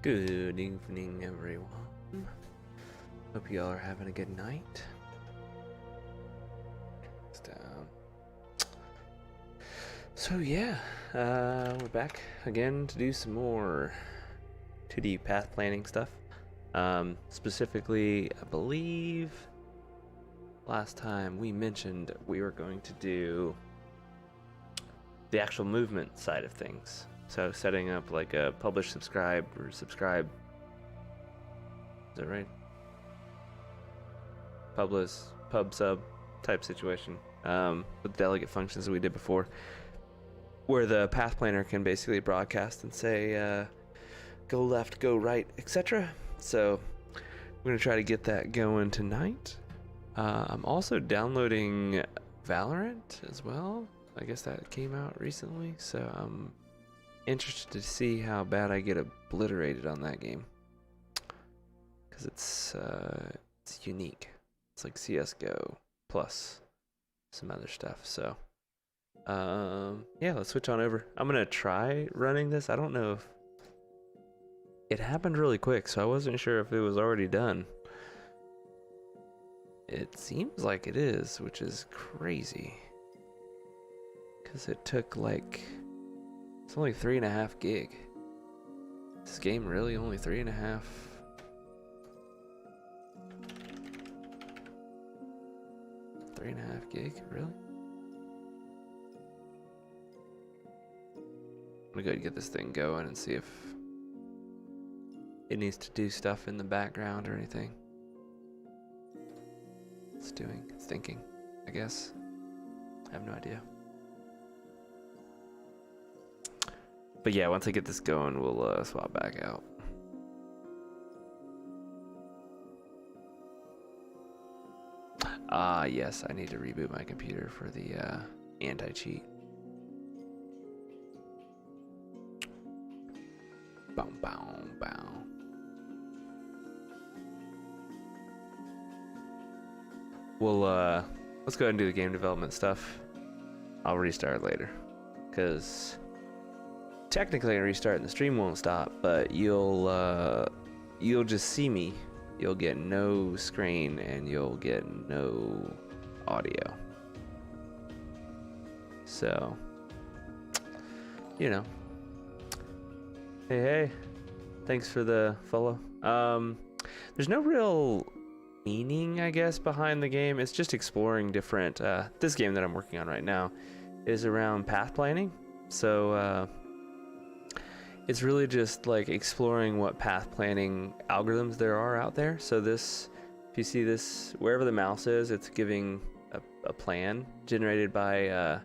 Good evening, everyone. Hope you all are having a good night. So yeah, we're back again to do some more 2D path planning stuff. Specifically, I believe last time we mentioned we were going to do the actual movement side of things. So setting up like a publish, subscribe, or subscribe. Is that right? Publish, pub sub type situation with delegate functions that we did before, where the path planner can basically broadcast and say go left, go right, etc. So we're gonna try to get that going tonight. I'm also downloading Valorant as well. I guess that came out recently, so I'm interested to see how bad I get obliterated on that game, because it's unique. It's like CS:GO plus some other stuff. So yeah, let's switch on over. I'm gonna try running this. I don't know if it happened really quick, so I wasn't sure if it was already done. It seems like it is, which is crazy, because it took like, it's only 3.5 gig. This game really only 3.5. Three and a half gig, really? I'm gonna go get this thing going and see if it needs to do stuff in the background or anything. It's thinking, I guess. I have no idea. But yeah, once I get this going, we'll swap back out. Yes, I need to reboot my computer for the anti-cheat. Bow, bow, bow. We'll let's go ahead and do the game development stuff. I'll restart later, because technically I restart and the stream won't stop, but you'll just see me. You'll get no screen and you'll get no audio. So, you know. Hey, thanks for the follow. There's no real meaning, I guess, behind the game. It's just exploring different, this game that I'm working on right now is around path planning. So, it's really just like exploring what path planning algorithms there are out there. So this, if you see this, wherever the mouse is, it's giving a plan generated by,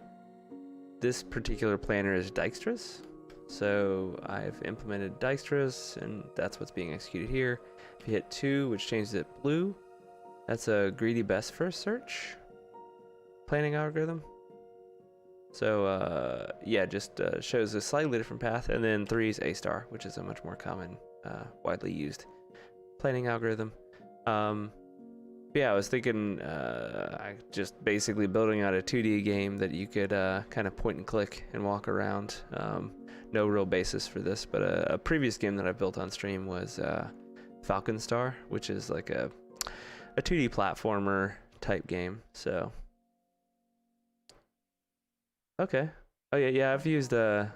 this particular planner is Dijkstra's. So I've implemented Dijkstra's, and that's what's being executed here. If you hit 2, which changes it blue, that's a greedy best first search planning algorithm. So yeah, just shows a slightly different path. And then 3 is A-star, which is a much more common, widely used planning algorithm. Yeah, I was thinking I just basically building out a 2D game that you could kind of point and click and walk around. No real basis for this, but a previous game that I built on stream was Falcon Star, which is like a 2D platformer type game. So okay. Oh yeah, I've used I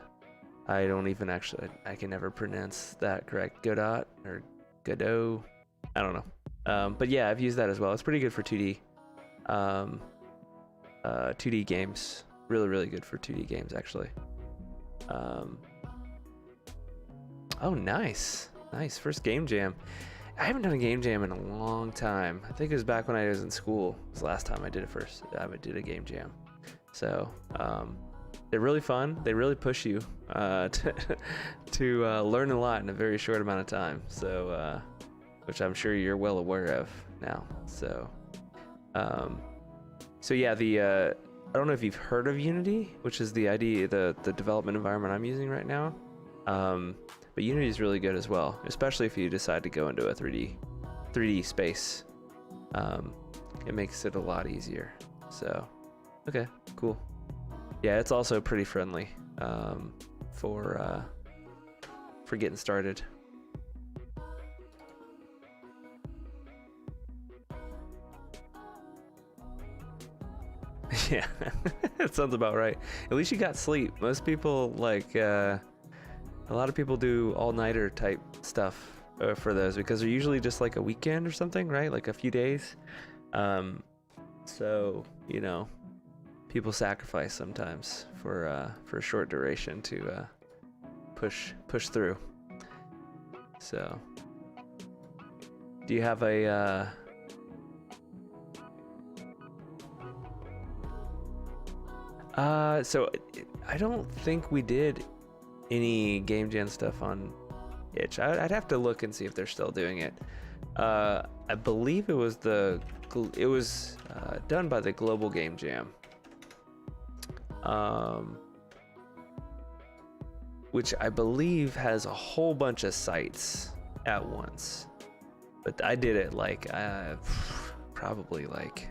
don't even actually, I can never pronounce that correct. Godot or Godot, I don't know. But yeah, I've used that as well. It's pretty good for 2D 2D games. Really good for 2D games, actually. Oh, nice. First game jam. I haven't done a game jam in a long time. I think it was back when I was in school. It was the last time I did it first. I did a game jam. So they're really fun. They really push you to learn a lot in a very short amount of time. So which I'm sure you're well aware of now. So so yeah, I don't know if you've heard of Unity, which is the development environment I'm using right now. But Unity is really good as well, especially if you decide to go into a 3D space. It makes it a lot easier. So, okay, cool. Yeah, it's also pretty friendly for getting started. Yeah, that sounds about right. At least you got sleep. Most people like a lot of people do all-nighter type stuff for those because they're usually just like a weekend or something, right? Like a few days. So you know, people sacrifice sometimes for a short duration to push through. So, do you have a so I don't think we did any Game Jam stuff on Itch. I'd have to look and see if they're still doing it. I believe it was done by the Global Game Jam, which I believe has a whole bunch of sites at once. But I did it like probably like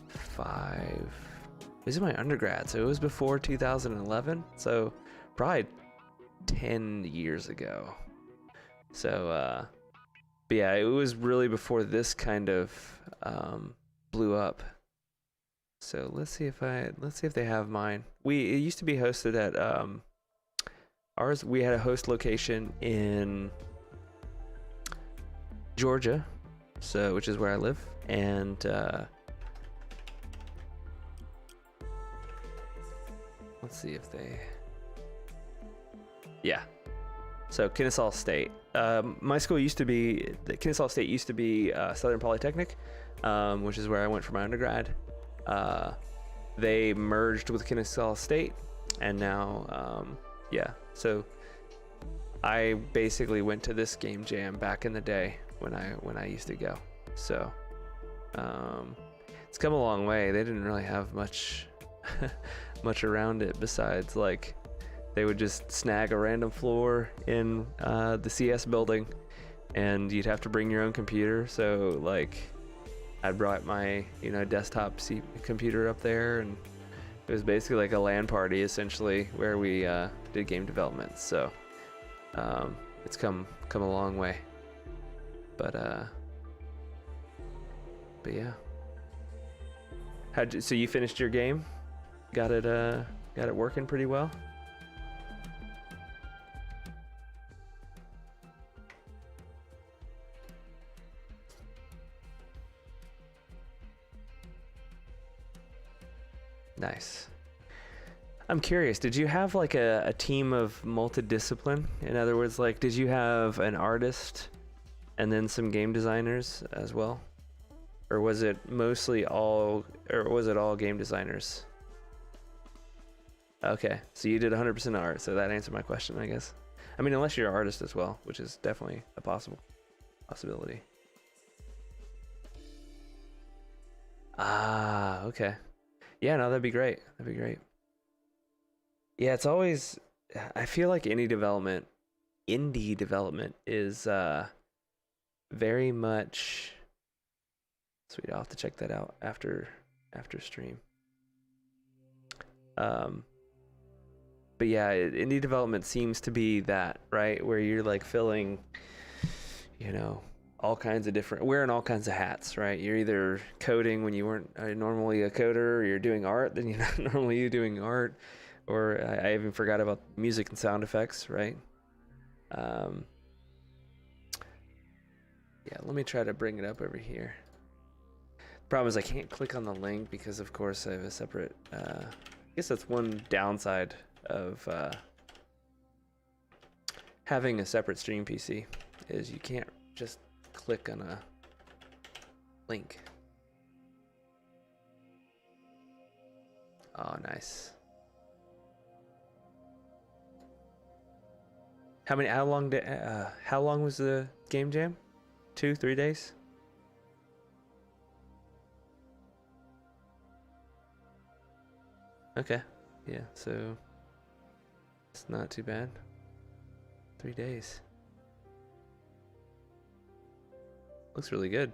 5. It was in my undergrad, so it was before 2011. So probably 10 years ago. So, but yeah, it was really before this kind of blew up. So let's see if they have mine. It used to be hosted at ours. We had a host location in Georgia, so which is where I live, and let's see if they. Yeah. So Kennesaw State. My school used to be Kennesaw State used to be Southern Polytechnic, which is where I went for my undergrad. They merged with Kennesaw State, and now yeah. So I basically went to this game jam back in the day when I used to go. So it's come a long way. They didn't really have much around it besides like they would just snag a random floor in the CS building, and you'd have to bring your own computer. So like I brought my desktop computer up there, and it was basically like a LAN party essentially where we did game development. So it's come a long way. But yeah. So you finished your game? Got it working pretty well? Nice. I'm curious, did you have like a team of multidiscipline? In other words, like did you have an artist and then some game designers as well? Or was it all game designers? Okay, so you did 100% art, so that answered my question, I guess. I mean, unless you're an artist as well, which is definitely a possibility. Ah, okay. Yeah, no, that'd be great. Yeah, it's always, I feel like indie development is very much sweet. I'll have to check that out after stream. But yeah, indie development seems to be that, right? Where you're like filling, all kinds of wearing all kinds of hats, right? You're either coding when you weren't normally a coder, or you're doing art, then you're not normally doing art, or I even forgot about music and sound effects, right? Yeah, let me try to bring it up over here. The problem is I can't click on the link because, of course, I have a separate. I guess that's one downside of having a separate stream PC is you can't just click on a link. Oh, nice. How long was the game jam? 2-3 days? Okay. Yeah, so it's not too bad. 3 days. Looks really good.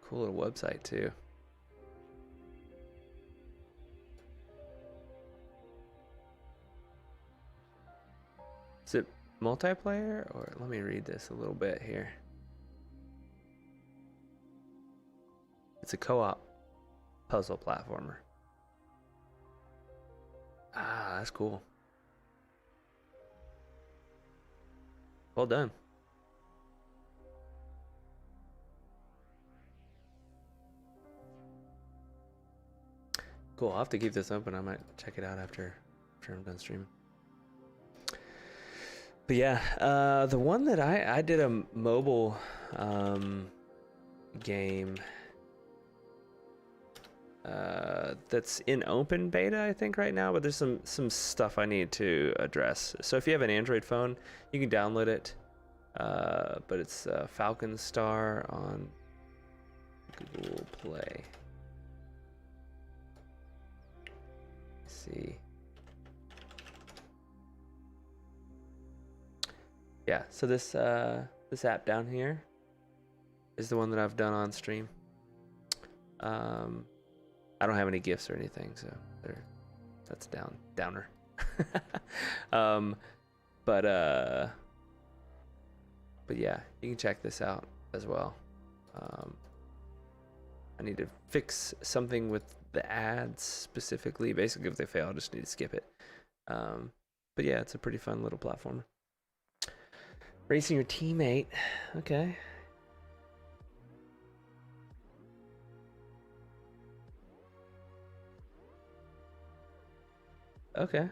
Cool little website too. Is it multiplayer, or let me read this a little bit here. It's a co-op puzzle platformer. Ah, that's cool. Well done. Cool. I'll have to keep this open. I might check it out after I'm done streaming. But yeah, the one that I did a mobile game that's in open beta, I think, right now, but there's some stuff I need to address. So if you have an Android phone, you can download it, but it's Falcon Star on Google Play. Let's see. Yeah, so this app down here is the one that I've done on stream. I don't have any gifts or anything, so that's downer. But yeah, you can check this out as well. I need to fix something with the ads specifically. Basically, if they fail, I just need to skip it. But yeah, it's a pretty fun little platformer. Racing your teammate. Okay. Okay.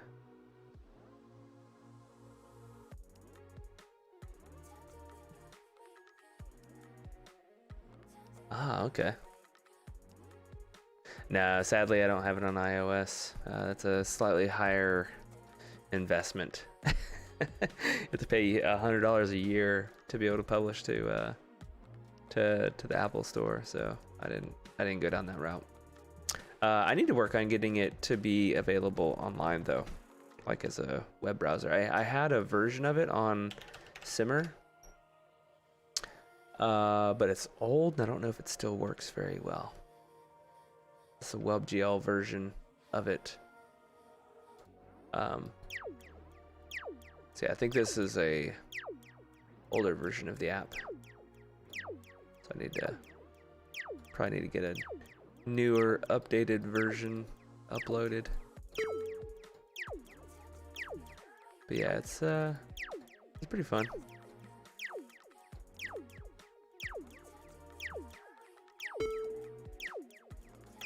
Ah, okay. No, sadly, I don't have it on iOS. That's a slightly higher investment. You have to pay $100 a year to be able to publish to the Apple Store, so I didn't go down that route. I need to work on getting it to be available online though, like as a web browser. I had a version of it on Simmer, but it's old and I don't know if it still works very well. It's a WebGL version of it. So yeah, I think this is a older version of the app. So I probably need to get a newer, updated version uploaded. But yeah, it's pretty fun.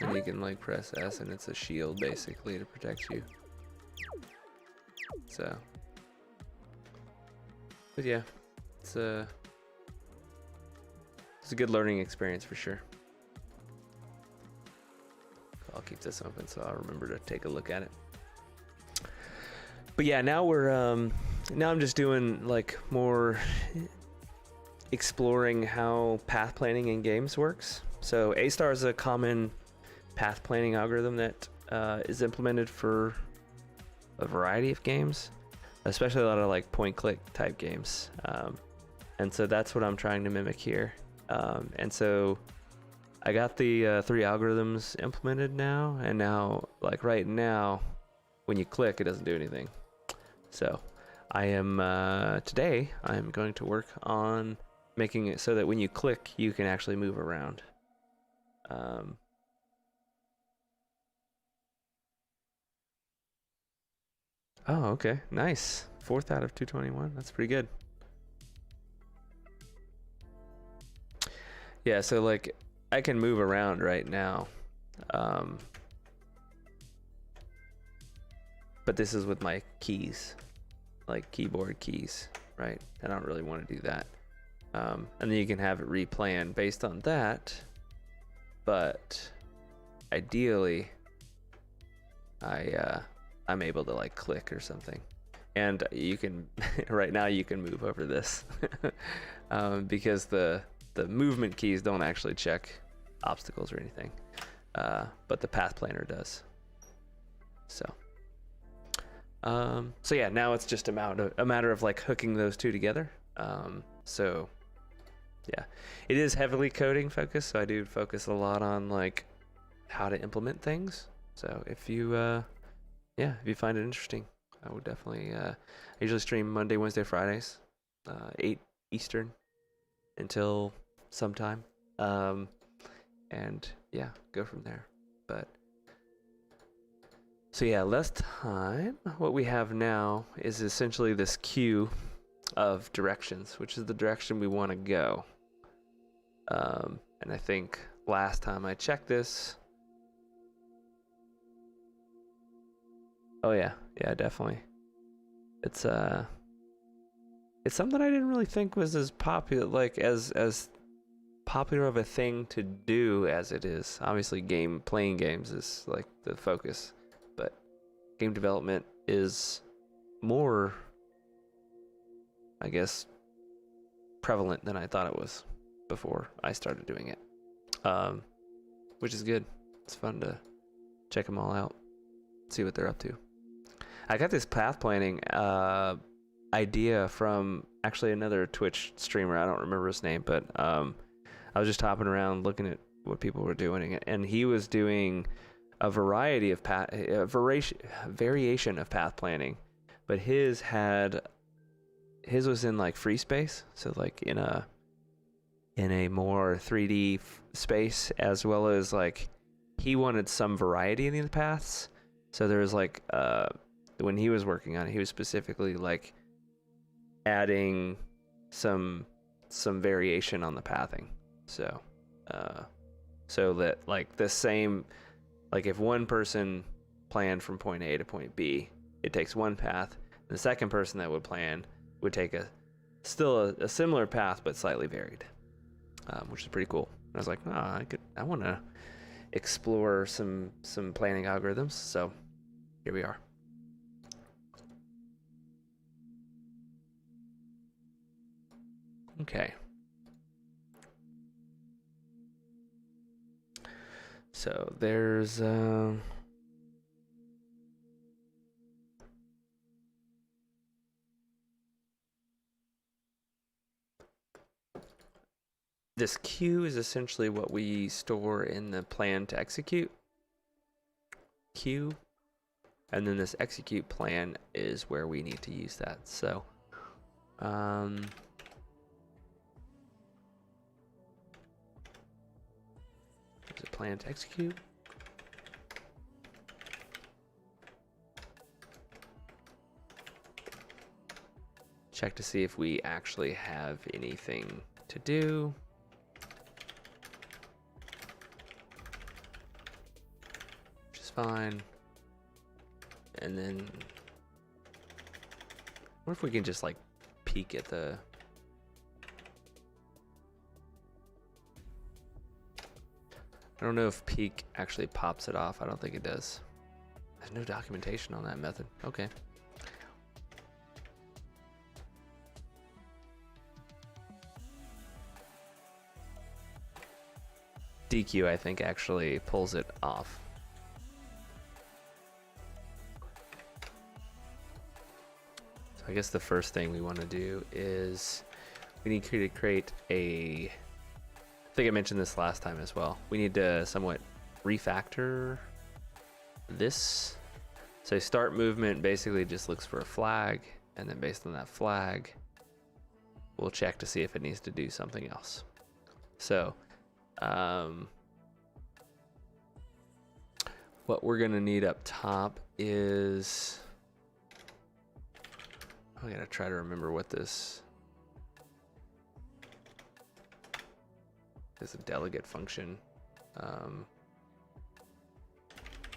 And you can like press S and it's a shield basically to protect you. So, but yeah, it's a good learning experience for sure. I'll keep this open so I'll remember to take a look at it. But yeah, now I'm just doing like more exploring how path planning in games works. So A-star is a common path planning algorithm that is implemented for a variety of games, especially a lot of like point-click type games. And so that's what I'm trying to mimic here. And so I got the 3 algorithms implemented now, and now, like right now, when you click, it doesn't do anything. So I am, today, I'm going to work on making it so that when you click, you can actually move around. Oh, okay, nice. 4th out of 221, that's pretty good. Yeah, so like, I can move around right now. But this is with my keys, like keyboard keys, right? I don't really want to do that. And then you can have it replan based on that. But ideally, I'm able to like click or something. And you can, right now you can move over this because the movement keys don't actually check obstacles or anything, but the path planner does. So yeah, now it's just a matter of like hooking those two together. So yeah, it is heavily coding focused, so I do focus a lot on like how to implement things. So if you find it interesting, I would definitely I usually stream Monday, Wednesday, Fridays, 8 Eastern until sometime. and yeah, go from there. But so yeah, less time. What we have now is essentially this queue of directions, which is the direction we want to go. And I think last time I checked this, oh yeah, definitely. It's something I didn't really think was as popular, like as popular of a thing to do as it is. Obviously, playing games is like the focus, but game development is more, I guess, prevalent than I thought it was before I started doing it. Which is good. It's fun to check them all out, see what they're up to. I got this path planning idea from actually another Twitch streamer. I don't remember his name, but I was just hopping around looking at what people were doing, and he was doing a variety of variation of path planning, but his was in like free space, so like in a more 3D space, as well as like he wanted some variety in the paths. So there was like when he was working on it, he was specifically like adding some variation on the pathing. So so that like the same, like if one person planned from point A to point B, it takes one path. The second person that would plan would take still a similar path but slightly varied, which is pretty cool. I was like, I want to explore some planning algorithms. So here we are. Okay. So there's this queue is essentially what we store in the plan to execute queue, and then this execute plan is where we need to use that. So is it plan to execute? Check to see if we actually have anything to do. Which is fine. And then what if we can just like peek at the I don't know if peek actually pops it off. I don't think it does. There's no documentation on that method. Okay. DQ, I think, actually pulls it off. So I guess the first thing we want to do is we need to create a, I think I mentioned this last time as well. We need to somewhat refactor this. So start movement basically just looks for a flag, and then based on that flag, we'll check to see if it needs to do something else. So what we're gonna need up top is, I gotta try to remember what this is, a delegate function.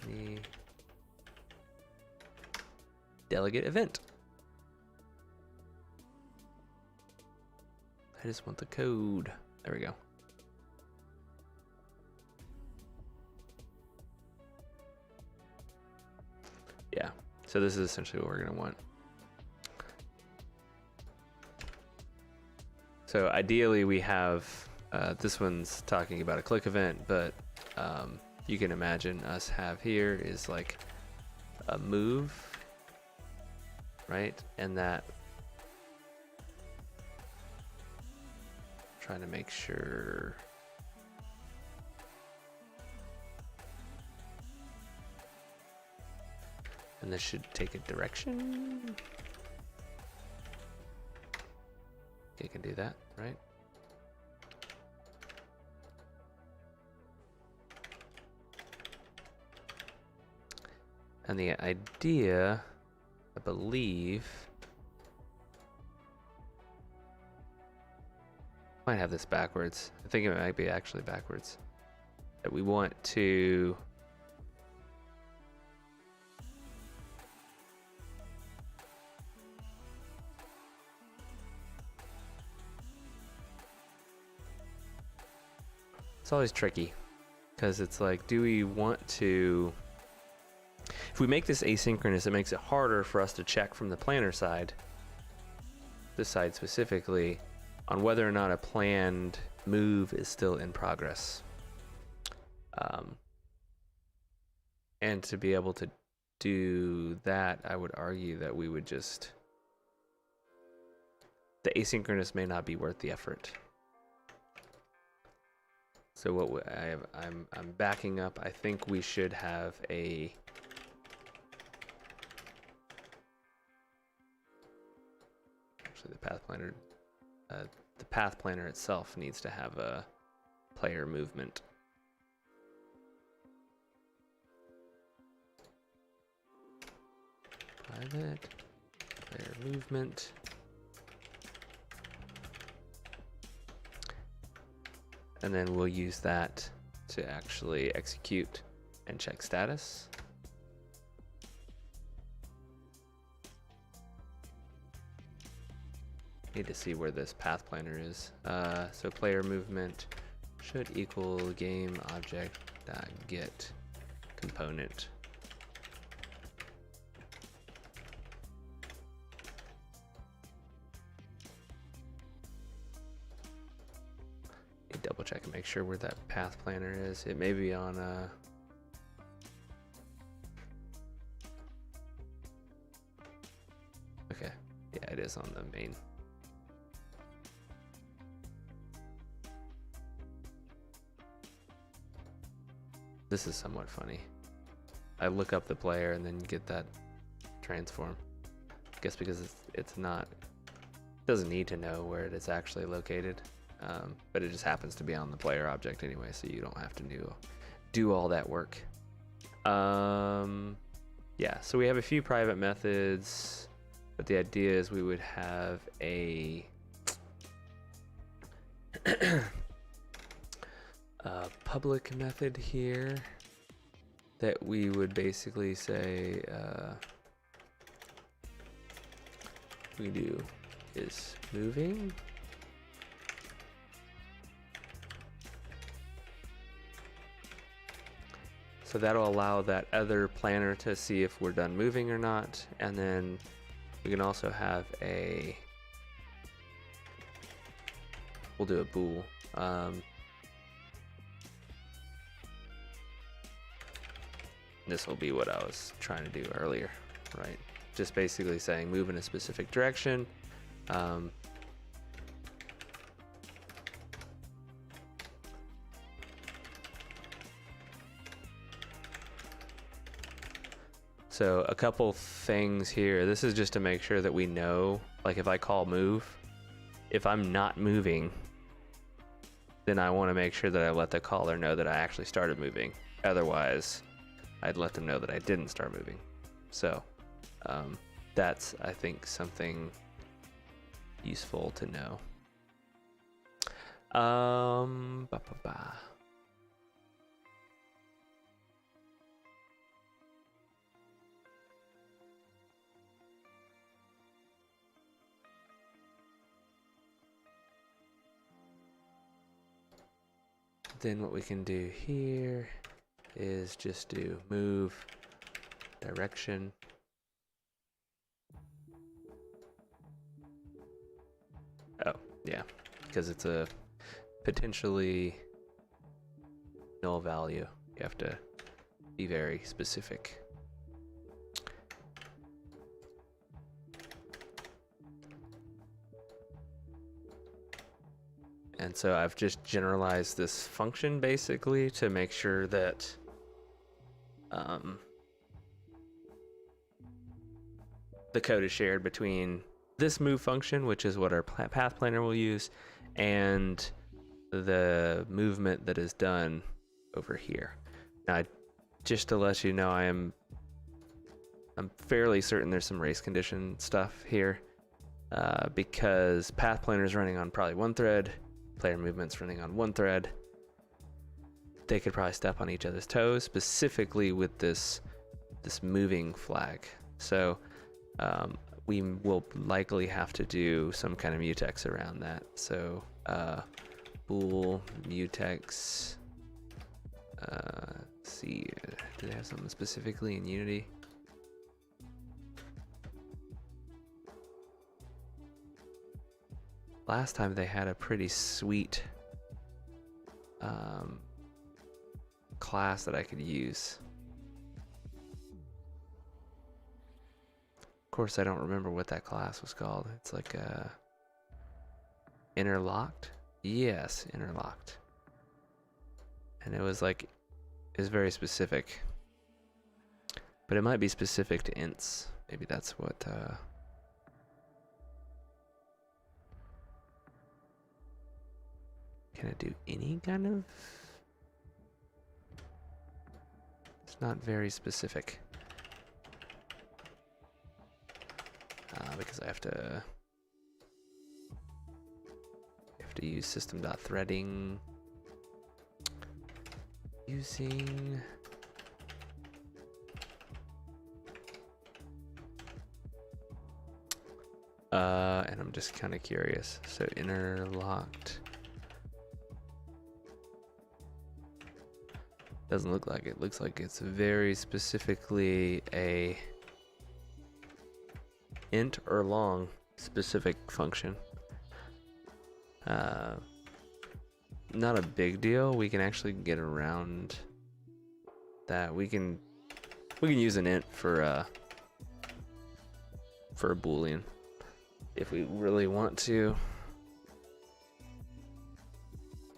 The delegate event. I just want the code. There we go. Yeah, so this is essentially what we're gonna want. So ideally we have, this one's talking about a click event, but you can imagine us have here is like a move, right? And that, trying to make sure. And this should take a direction. It can do that, right? And the idea, I believe, might have this backwards. I think it might be actually backwards. That we want to it's always tricky because it's like, do we want to, if we make this asynchronous, it makes it harder for us to check from the planner side, this side specifically, on whether or not a planned move is still in progress. And to be able to do that, I would argue that we would just, the asynchronous may not be worth the effort. So what I'm backing up. I think we should have a actually the path planner itself needs to have a player movement. Private player movement. And then we'll use that to actually execute and check status. Need to see where this path planner is. So player movement should equal game object dot get component. Double check and make sure where that path planner is. It may be on okay, yeah, it is on the main. This is somewhat funny. I look up the player and then get that transform. I guess because it's not, it doesn't need to know where it is actually located. But it just happens to be on the player object anyway, so you don't have to do all that work. Yeah, so we have a few private methods, but the idea is we would have a public method here that we would basically say we do is moving. So that'll allow that other planner to see if we're done moving or not. And then we can also have we'll do a bool. This will be what I was trying to do earlier, right? Just basically saying move in a specific direction. So a couple things here. This is just to make sure that we know, like if I call move, if I'm not moving, then I want to make sure that I let the caller know that I actually started moving. Otherwise, I'd let them know that I didn't start moving. So that's, I think, something useful to know. Then what we can do here is just do move direction. Oh, yeah, because it's a potentially null value. You have to be very specific. And so I've just generalized this function basically to make sure that the code is shared between this move function, which is what our path planner will use, and the movement that is done over here. Now, just to let you know, I am I'm fairly certain there's some race condition stuff here, because path planner is running on probably one thread, player movement's running on one thread. They could probably step on each other's toes, specifically with this moving flag. So we will likely have to do some kind of mutex around that. So bool mutex. Let's see, do they have something specifically in Unity? Last time they had a pretty sweet class that I could use. Of course, I don't remember what that class was called. It's like interlocked? Yes, interlocked. And it was like, it was very specific. But it might be specific to ints. Maybe that's what... Can it do any kind of... It's not very specific. Because I have to use system.threading using and I'm just kind of curious. So interlocked doesn't look like it. Looks like it's very specifically a int or long specific function. Not a big deal. We can actually get around that. We can use an int for a boolean if we really want to.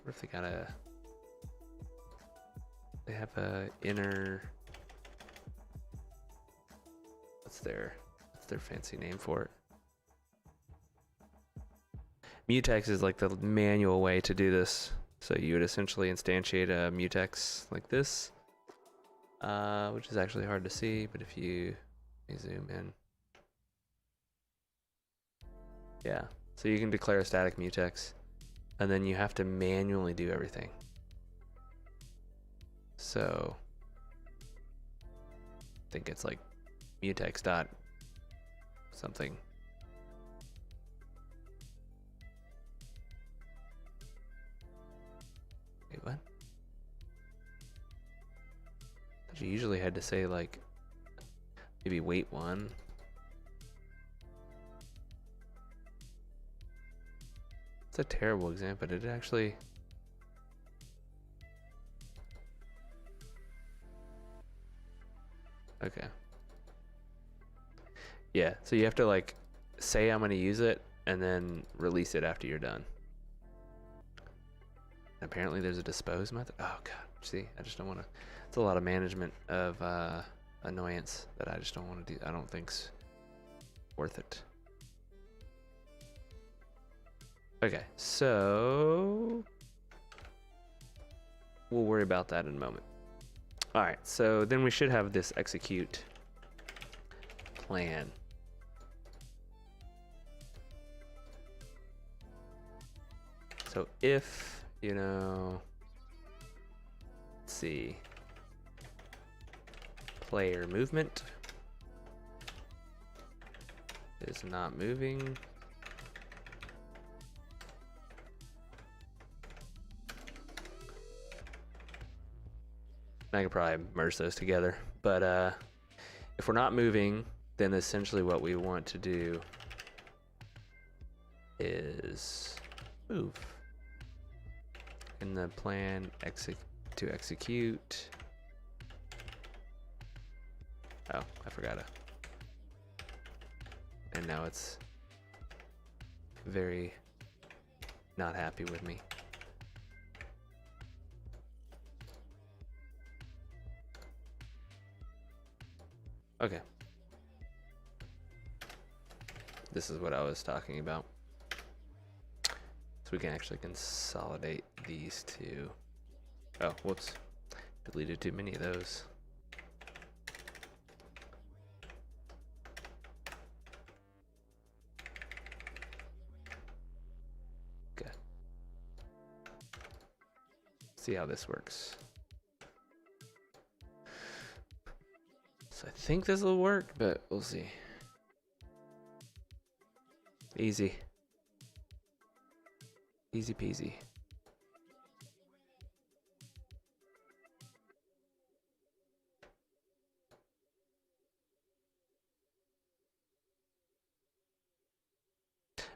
Or if they have a inner, what's their fancy name for it? Mutex is like the manual way to do this. So you would essentially instantiate a mutex like this, which is actually hard to see, but if you zoom in. Yeah, so you can declare a static mutex, and then you have to manually do everything. So I think it's like mutex dot something. Wait, what? You usually had to say like maybe wait one. It's a terrible example. Did it actually? Okay. Yeah, so you have to like say I'm gonna use it and then release it after you're done. Apparently there's a dispose method. Oh god, see, I just don't want to. It's a lot of management of annoyance that I just don't want to do. I don't think's worth it. Okay, so we'll worry about that in a moment. All right, so then we should have this execute plan. So if, you know, let's see, player movement is not moving. I could probably merge those together, but if we're not moving, then essentially what we want to do is move. In the plan to execute. Oh, I forgot to. And now it's very not happy with me. Okay. This is what I was talking about. So we can actually consolidate these two. Oh, whoops. Deleted too many of those. see how this works. So I think this will work, but we'll see. Easy. Easy peasy.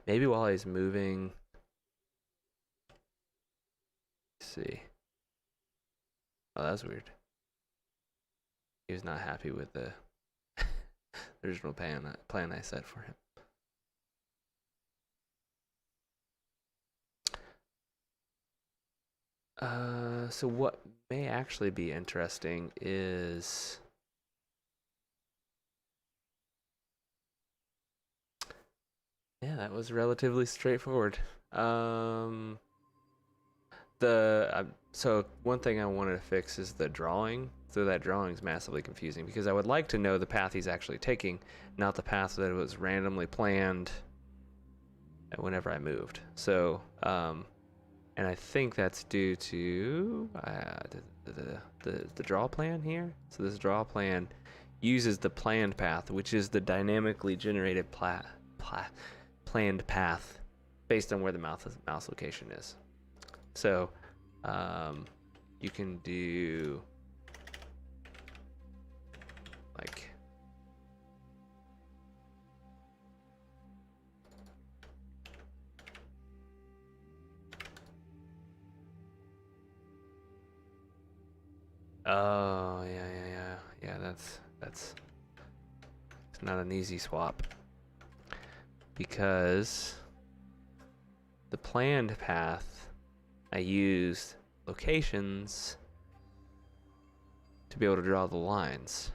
Maybe while he's moving. Let's see. Oh, that's weird. He was not happy with the original plan I set for him. So what may actually be interesting is yeah, that was relatively straightforward. So one thing I wanted to fix is the drawing. So that drawing is massively confusing because I would like to know the path he's actually taking, not the path that was randomly planned whenever I moved. So, and I think that's due to the draw plan here. So this draw plan uses the planned path, which is the dynamically generated planned path based on where the mouse location is. So you can do like oh yeah that's it's not an easy swap because the planned path I used locations to be able to draw the lines.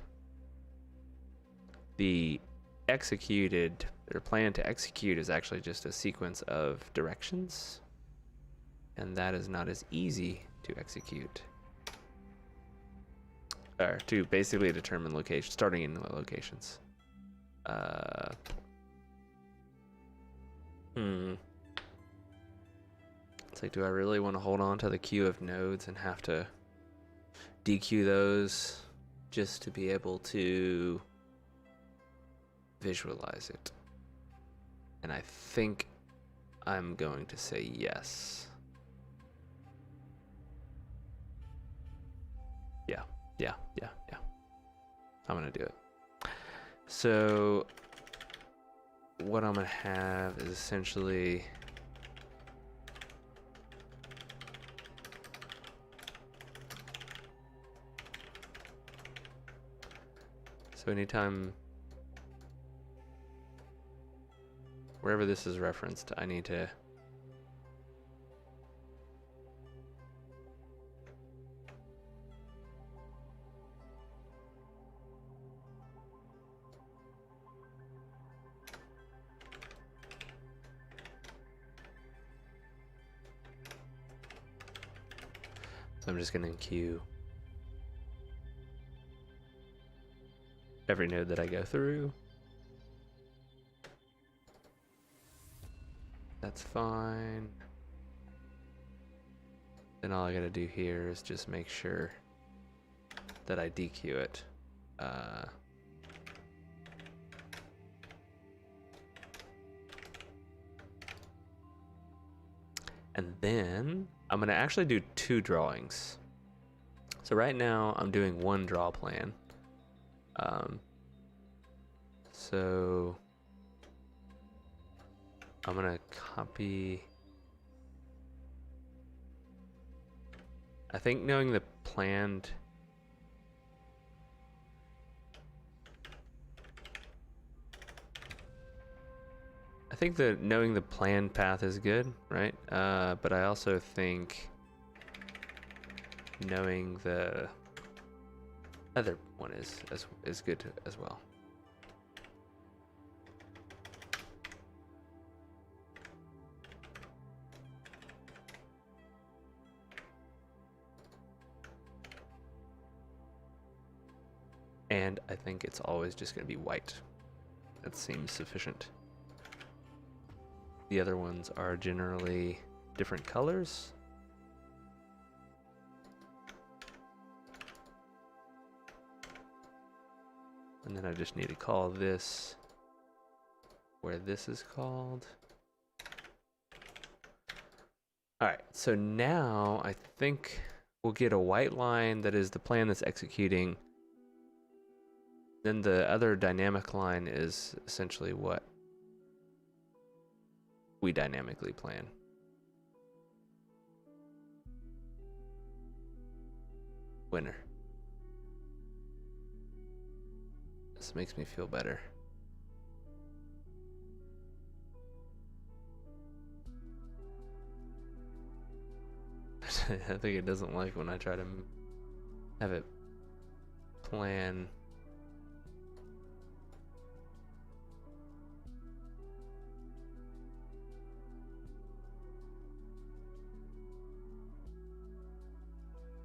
The executed or plan to execute is actually just a sequence of directions, and that is not as easy to execute. Or to basically determine location, starting in the locations. It's like, do I really want to hold on to the queue of nodes and have to dequeue those just to be able to visualize it? And I think I'm going to say yes. Yeah. I'm gonna do it. So what I'm gonna have is essentially so anytime wherever this is referenced, I need to so I'm just gonna queue every node that I go through. That's fine. Then all I gotta do here is just make sure that I dequeue it. And then I'm gonna actually do 2 drawings. So right now I'm doing 1 draw plan. So I'm gonna copy. I think knowing the planned knowing the planned path is good, right? But I also think knowing the other one is good as well. And I think it's always just going to be white. That seems sufficient. The other ones are generally different colors. And then I just need to call this where this is called. Alright, so now I think we'll get a white line that is the plan that's executing. Then the other dynamic line is essentially what we dynamically plan. Winner. This makes me feel better. I think it doesn't like when I try to have it plan.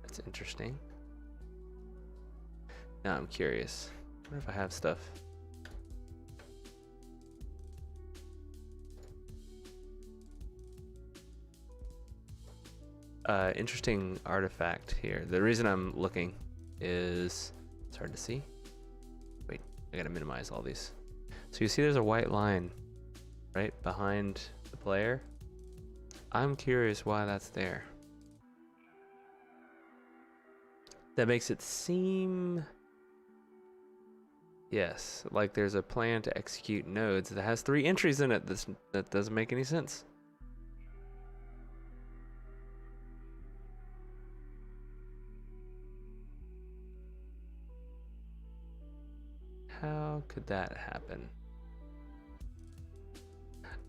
That's interesting. Now I'm curious. I wonder if I have stuff. Interesting artifact here. The reason I'm looking is it's hard to see. Wait, I gotta minimize all these. So you see there's a white line right behind the player. I'm curious why that's there. That makes it seem, yes, like there's a plan to execute nodes that has 3 entries in it. That doesn't make any sense. How could that happen?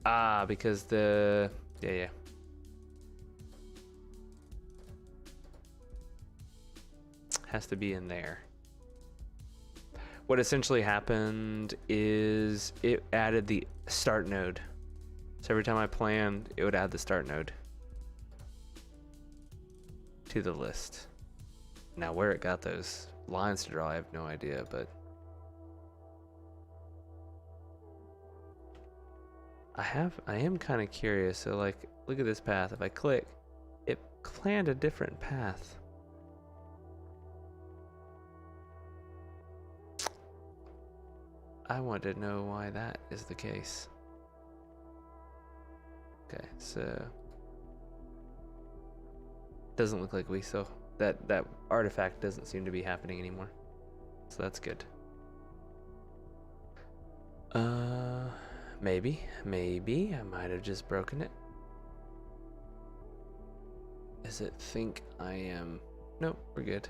Ah, because the yeah. Has to be in there. What essentially happened is it added the start node. So every time I planned, it would add the start node to the list. Now where it got those lines to draw, I have no idea, but I am kind of curious. So like, look at this path. If I click, it planned a different path. I want to know why that is the case. Okay, so doesn't look like we saw that artifact doesn't seem to be happening anymore. So that's good. Maybe I might have just broken it. Does it think I am? Nope, we're good.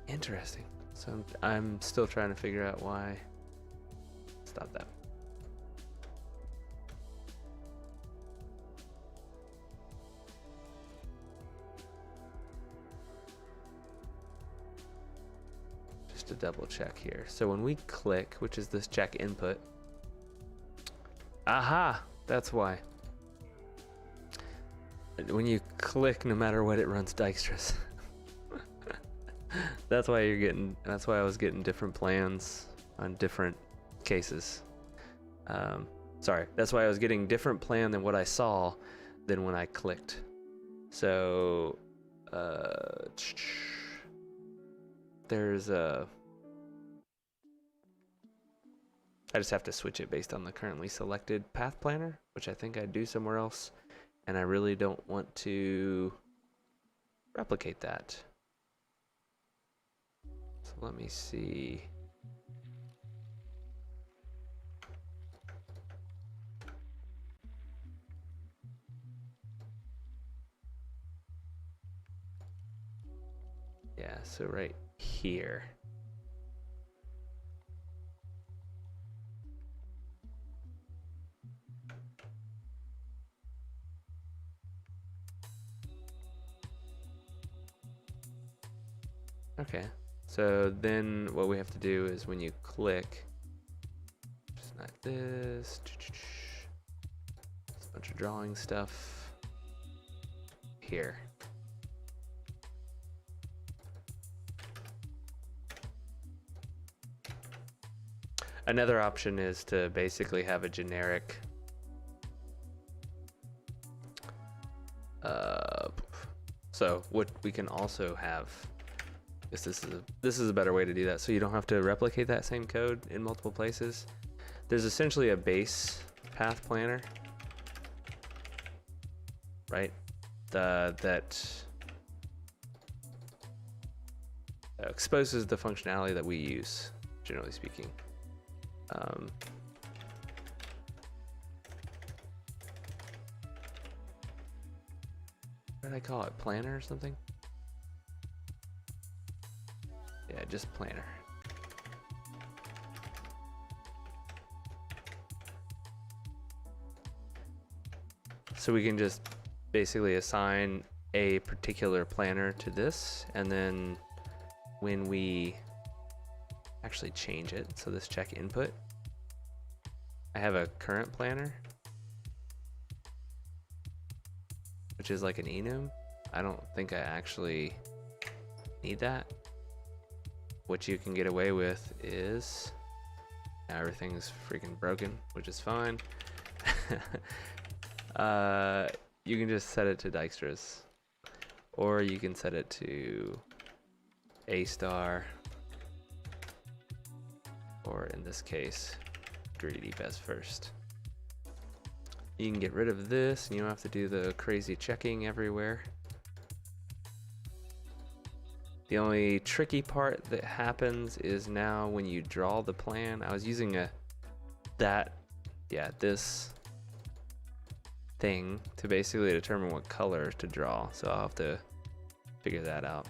Interesting. So I'm still trying to figure out why. Stop that. Just to double check here. So when we click, which is this check input. Aha! That's why. When you click, no matter what, it runs Dijkstra's. That's why I was getting different plans on different cases. Sorry, that's why I was getting different plan than what I saw than when I clicked. So, there's a, I just have to switch it based on the currently selected path planner, which I think I do somewhere else, and I really don't want to replicate that. So let me see. Yeah, so right here. Okay. So then what we have to do is when you click, just like this, a bunch of drawing stuff here. Another option is to basically have a generic so what we can also have is this is a better way to do that, so you don't have to replicate that same code in multiple places. There's essentially a base path planner, right? That exposes the functionality that we use, generally speaking. What did I call it? Planner or something? Yeah, just planner. So we can just basically assign a particular planner to this, and then when we actually change it, so this check input, I have a current planner, which is like an enum. I don't think I actually need that. What you can get away with is, now everything's freaking broken, which is fine. You can just set it to Dijkstra's, or you can set it to A star, or in this case, greedy best first. You can get rid of this, and you don't have to do the crazy checking everywhere. The only tricky part that happens is now when you draw the plan. I was using this thing to basically determine what color to draw, so I'll have to figure that out.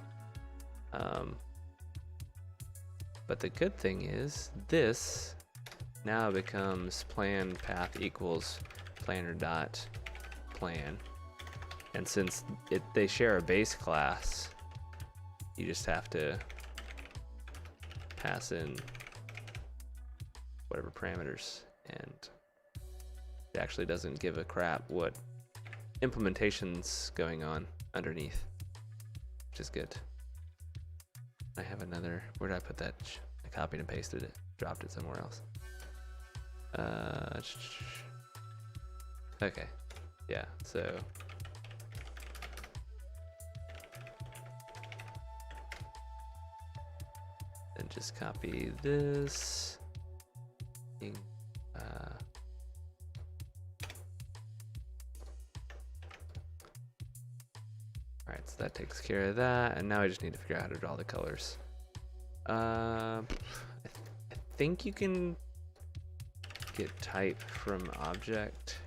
But the good thing is this now becomes plan path equals planner dot plan, and since they share a base class, you just have to pass in whatever parameters, and it actually doesn't give a crap what implementation's going on underneath, which is good. I have another, where did I put that? I copied and pasted it, dropped it somewhere else. Okay, yeah, so then just copy this. Alright, so that takes care of that, and now I just need to figure out how to draw the colors. I think you can get type from object.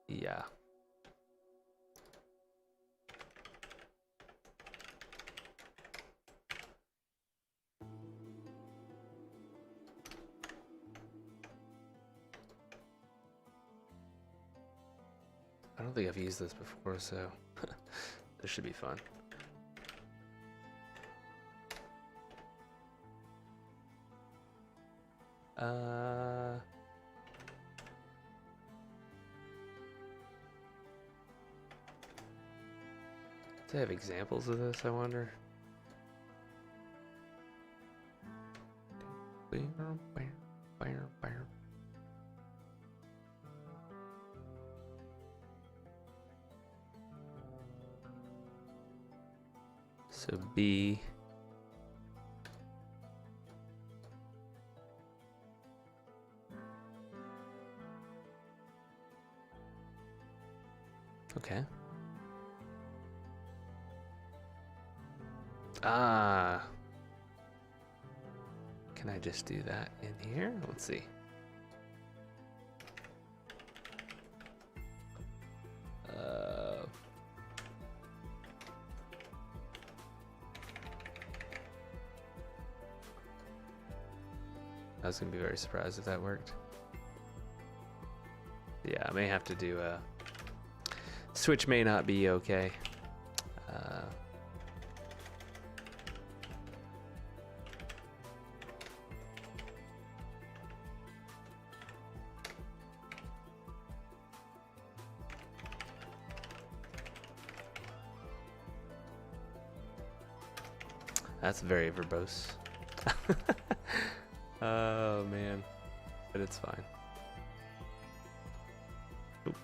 Yeah. I don't think I've used this before, so this should be fun. Do they have examples of this, I wonder? So B. Okay. Can I just do that in here? Let's see. I was gonna be very surprised if that worked. Yeah, I may have to do a switch, may not be okay. That's very verbose. Oh man, but it's fine. Oop.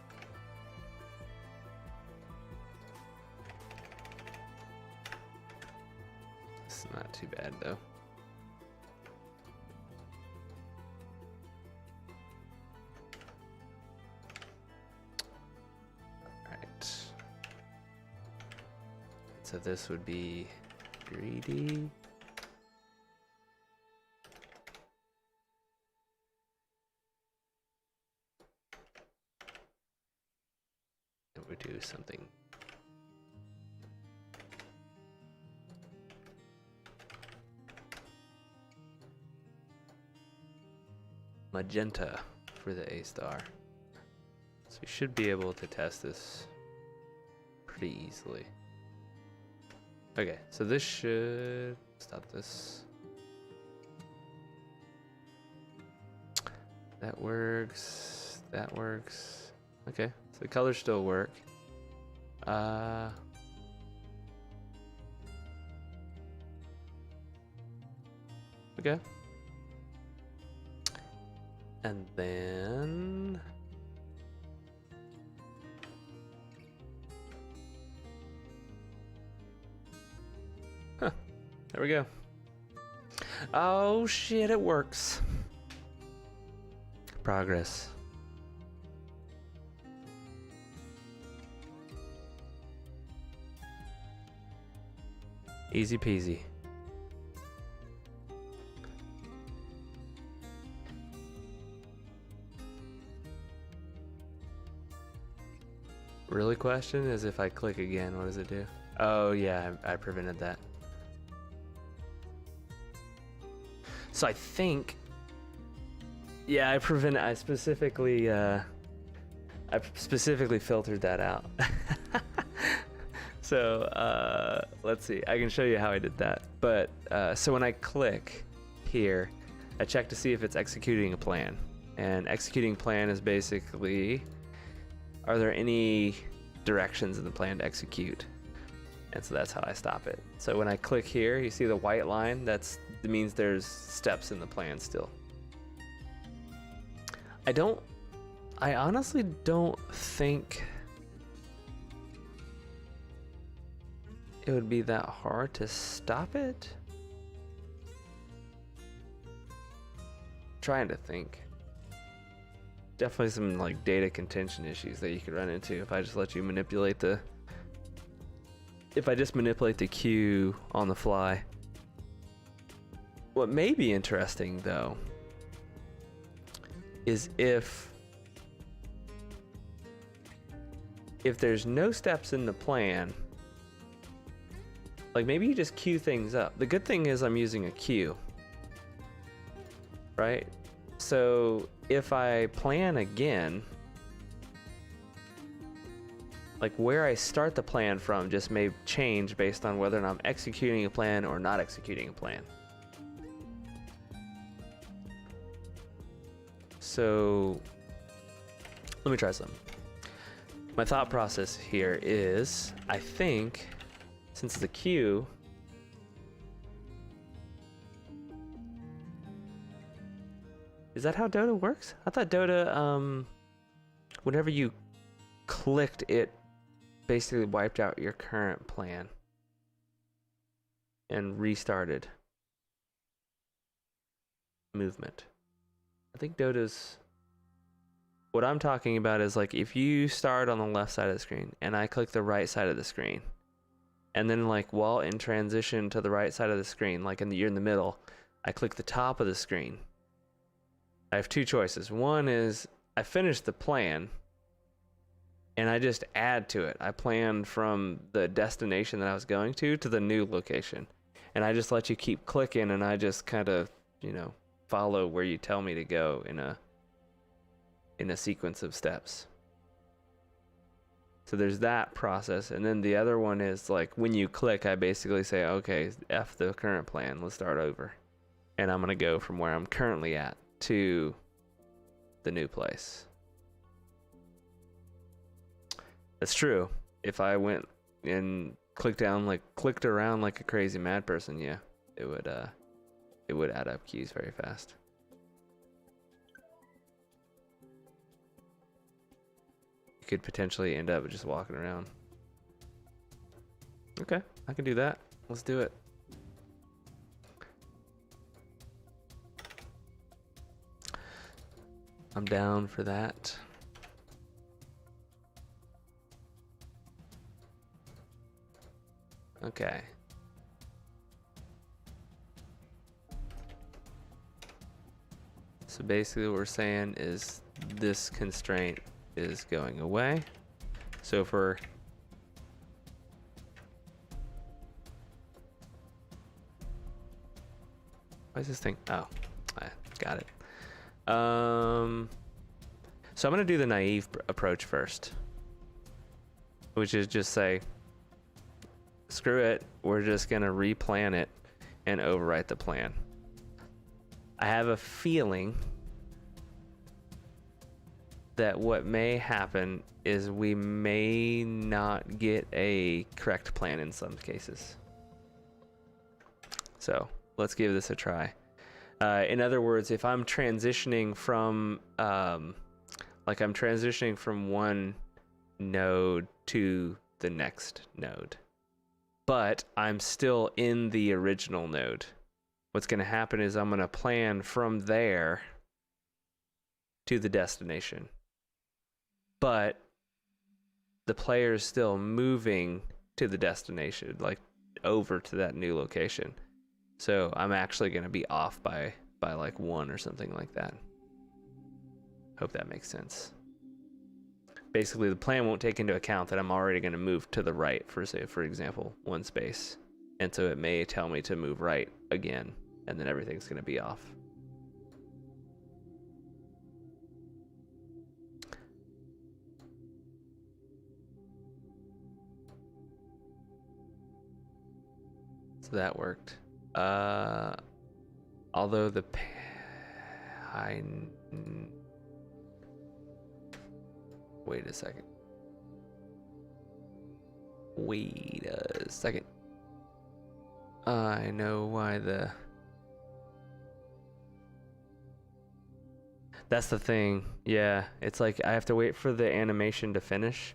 It's not too bad though. Alright. So this would be greedy. It would do something. Magenta for the A star. So we should be able to test this pretty easily. Okay, so this should stop this. That works. That works. Okay, so the colors still work. Okay. And then there we go. Oh shit, it works. Progress. Easy peasy. Really question is if I click again, what does it do? Oh yeah, I prevented that. So I think, yeah, I specifically filtered that out. So let's see, I can show you how I did that. But so when I click here, I check to see if it's executing a plan. And executing plan is basically, are there any directions in the plan to execute? And so that's how I stop it. So when I click here, you see the white line, that means there's steps in the plan still. I honestly don't think it would be that hard to stop it. Trying to think. Definitely some like data contention issues that you could run into if I just let you manipulate the queue on the fly. What may be interesting though is if there's no steps in the plan, like maybe you just queue things up. The good thing is I'm using a queue, right? So if I plan again, like where I start the plan from just may change based on whether or not I'm executing a plan or not executing a plan. So let me try something. My thought process here is, I think since it's a queue, is that how Dota works? I thought Dota, whenever you clicked, it basically wiped out your current plan and restarted movement. I think Dota's, what I'm talking about is like if you start on the left side of the screen and I click the right side of the screen, and then like while in transition to the right side of the screen, like you're in the middle, I click the top of the screen. I have two choices. One is I finish the plan and I just add to it. I plan from the destination that I was going to the new location. And I just let you keep clicking and I just kind of, you know, follow where you tell me to go in a sequence of steps. So there's that process. And then the other one is like when you click, I basically say, okay, F the current plan, let's start over. And I'm gonna go from where I'm currently at to the new place. That's true. If I went and clicked around like a crazy mad person, yeah, it would add up queues very fast. You could potentially end up just walking around. Okay, I can do that. Let's do it. I'm down for that. Okay. So basically what we're saying is this constraint is going away. So for why is this thing? Oh, I got it. So I'm gonna do the naive approach first, which is just say, screw it, we're just gonna replan it and overwrite the plan. I have a feeling that what may happen is we may not get a correct plan in some cases. So let's give this a try. In other words, if I'm transitioning from I'm transitioning from one node to the next node, but I'm still in the original node, what's going to happen is I'm going to plan from there to the destination, but the player is still moving to the destination, like over to that new location. So I'm actually going to be off by like 1 or something like that. Hope that makes sense. Basically, the plan won't take into account that I'm already going to move to the right for, say, for example, 1 space. And so it may tell me to move right again, and then everything's going to be off. So that worked. Although the wait a second. Wait a second. I know why that's the thing. Yeah, it's like I have to wait for the animation to finish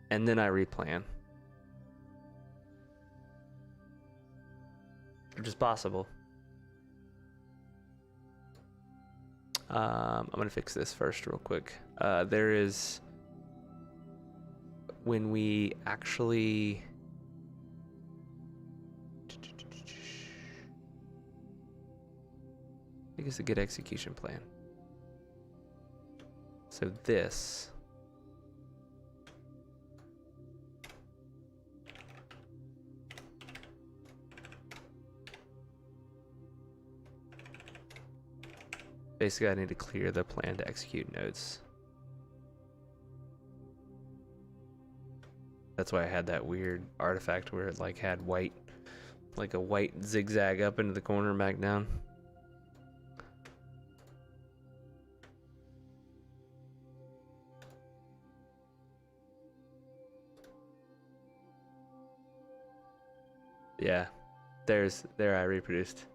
and then I replan. Which is possible. I'm gonna fix this first real quick. There is, when we actually I think it's a good execution plan. So this basically I need to clear the plan to execute nodes. That's why I had that weird artifact where it like had white, like a white zigzag up into the corner and back down. Yeah, there I reproduced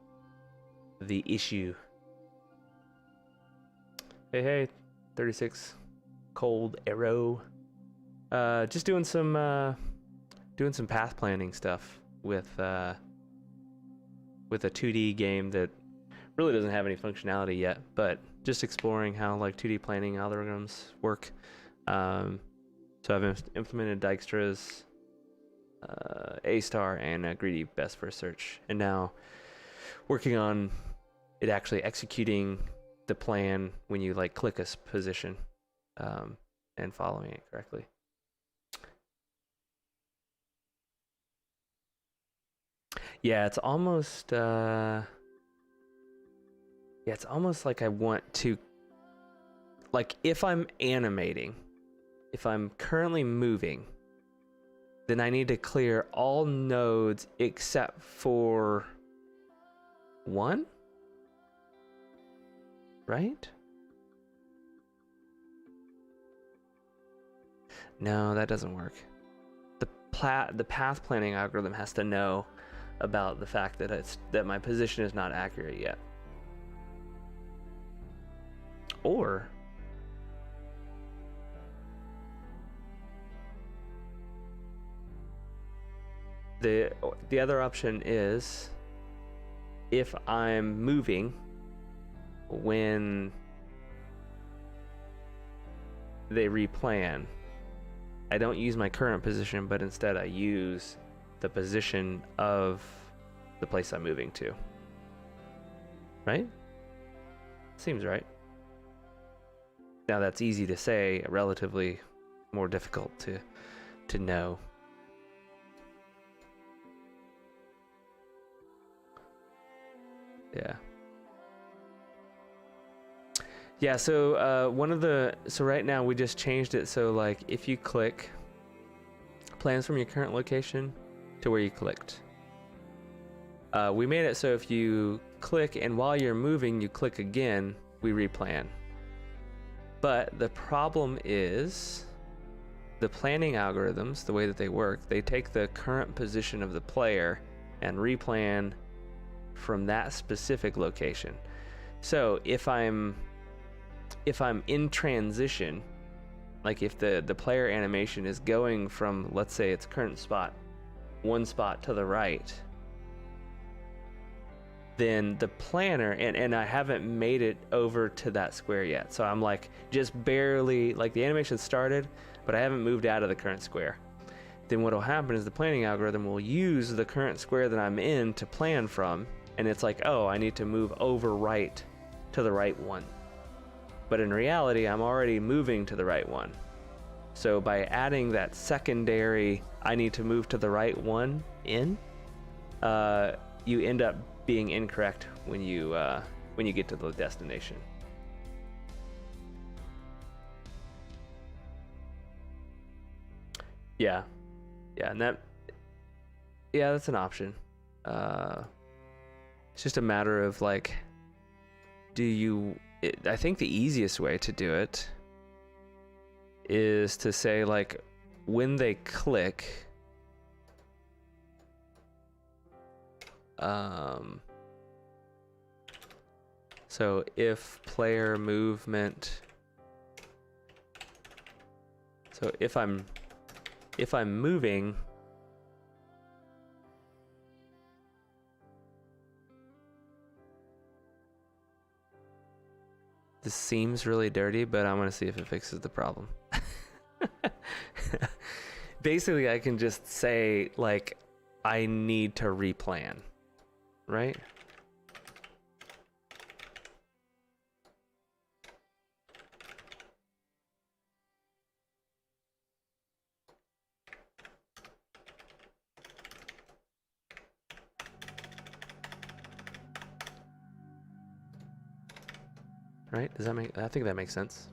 the issue. Hey, 36 cold arrow. Just doing some path planning stuff with a 2D game that really doesn't have any functionality yet, but just exploring how like 2D planning algorithms work. So I've implemented Dijkstra's A-star and a greedy best first search, and now working on it actually executing the plan when you like click a position and following it correctly. Yeah, it's almost it's almost like I want to, like if I'm animating, if I'm currently moving, then I need to clear all nodes except for 1, right? No, that doesn't work. The path planning algorithm has to know about the fact that my position is not accurate yet. Or the other option is, if I'm moving when they replan, I don't use my current position, but instead I use the position of the place I'm moving to. Right? Seems right. Now that's easy to say, relatively more difficult to know. Yeah, so so right now we just changed it so like if you click plans from your current location to where you clicked. We made it so if you click and while you're moving you click again, we replan. But the problem is the planning algorithms, the way that they work, they take the current position of the player and replan from that specific location. So if I'm in transition, like if the player animation is going from, let's say its current spot, one spot to the right, then the planner, and I haven't made it over to that square yet. So I'm like just barely, like the animation started, but I haven't moved out of the current square. Then what'll happen is the planning algorithm will use the current square that I'm in to plan from, and it's like, oh, I need to move over right to the right one. But in reality, I'm already moving to the right one. So by adding that secondary, I need to move to the right one in, you end up being incorrect when you get to the destination. Yeah, and that's an option. It's just a matter of like, I think the easiest way to do it is to say like when they click, so if player movement, so if I'm moving, this seems really dirty, but I'm gonna see if it fixes the problem. Basically, I can just say like, I need to replan, right? Right? Does that make? I think that makes sense.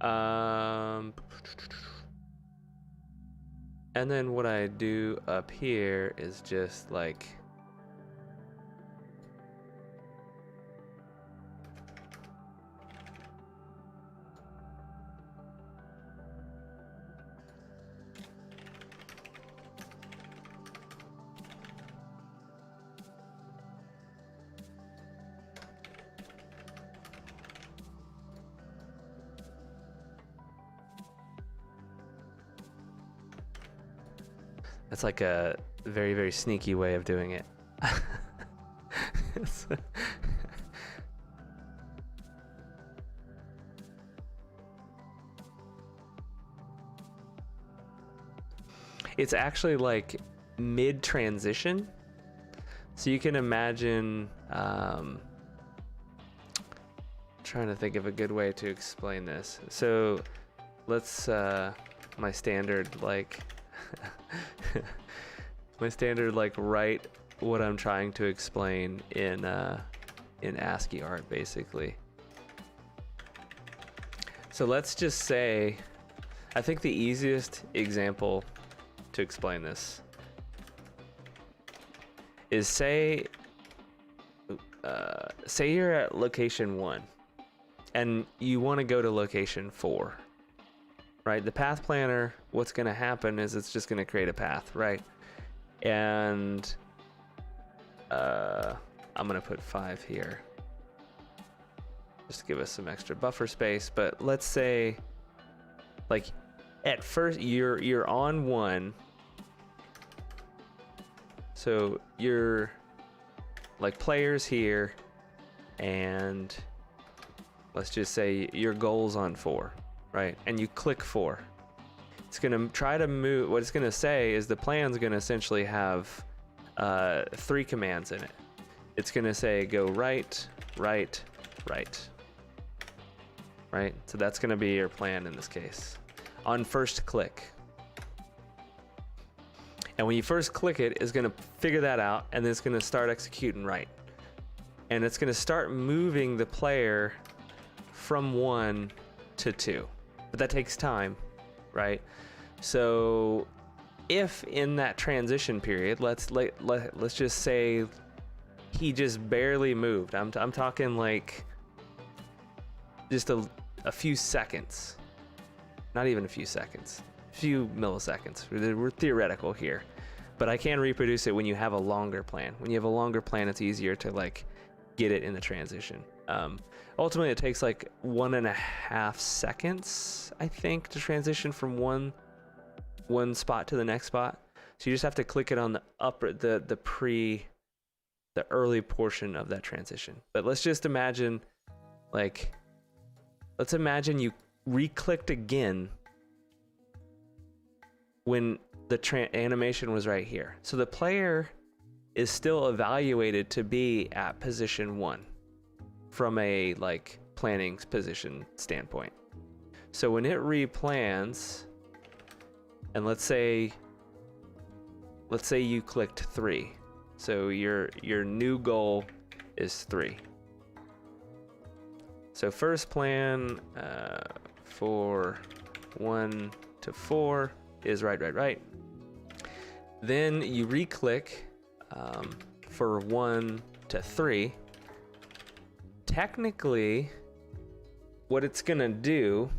And then what I do up here is just like, that's like a very, very sneaky way of doing it. It's actually like mid-transition. So you can imagine, trying to think of a good way to explain this. So let's, my standard like write what I'm trying to explain in ASCII art, basically. So let's just say, I think the easiest example to explain this is say you're at location 1 and you want to go to location 4. Right, the path planner, what's going to happen is it's just going to create a path, right? And I'm gonna put 5 here just to give us some extra buffer space. But let's say, like, at first you're on 1, so you're like players here, and let's just say your goal's on 4, right? And you click 4. It's gonna try to move. What it's gonna say is the plan's gonna essentially have 3 commands in it. It's gonna say go right, right, right. Right? So that's gonna be your plan in this case. On first click. And when you first click it, it's gonna figure that out, and then it's gonna start executing right. And it's gonna start moving the player from 1 to 2. But that takes time, right? So if in that transition period, let's just say he just barely moved. I'm talking like just a few seconds, not even a few seconds, a few milliseconds. We're theoretical here, but I can reproduce it when you have a longer plan. When you have a longer plan, it's easier to like get it in the transition. Ultimately, it takes like 1.5 seconds, I think, to transition from one spot to the next spot. So you just have to click it on the upper, the early portion of that transition. But let's just imagine, like, let's imagine you re-clicked again when the animation was right here. So the player is still evaluated to be at position 1 from a like planning position standpoint. So when it replans, and let's say you clicked 3. So your new goal is 3. So first plan for 1 to 4 is right. Then you re-click for 1 to 3. Technically, what it's gonna do,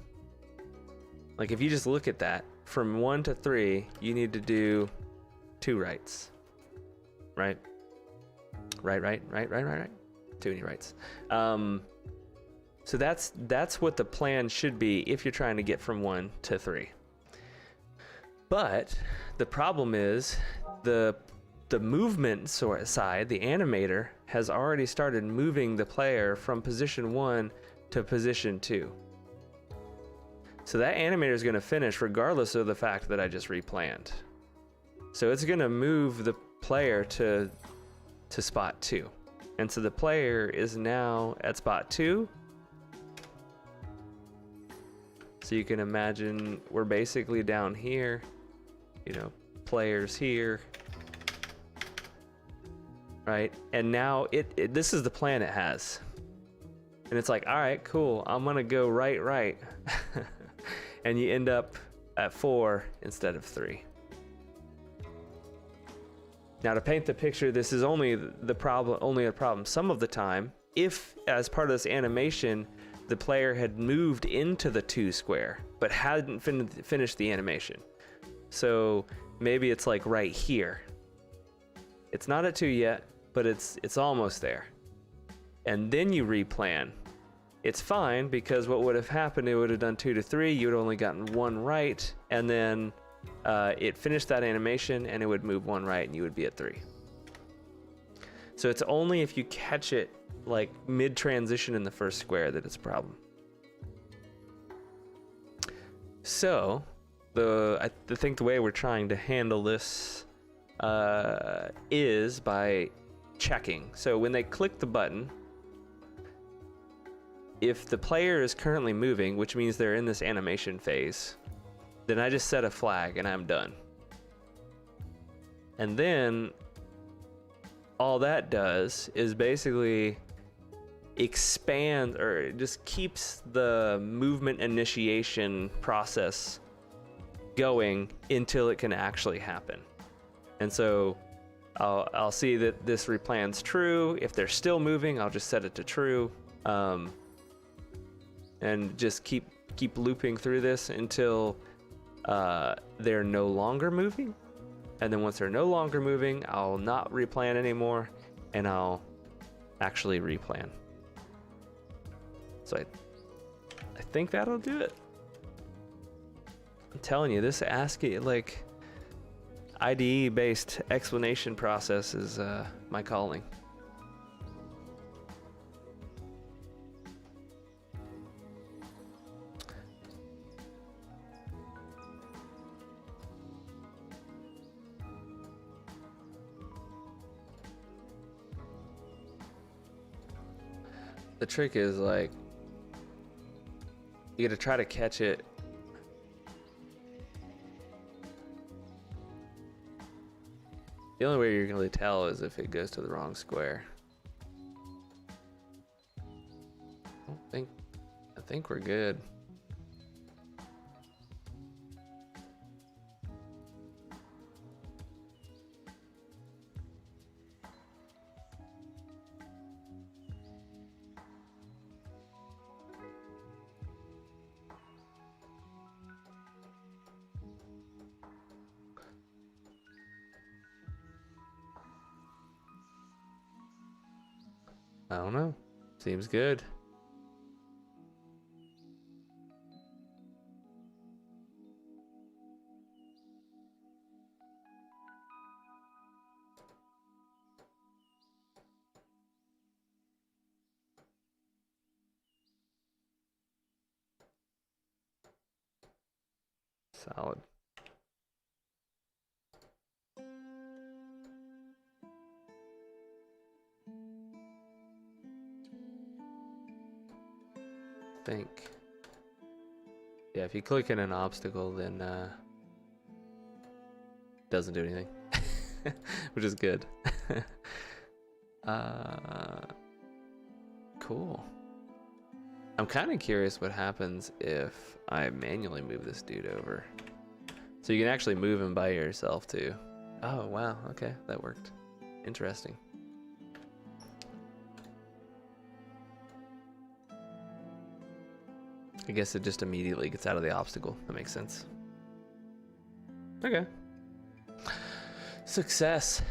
like if you just look at that, from 1 to 3, you need to do 2 rights. Right. Too many rights. So that's what the plan should be if you're trying to get from 1 to 3. But the problem is the movement side, the animator has already started moving the player from position 1 to position 2. So that animator is going to finish regardless of the fact that I just replanned. So it's going to move the player to spot 2. And so the player is now at spot 2. So you can imagine we're basically down here, you know, players here, right? And now this is the plan it has. And it's like, all right, cool, I'm gonna go right. And you end up at 4 instead of 3. Now to paint the picture, this is only a problem some of the time if, as part of this animation, the player had moved into the 2 square but hadn't finished the animation. So maybe it's like right here. It's not at 2 yet, but it's almost there. And then you replan. It's fine because what would have happened, it would have done 2 to 3, you would have only gotten 1 right, and then it finished that animation and it would move 1 right and you would be at 3. So it's only if you catch it like mid-transition in the first square that it's a problem. So I think the way we're trying to handle this is by checking. So when they click the button, if the player is currently moving, which means they're in this animation phase, then I just set a flag and I'm done. And then all that does is basically expand, or it just keeps the movement initiation process going until it can actually happen. And so I'll see that this replan's true. If they're still moving, I'll just set it to true, and just keep looping through this until they're no longer moving. And then once they're no longer moving, I'll not replan anymore, and I'll actually replan. So I think that'll do it. I'm telling you, this ASCII, like, IDE-based explanation process is my calling. The trick is, like, you gotta try to catch it. The only way you're gonna really tell is if it goes to the wrong square. I think we're good. I don't know. Seems good. Solid. Think. Yeah, if you click in an obstacle, then doesn't do anything, which is good. Cool. I'm kind of curious what happens if I manually move this dude over. So you can actually move him by yourself too. Oh wow, okay, that worked. Interesting. I guess it just immediately gets out of the obstacle. That makes sense. Okay. Success.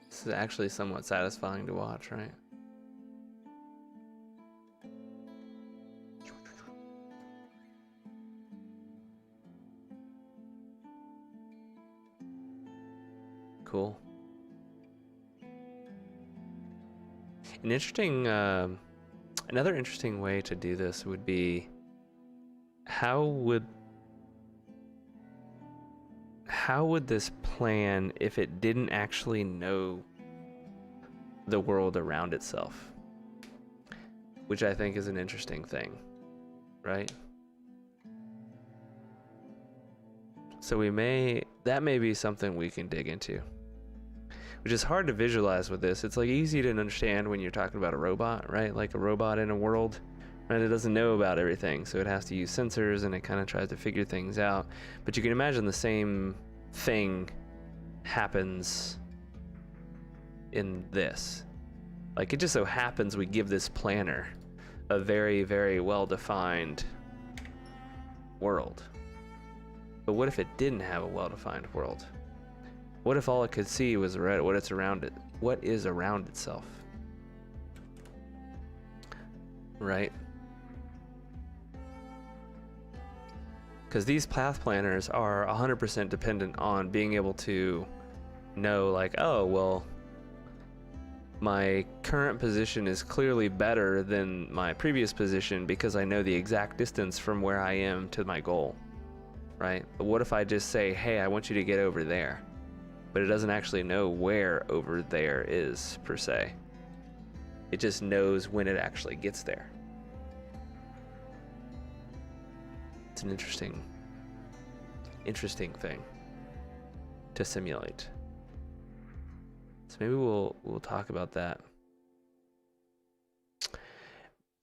This is actually somewhat satisfying to watch, right? Cool. An interesting, another interesting way to do this would be how would this plan if it didn't actually know the world around itself? Which I think is an interesting thing, right? So that may be something we can dig into. Which is hard to visualize with this. It's like easy to understand when you're talking about a robot, right? Like a robot in a world, right? It doesn't know about everything, so it has to use sensors and it kind of tries to figure things out. But you can imagine the same thing happens in this. Like, it just so happens we give this planner a very, very well-defined world. But what if it didn't have a well-defined world? What if all it could see was what is around itself? Right? Because these path planners are 100% dependent on being able to know, like, oh, well, my current position is clearly better than my previous position because I know the exact distance from where I am to my goal, right? But what if I just say, hey, I want you to get over there? But it doesn't actually know where over there is, per se. It just knows when it actually gets there. It's an interesting thing to simulate. So maybe we'll talk about that.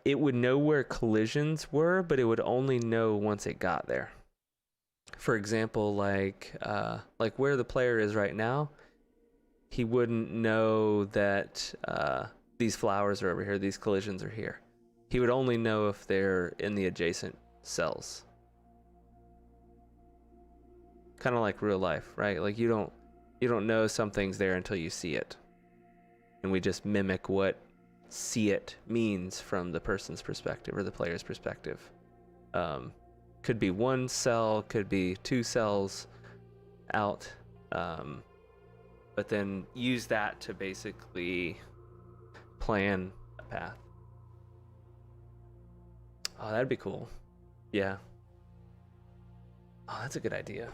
It would know where collisions were, but it would only know once it got there. for example, like where the player is right now, he wouldn't know that these flowers are over here, these collisions are here. He would only know if they're in the adjacent cells. Kind of like real life, right? Like you don't know something's there until you see it. And we just mimic what see it means from the person's perspective or the player's perspective. Could be one cell, could be two cells out, but then use that to basically plan a path. Oh, that'd be cool. Yeah. Oh, that's a good idea.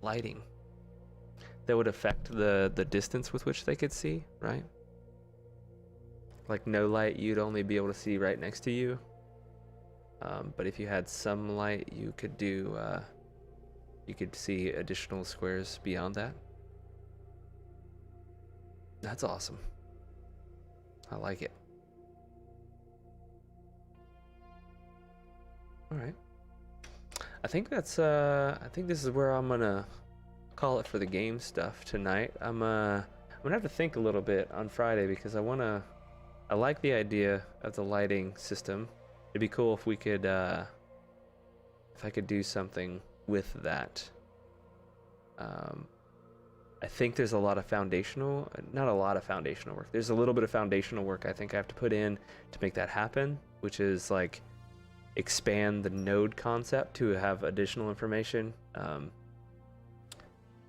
Lighting. That would affect the distance with which they could see, right? Like no light, you'd only be able to see right next to you. But if you had some light, you could do, you could see additional squares beyond that. That's awesome. I like it. All right. I think that's, I think this is where I'm gonna call it for the game stuff tonight. I'm gonna have to think a little bit on Friday because I like the idea of the lighting system. It'd be cool if we could, if I could do something with that. I think there's a lot of foundational, not a lot of foundational work. There's a little bit of foundational work I think I have to put in to make that happen, which is like expand the node concept to have additional information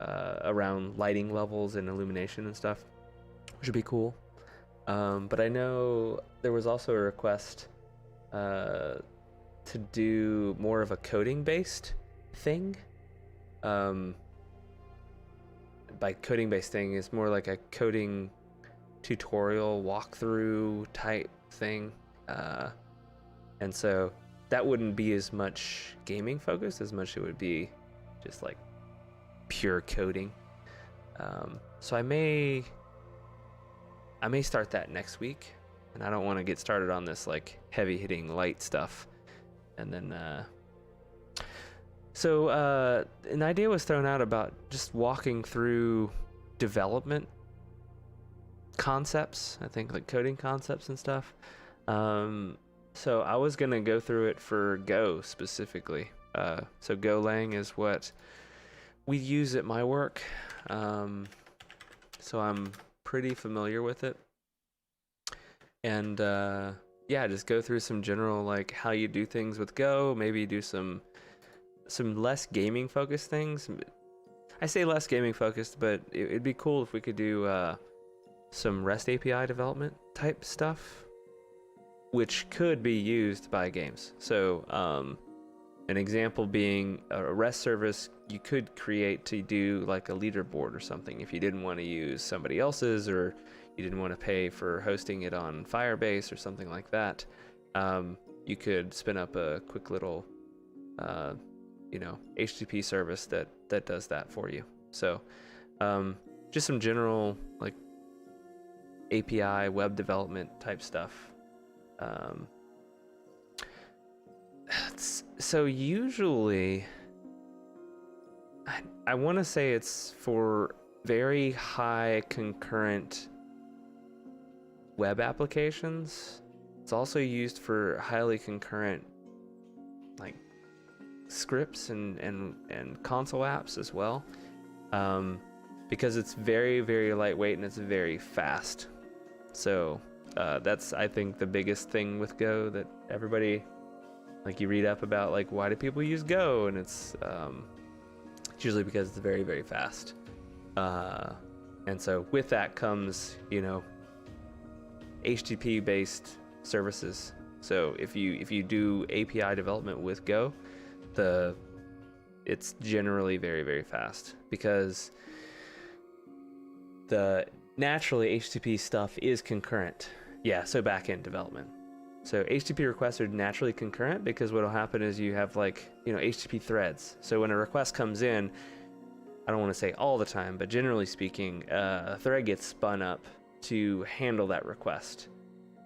around lighting levels and illumination and stuff, which would be cool. But I know there was also a request to do more of a coding based thing. By coding based thing is more like a coding tutorial walkthrough type thing. And so that wouldn't be as much gaming focused as much it would be just like pure coding. So I may start that next week, and I don't want to get started on this like heavy hitting light stuff. And then so an idea was thrown out about just walking through development concepts, I think like coding concepts and stuff. So I was gonna go through it for Go specifically. So Golang is what we use at my work. So I'm pretty familiar with it. And yeah, just go through some general like how you do things with Go, maybe do some less gaming focused things. I say less gaming focused, but it'd be cool if we could do some REST API development type stuff, which could be used by games. So an example being a REST service you could create to do like a leaderboard or something if you didn't want to use somebody else's, or you didn't want to pay for hosting it on Firebase or something like that. You could spin up a quick little HTTP service that does that for you. So just some general like API web development type stuff. So usually I want to say it's for very high concurrent web applications. It's also used for highly concurrent like scripts and console apps as well, because it's very, very lightweight and it's very fast. So that's, I think, the biggest thing with Go that everybody, like, you read up about, like, why do people use Go? And it's usually because it's very, very fast. And so with that comes, HTTP based services. So if you do API development with Go, it's generally very, very fast, because the naturally HTTP stuff is concurrent. Yeah, so backend development. So HTTP requests are naturally concurrent because what'll happen is you have like, HTTP threads. So when a request comes in, I don't want to say all the time, but generally speaking, a thread gets spun up to handle that request.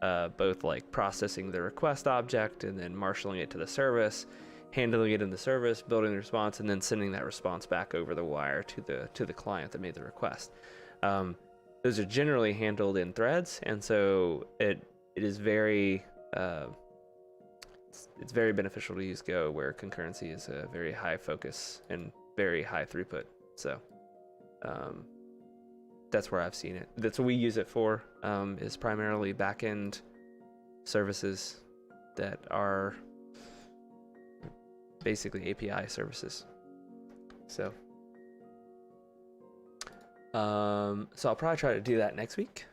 Both like processing the request object and then marshaling it to the service, handling it in the service, building the response, and then sending that response back over the wire to the client that made the request. Those are generally handled in threads, and so it is very it's very beneficial to use Go, where concurrency is a very high focus and very high throughput. So that's where I've seen it. That's what we use it for, is primarily backend services that are basically API services. So I'll probably try to do that next week,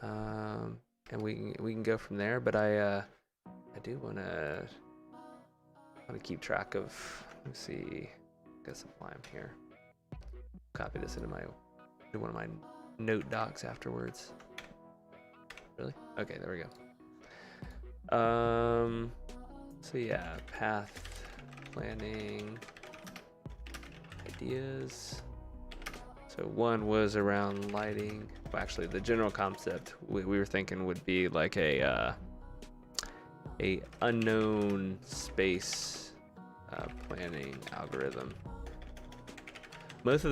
and we can go from there. But I do want to keep track of. Let me see. Got some lime here. Copy this into one of my note docs afterwards. Really? Okay, there we go. So yeah, path planning ideas. So one was around lighting. Well, actually, the general concept we were thinking would be like a unknown space planning algorithm. Most of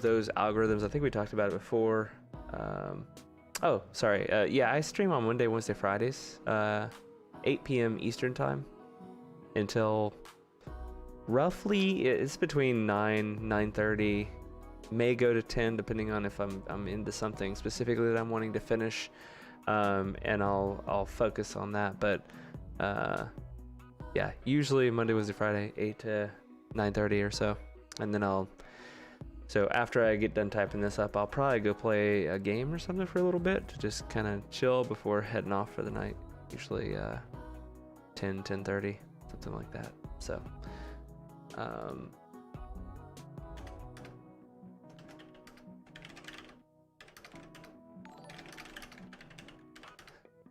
those algorithms, I think we talked about it before. Oh, sorry. Yeah, I stream on Monday, Wednesday, Fridays, 8 p.m. Eastern time until roughly it's between 9:30. May go to 10 depending on if I'm into something specifically that I'm wanting to finish, and I'll focus on that. But yeah, usually Monday, Wednesday, Friday, 8 to 9:30 or so, and then so after I get done typing this up, I'll probably go play a game or something for a little bit to just kind of chill before heading off for the night. Usually 10:30, something like that. So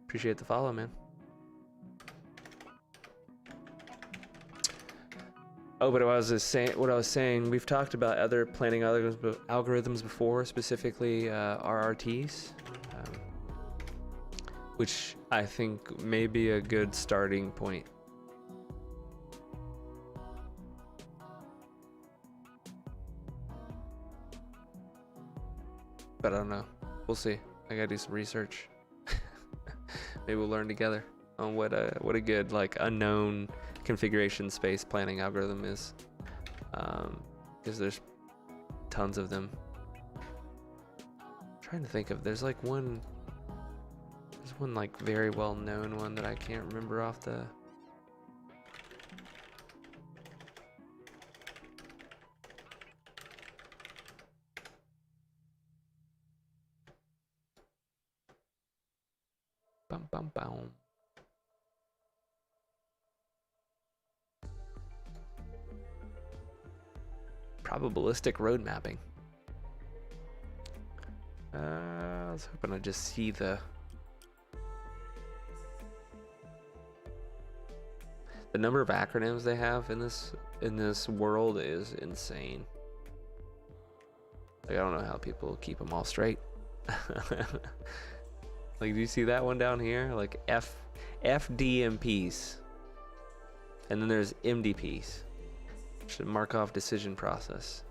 appreciate the follow, man. Oh, but what I was saying, we've talked about other planning algorithms before, specifically RRTs, which I think may be a good starting point. But I don't know. We'll see. I gotta do some research. Maybe we'll learn together on what a good like unknown configuration space planning algorithm is, because there's tons of them. I'm trying to think of there's one like very well known one that I can't remember off the bum. Probabilistic road mapping. I was hoping I'd just see the number of acronyms they have in this world is insane. Like, I don't know how people keep them all straight. Like, do you see that one down here? Like FDMPs, and then there's MDPs. Markov decision process,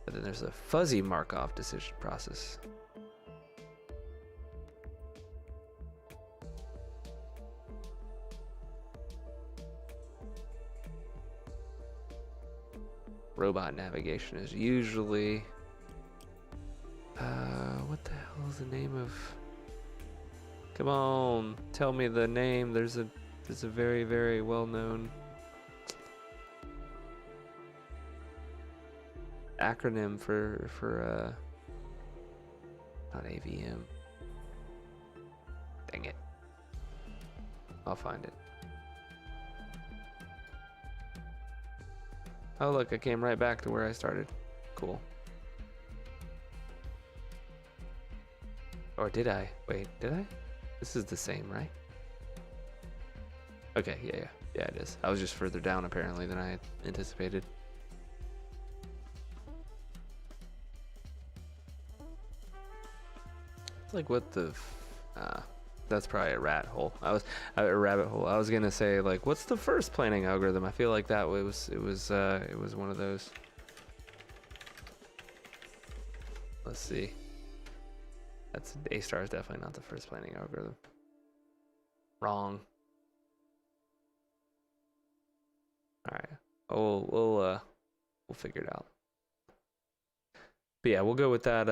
but then there's a fuzzy Markov decision process. Robot navigation is usually what the hell is the name of? Come on, tell me the name. There's a very, very well known acronym for not AVM. Dang it. I'll find it. Oh look, I came right back to where I started. Cool. Or did I? Wait, did I? This is the same, right? Okay, yeah, it is. I was just further down apparently than I had anticipated. It's like what the That's probably a rat hole. A rabbit hole. I was gonna say like, what's the first planning algorithm? I feel like that it was one of those. Let's see. That's A star is definitely not the first planning algorithm. Wrong. All right. We'll figure it out. But yeah, we'll go with that.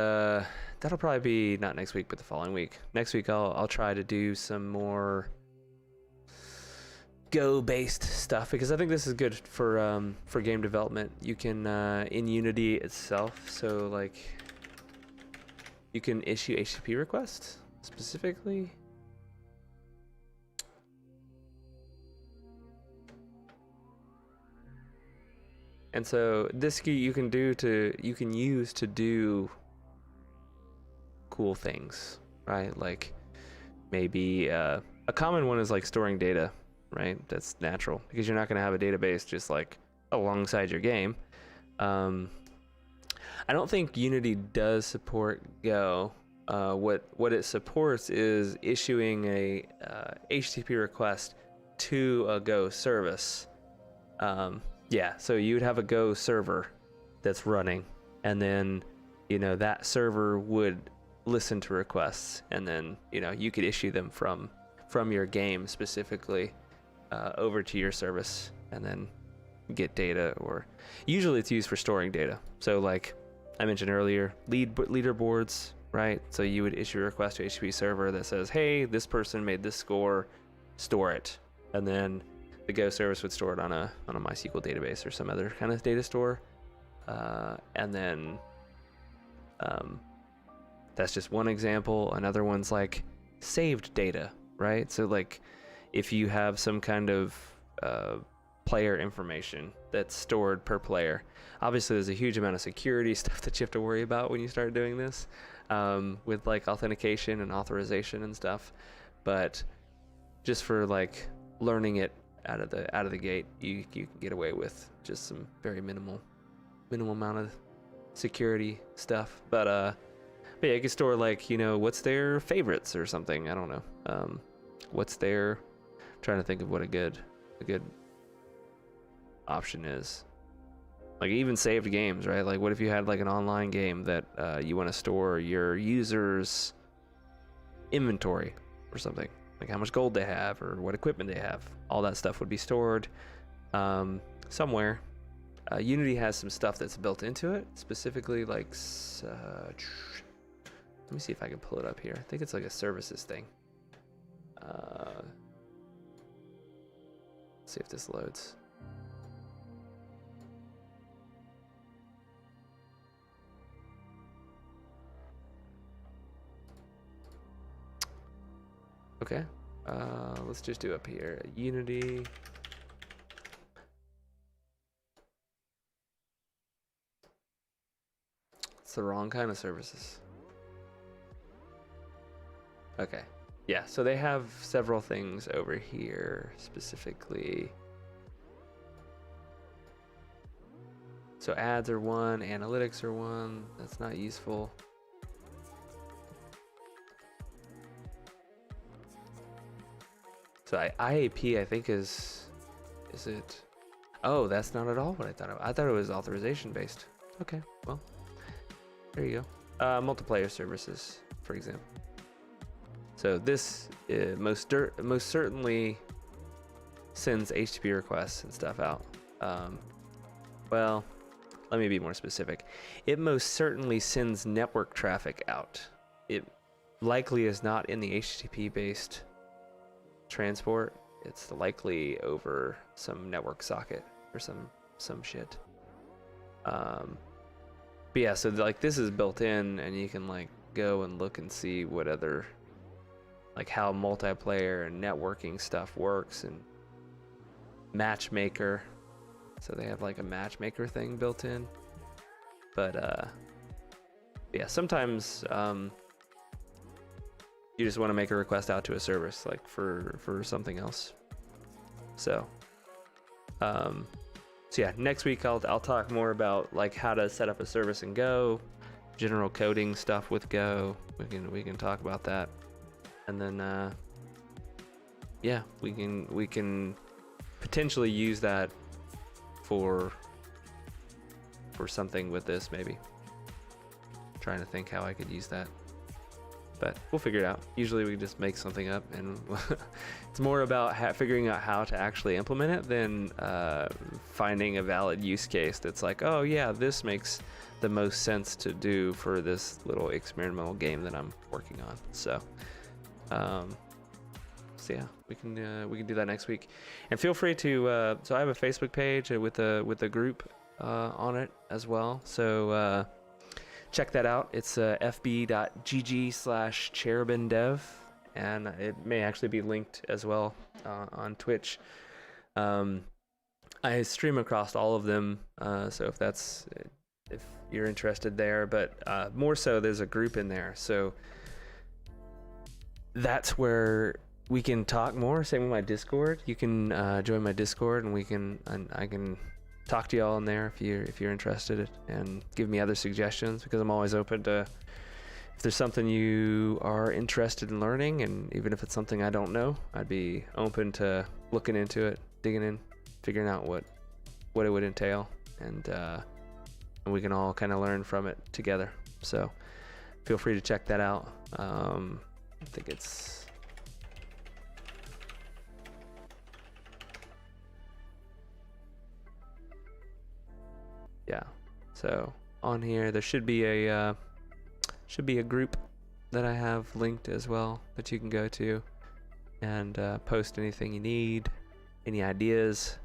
That'll probably be not next week, but the following week. Next week, I'll try to do some more Go-based stuff because I think this is good for game development. You can in Unity itself, so like you can issue HTTP requests specifically. And so this you can use to do cool things, right? Like maybe a common one is like storing data, right? That's natural because you're not going to have a database just like alongside your game. I don't think Unity does support Go. What it supports is issuing a HTTP request to a Go service. Yeah, so you'd have a Go server that's running, and then that server would listen to requests, and then you could issue them from your game specifically over to your service, and then get data. Or usually it's used for storing data. So like I mentioned earlier, leaderboards, right? So you would issue a request to HTTP server that says, hey, this person made this score, store it, and then the Go service would store it on a MySQL database or some other kind of data store, and then that's just one example. Another one's like saved data, right? So like if you have some kind of player information that's stored per player, obviously there's a huge amount of security stuff that you have to worry about when you start doing this, with like authentication and authorization and stuff. But just for like learning it out of the gate, you can get away with just some very minimal amount of security stuff. But yeah, you can store like what's their favorites or something. I don't know. What's their? I'm trying to think of what a good option is. Like even saved games, right? Like what if you had like an online game that you want to store your users' inventory or something? Like how much gold they have or what equipment they have. All that stuff would be stored somewhere. Unity has some stuff that's built into it, specifically like let me see if I can pull it up here. I think it's like a services thing. Let's see if this loads. Okay, let's just do up here. Unity. It's the wrong kind of services. Okay, yeah, so they have several things over here specifically. So ads are one, analytics are one. That's not useful. So IAP, I think is it? Oh, that's not at all what I thought of. I thought it was authorization based. Okay, well, there you go. Multiplayer services, for example. So this most certainly sends HTTP requests and stuff out. Well, let me be more specific. It most certainly sends network traffic out. It likely is not in the HTTP based transport. It's likely over some network socket or some shit. But yeah, so like this is built in, and you can like go and look and see what other, like how multiplayer and networking stuff works, and matchmaker. So they have like a matchmaker thing built in. But yeah, sometimes you just want to make a request out to a service, like for something else. So yeah, next week I'll talk more about like how to set up a service in Go, general coding stuff with Go. We can talk about that, and then yeah, we can potentially use that for something with this, maybe. Trying to think how I could use that, but we'll figure it out. Usually we just make something up, and it's more about figuring out how to actually implement it than finding a valid use case that's like, oh yeah, this makes the most sense to do for this little experimental game that I'm working on. So yeah, we can do that next week. And feel free to so I have a Facebook page with a group on it as well, so check that out. It's fb.gg/cherubindev, and it may actually be linked as well on Twitch. I stream across all of them, so if you're interested there, but more so there's a group in there, so that's where we can talk more. Same with my Discord. You can join my Discord, and I can talk to y'all in there if you're interested, and give me other suggestions, because I'm always open to, if there's something you are interested in learning, and even if it's something I don't know, I'd be open to looking into it, digging in, figuring out what it would entail, and we can all kind of learn from it together. So feel free to check that out. I think it's so on here there should be a group that I have linked as well that you can go to and post anything you need, any ideas,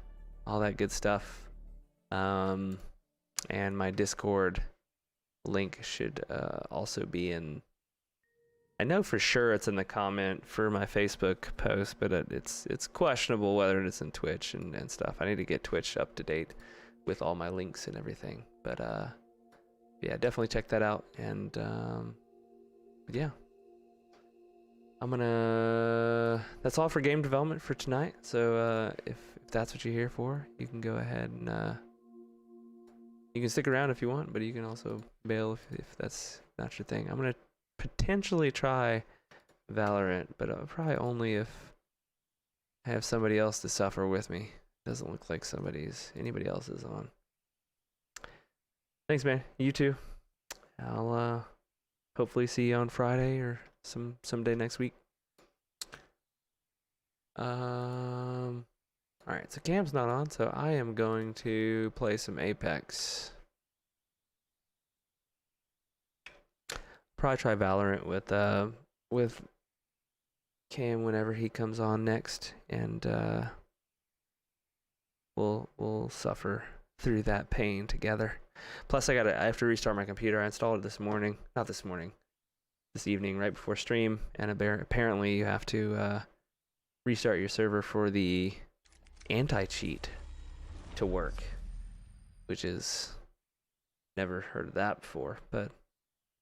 all that good stuff. And my Discord link should also be in, I know for sure it's in the comment for my Facebook post, but it's questionable whether it's in Twitch and stuff. I need to get Twitch up to date with all my links and everything, but yeah, definitely check that out. And yeah, that's all for game development for tonight. So if that's what you're here for, you can go ahead and you can stick around if you want, but you can also bail if that's not your thing. I'm gonna potentially try Valorant, but probably only if I have somebody else to suffer with me. Doesn't look like anybody else is on. Thanks, man. You too. I'll hopefully see you on Friday or someday next week. All right, so Cam's not on, so I am going to play some Apex. Probably try Valorant with Cam whenever he comes on next, and we'll suffer through that pain together. Plus, I have to restart my computer. I installed it this evening, right before stream, and apparently you have to restart your server for the anti-cheat to work, which is, never heard of that before, but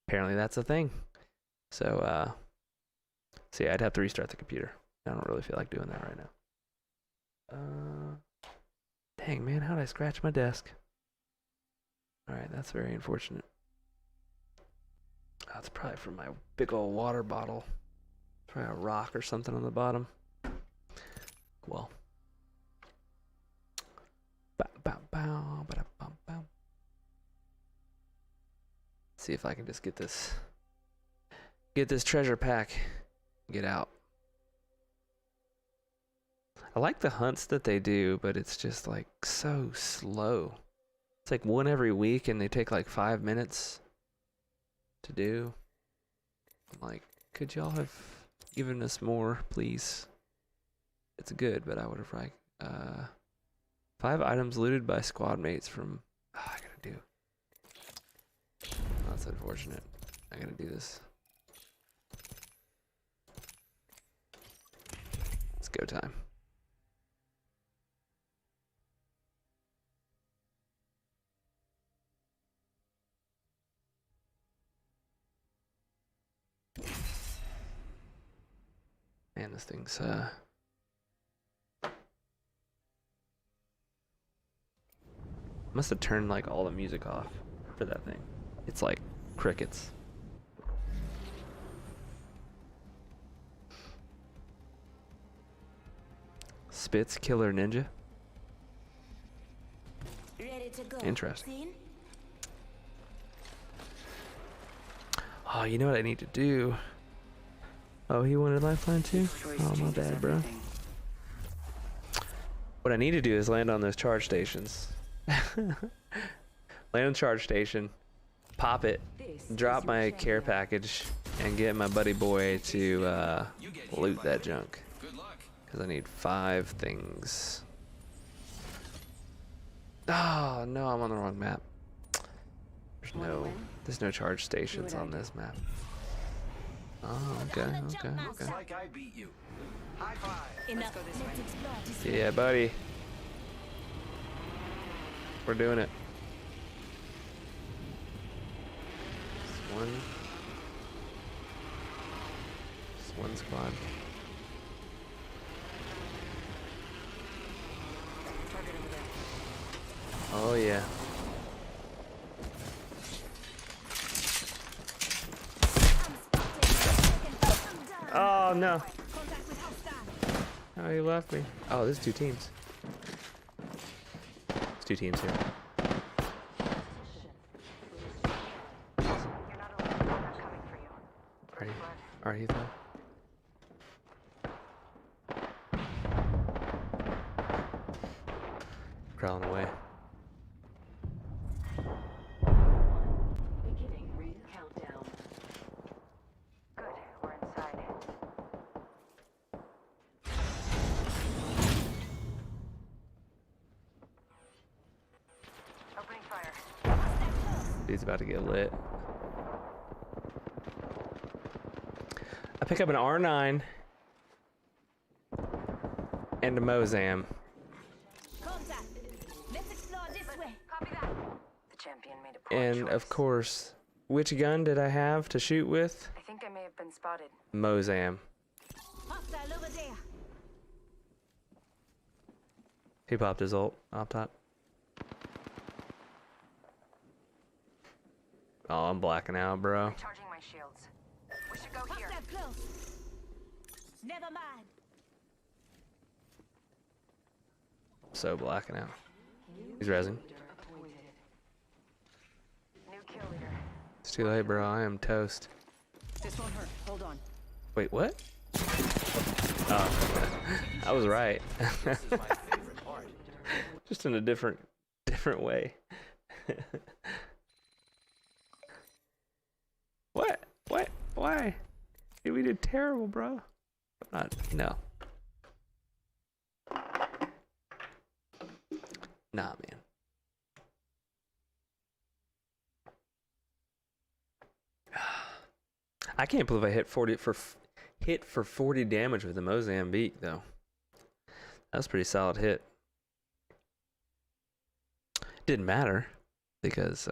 apparently that's a thing. So yeah, I'd have to restart the computer. I don't really feel like doing that right now. Dang, man, how'd I scratch my desk? Alright, that's very unfortunate. That's probably from my big old water bottle. Probably a rock or something on the bottom. Well. See if I can just get this treasure pack. Get out. I like the hunts that they do, but it's just like so slow. It's like one every week, and they take like 5 minutes to do. Like, could y'all have given us more, please? It's good, but I would have like 5 items looted by squad mates from. Oh, I gotta do. That's unfortunate. I gotta do this. It's go time. Man, this thing's must have turned like all the music off for that thing. It's like crickets. spits killer ninja. Ready to go. Interesting. Seen? Oh, you know what I need to do? Oh, he wanted lifeline too? Oh, my bad, bro. What I need to do is land on those charge stations. Land on the charge station, pop it, drop my care package, and get my buddy boy to loot that junk. Because I need 5 things. Oh, no, I'm on the wrong map. There's no charge stations on this map. Oh, okay. Like I beat you. High five. Enough. Let's explore this way. Yeah, buddy. We're doing it. Just one squad. Target over there. Oh yeah. Oh no. Contact with hostile. Oh, he left me. Oh, there's 2 teams. There's 2 teams here. Are you though? Crawling away. Beginning ring countdown. Good, we're inside. Opening fire. He's about to get lit. I pick up an R9 and a Mozam. Contact. Let's explore this way. Copy that. The champion made a poor And choice. of course, which gun did I have to shoot with? I think I may have been spotted. Mozam. Hostile over there. He popped his ult up top. Oh, I'm blacking out, bro. Recharging my shields. We should go here. Hostile close. Never mind. So blacking out. He's rezzing. Appointed. New kill leader. It's too late, bro. I am toast. This won't hurt. Hold on. Wait, what? Oh, I was right. This is my favorite part. Just in a different way. What? What? Why? Dude, we did terrible, bro. No. Nah, man. I can't believe I hit 40 for 40 damage with the Mozambique though. That was a pretty solid hit. Didn't matter because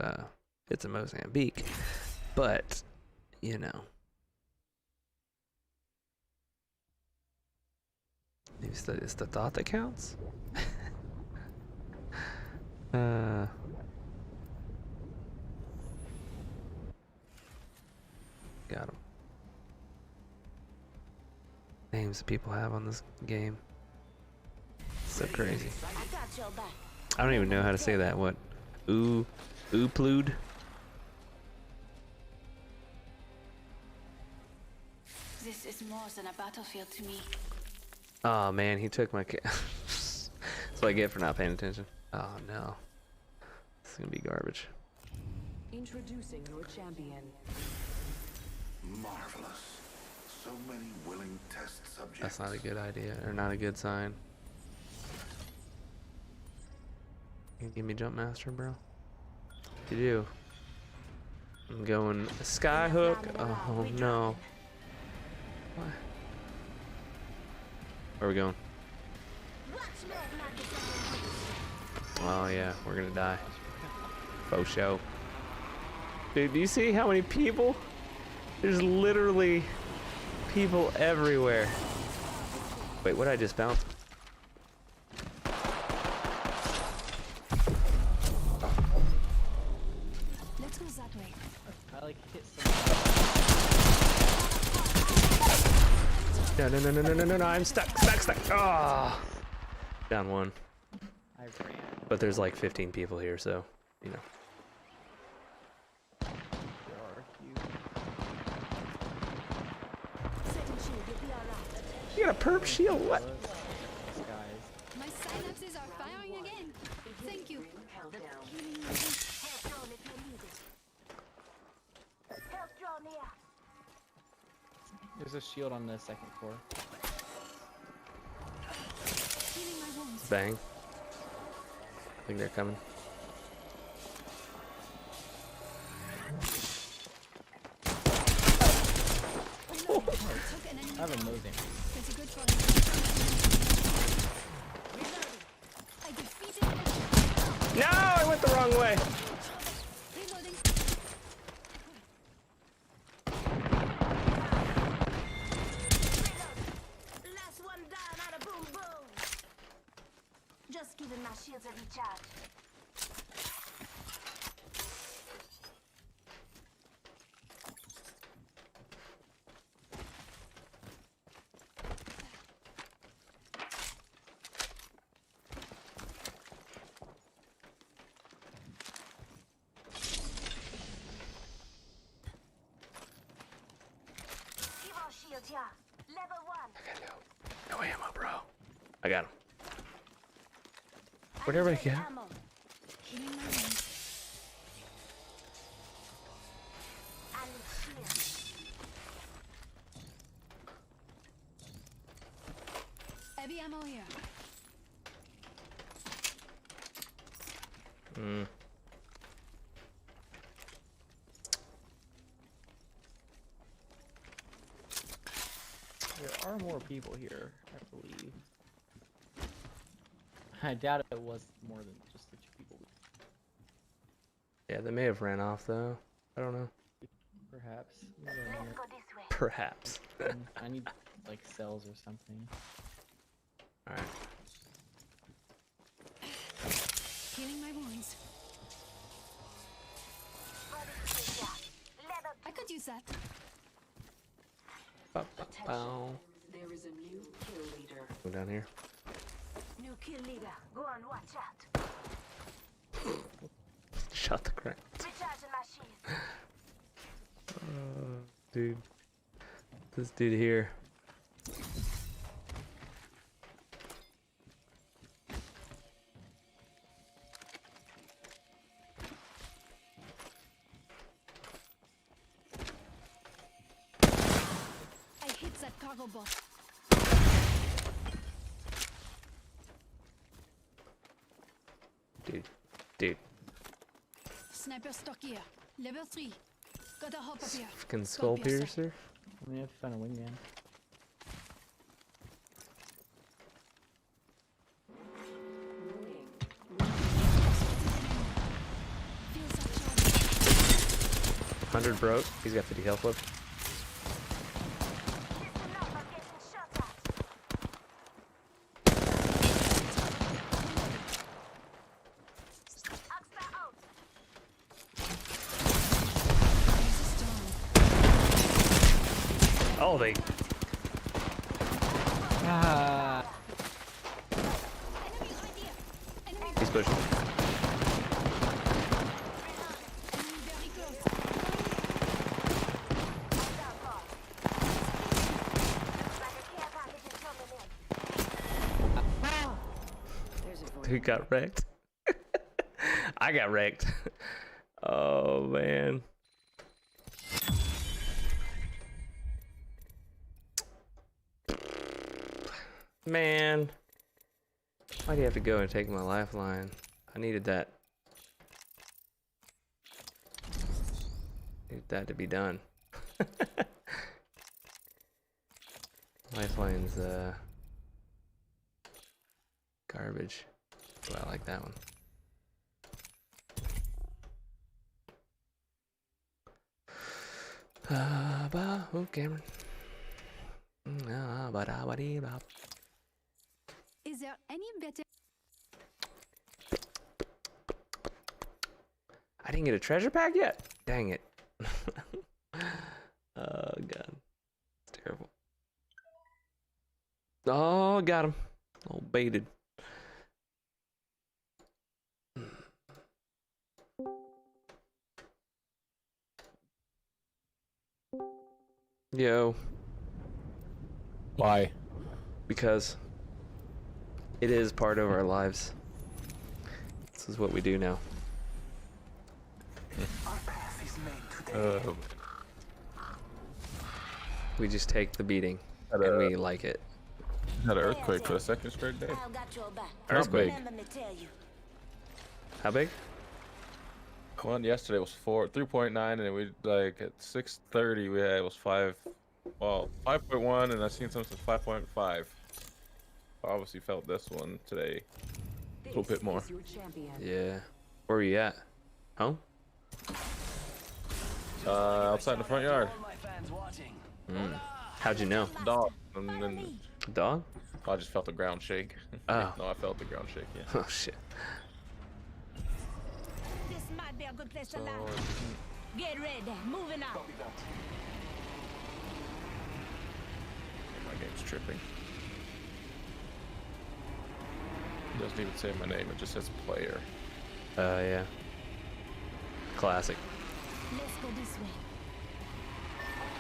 it's a Mozambique, but you know, it's the thought that counts. Got him. Names that people have on this game. So crazy. I got your back. I don't even know how to say that. What? Ooplude? This is more than a battlefield to me. Oh man, he took my That's what I get for not paying attention. Oh no. This is gonna be garbage. Introducing your champion. Marvelous. So many willing test subjects. That's not a good idea, or not a good sign. You give me jump master, bro? You do. I'm going skyhook. Oh no. What? Where are we going? Oh yeah, we're gonna die. Faux show. Dude, do you see how many people? There's literally people everywhere. Wait, what did I just bounce? Let's go that way. I like hit No, I'm stuck. Oh. Down one. I ran. But there's like 15 people here, so, you know. There are a few. Setting shield, you'll be alright. You got a perp shield? What? These guys. My synapses are firing again. Thank you. Countdown. Help drone if you need it. Help drone here. There's a shield on the second floor. Healing my wounds. Bang. I think they're coming. Took an enemy. I have a Mosing. Pretty good for Reloading. I defeated an enemy. No, I went the wrong way. Reloading. Last one down and a boom boom. Just giving my shields a recharge. Evo shield here. Level 1. No ammo, bro. I got him. Where'd everybody go? Ammo. Healing my wounds. I need shield. Heavy ammo here. Hmm. There are more people here, I believe. I doubt it was more than just the 2 people. Yeah, they may have ran off, though. I don't know. Perhaps. Let me go in Let's here. go this way. Perhaps. I need like cells or something. Alright. Healing my wounds. I could use that. Bow. There is a new kill leader. Go down here. New kill leader. Go on, watch out. Shut the crap. Recharging my shield. Dude. This dude here. I hit that cargo bot. Dude. Sniper stock here. Level 3. Gotta hop up here. Fucking skull piercer. I mean, I found a wingman. Feels that charge. 100 broke. He's got 50 health left. Listen up, I'm getting shot at. Axta out. Oh, they. Ah! Enemy idea. Enemy. He's pushing. Enemy very close. There's a void. Dude got wrecked. I got wrecked. Oh, man. Man. Why do you have to go and take my lifeline? I needed that. Needed that to be done. Lifeline's, garbage. Well, I like that one. Oh, Cameron. Is there any better? I didn't get a treasure pack yet? Dang it. Oh, God. It's terrible. Oh, got him. All baited. Yo, Why? because it is part of our lives. This is what we do now. Our path is made today. We just take the beating Had and a- we like it. Had an earthquake for the second straight day. I've got your back. Earthquake. Remember me tell you. How big? One yesterday was 3.9, and we like at 6:30 we had it was 5.1, and I've seen some since 5.5. Obviously felt this one today a little bit more. Is your champion. Yeah. Where were you at? Home? Outside in the front yard. All my fans watching. How'd you know? Dog, and then Dog? I just felt the ground shake. Oh. No, I felt the ground shake. Yeah. Oh shit. This might be a good place to So, land. Get ready. Moving out. my game's tripping. It doesn't even say my name. It just says player. Yeah. Classic. Let's go this way.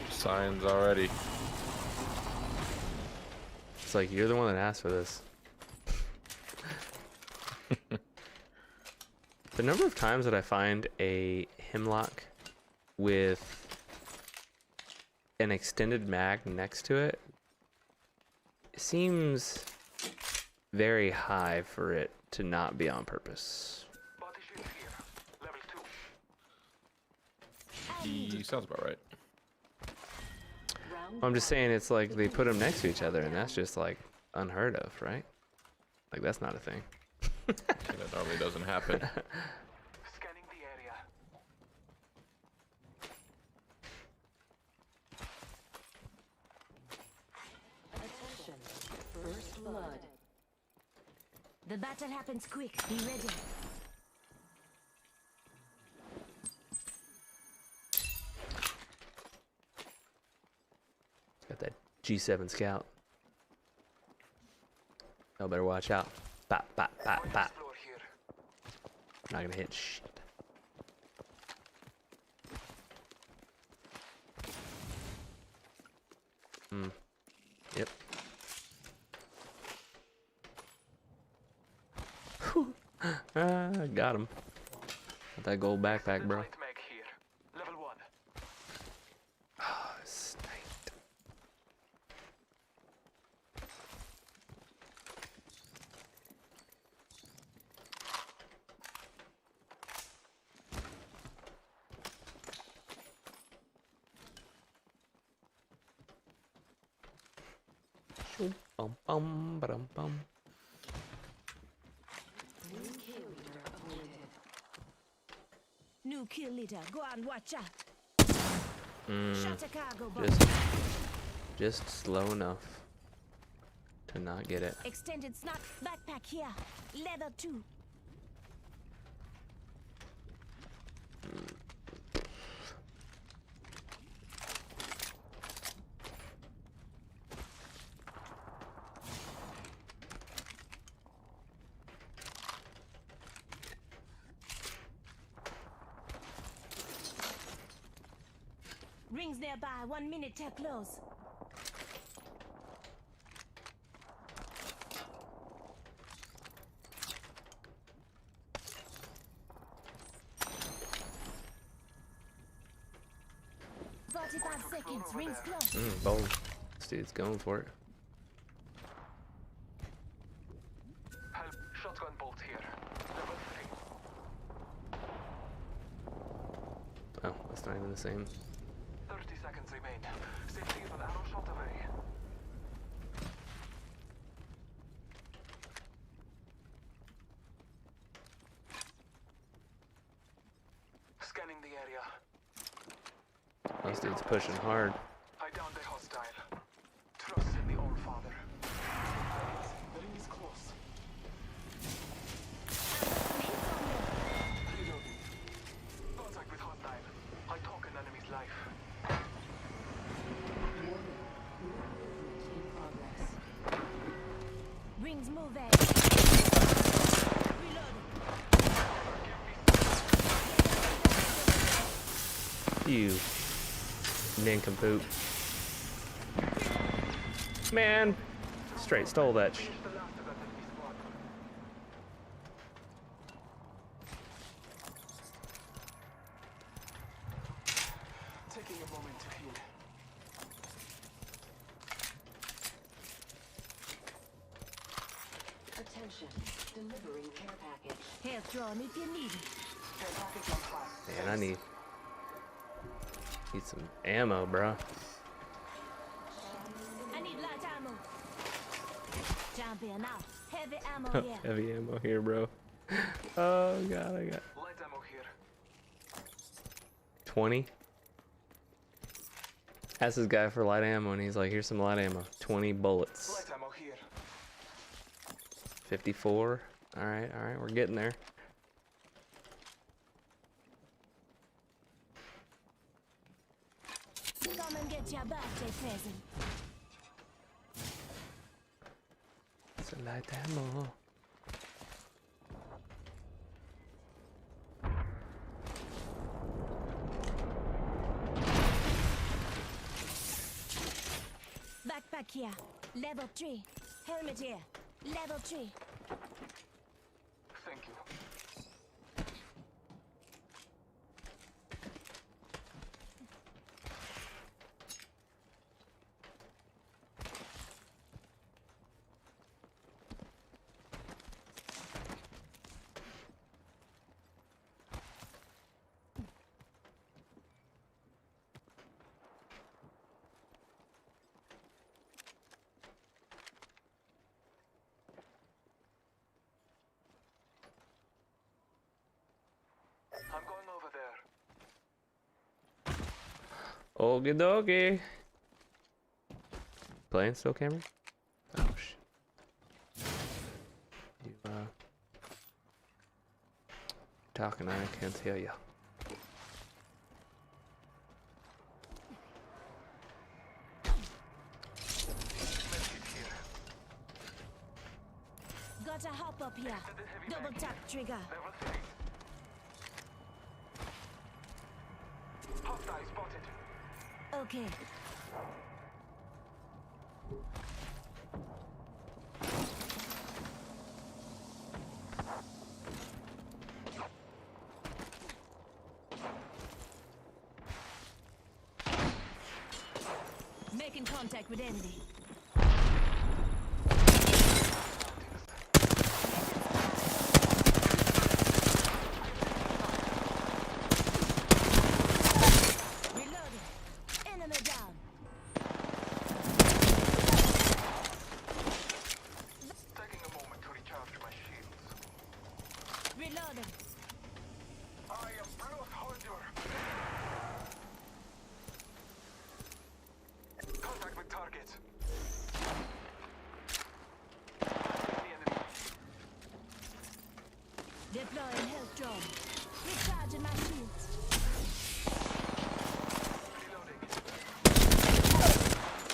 Signs already. It's like you're the one that asked for this. The number of times that I find a hemlock with an extended mag next to it seems very high for it to not be on purpose. Body shield here. Level 2. He sounds about right. Round I'm just saying it's like they put them next to each other and that's just like unheard of, right? Like that's not a thing. That normally doesn't happen. Scanning the area. attention. First blood. The battle happens quick. Be ready. Got that G7 Scout. Y'all better watch out. Pop, pop, pop, pop. Explore here. Not gonna hit shit. Yep. Got him. Got that gold backpack, bro. Light mag here. Level 1. Oh, sniped. Bum bum ba-dum bum. New kill leader appointed. New kill leader. Go on, watch out. Mm, Shut a cargo bomb. just slow enough to not get it. Extended snap backpack here. Leather 2. Rings nearby. 1 minute till close. "45 seconds. Rings close." Bold. This dude's going for it. Help. Shotgun bolt here. Level 3. Oh, that's not even the same. 30 seconds remain. Safety is an arrow shot away. Scanning the area. This dude's pushing hard. I downed the hostile. Trust in the All-Father. The ring is close. Reloading. Contact with hostile. I talk an enemy's life. In progress. Rings moving. Reloading. You nincompoop. Man, straight stole that. Finish the last of that enemy squad. Taking a moment to heal. Attention. Delivering care package. Health drone if you need it. Care package on fire. Man, I need some ammo, bro. I need light ammo. Jump in now. Heavy ammo here. Heavy ammo here, bro. Oh god, I got Light ammo here. 20. Asked this guy for light ammo, and he's like, "Here's some light ammo. 20 bullets. Light ammo here. 54. All right, we're getting there." Come and get your birthday present. It's a light ammo. Backpack here. Level 3. Helmet here. Level 3. Thank you. I'm going over there. Okie dokie. Playing still, Cameron? Oh shit. You talking? I can't hear you. Gotta hop up here. Double tap trigger. Level 3. Hostile spotted. Okay. Making contact with enemy. Reloading. Enemy down. Taking a moment to recharge my shields. Reloading. I am Bruce Holder. Contact with target. The enemy. Deploying health drone. Recharging my shields. Reloading.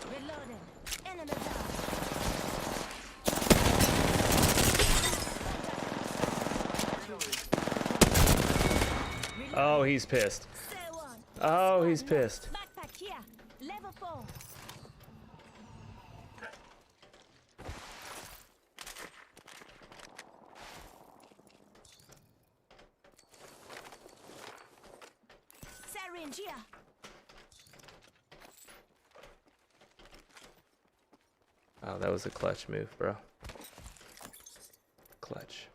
Reloading. Enemy down. Oh, he's pissed. Stay one. Oh, he's pissed. Backpack here. Level 4. Syringe here. Oh, that was a clutch move, bro. Clutch.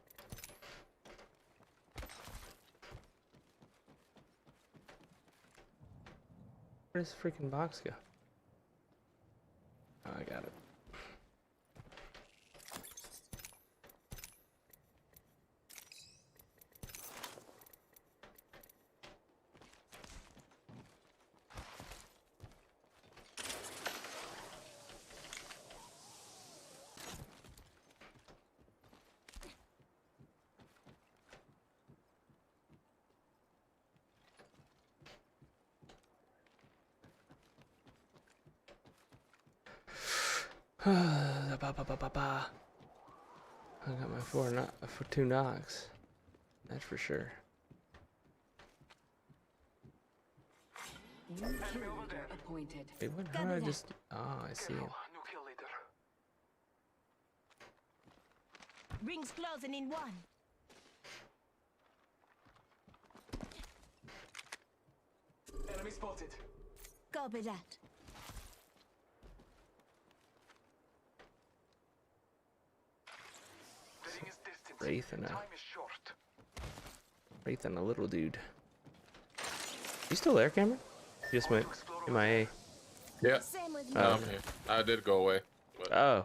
Where does the freaking box go? Oh, I got it. Ba. I got my for 2 knocks. That's for sure. New kill leader appointed. Wait, what? How did I just? Oh, I see him. New kill leader. Rings closing in one. Enemy spotted. Copy that. The ring is distant. Wraith and a Time is short. Wraith and a little dude. You still there, Cameron? You just went MIA. Yeah. Same with me. No, I'm here. I did go away. But Oh.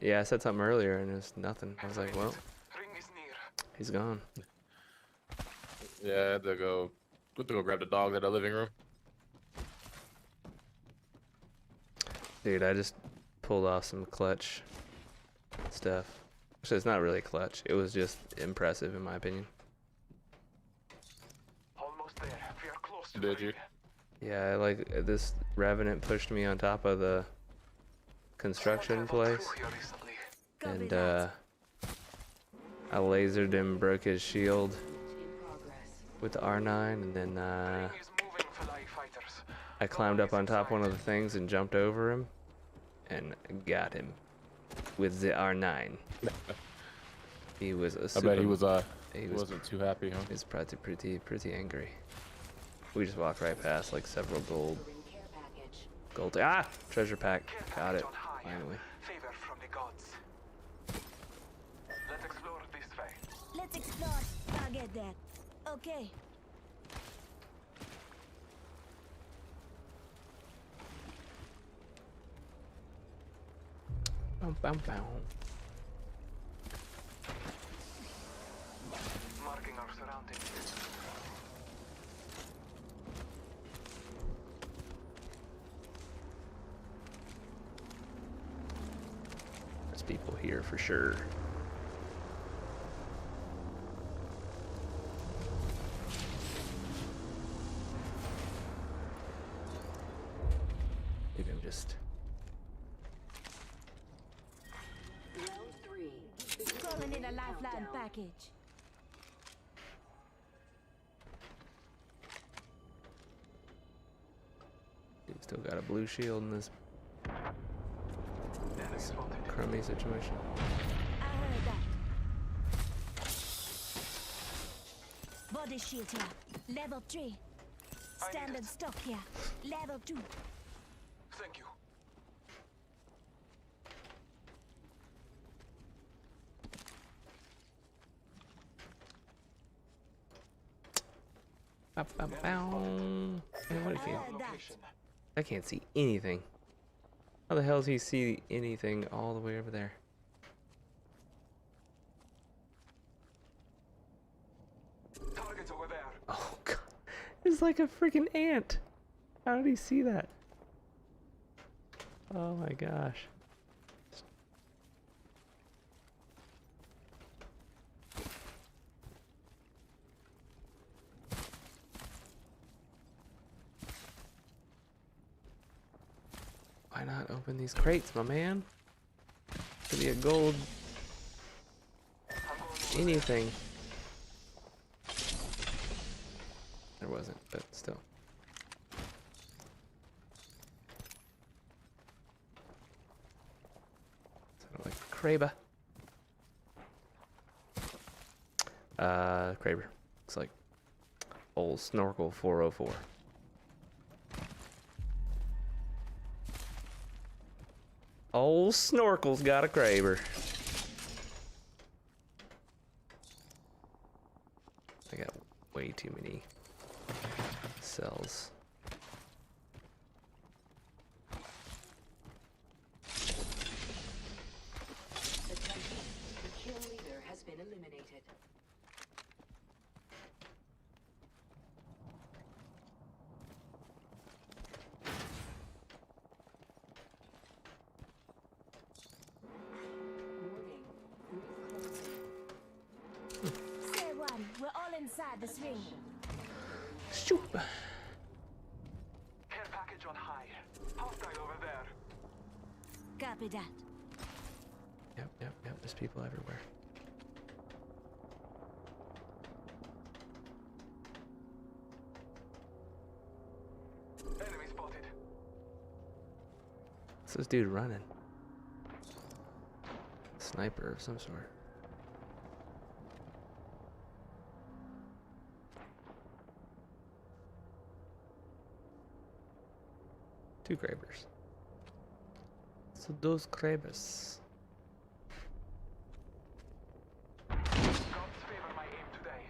Yeah, I said something earlier and it was nothing. I was like, well, Ring is near. he's gone. yeah, I had to go. Went to go grab the dog at the living room. Dude, I just pulled off some clutch stuff. Actually, it's not really clutch. It was just impressive in my opinion. Almost there. We are close to Did the you? ring. Yeah, like this Revenant pushed me on top of the construction Someone traveled place, through here recently. Copy and that. I lasered him, broke his shield In progress. with the R9, and then Ring is moving, Fly fighters. I climbed up on top of one of the things and jumped over him, and got him with the R9. He was a I super, bet he was he wasn't too happy, huh? He's probably pretty angry. We just walked right past like several Delivering care package. treasure pack. Care Got package it on high. finally. Favor from the gods. Let's explore this way. Let's explore. I'll get that. Okay. Bum, bum, bum. Marking our surroundings. There's people here for sure. Maybe I'm just. Round 3. Calling in a lifeline Countdown. package. Dude, still got a blue shield in this Enemy spotted. crummy situation. I heard that. Body shield here. Level 3. I need Standard it. stock here. Level 2. Thank you. Bow, bow, bow. Man, what if you? heard that. Location. I can't see anything. How the hell does he see anything all the way over there? Targets over there. Oh god, it's like a freaking ant. How did he see that? Oh my gosh. Why not open these crates, my man? Could be a gold I'm going over anything. There wasn't, but still. Sounded like Kraber. Kraber. Looks like old Snorkel 404. Old Snorkel's got a Kraber. I got way too many cells. Attention. The kill leader has been eliminated. Warning. Ring closing. Say one. We're all inside this ring. Shoop. care package on high. Hostile over there. Copy that. Yep. There's people everywhere. Enemy spotted. What's this dude running? Sniper of some sort. 2 Gravers. So those Gravers. Gods favor my aim today.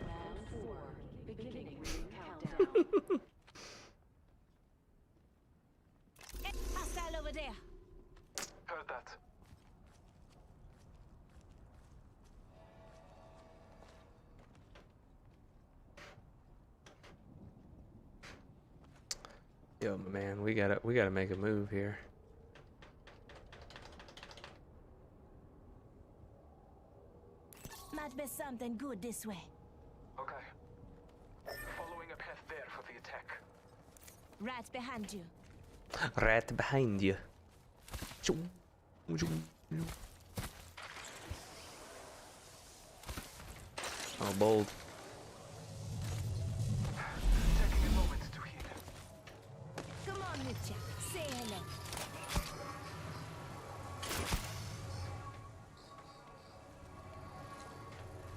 Round 4. Beginning ring countdown. Hostile over there. Heard that. Yo, my man, we gotta make a move here. Might be something good this way. Okay. Following a path there for the attack. Right behind you. Right behind you. Oh, bold. Taking a moment to heal. Come on, Mitcha. Say hello.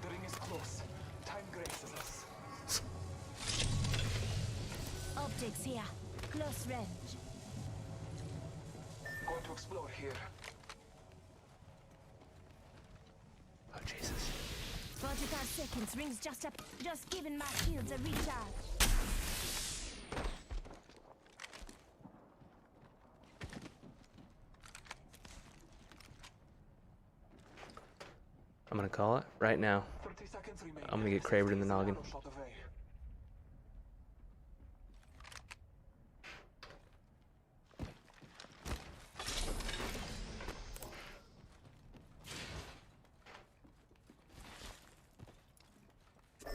The ring is close. Time graces us. Optics here. Close range. Going to explore here. Oh, Jesus. 45 seconds. Rings just up. Just giving my shields a recharge. I'm gonna call it right now. 30 seconds remain. I'm gonna get Kraber in the noggin. Shot away.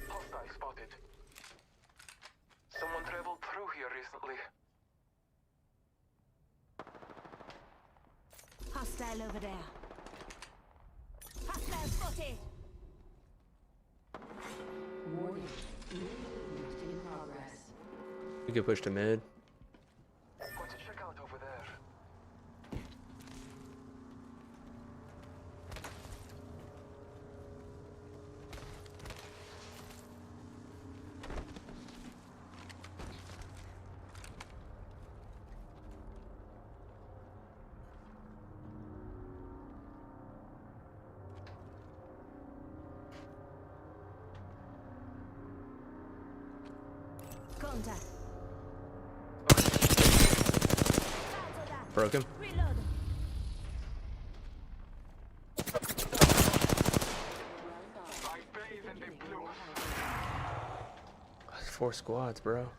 Hostile spotted. Someone traveled through here recently. Hostile over there. Hostile spotted. Warning. Movement in progress. We could push to mid. Going to check out over there. Contact. Broke him. Reload. I bathe in the blue. That's 4 squads, bro. Reloading.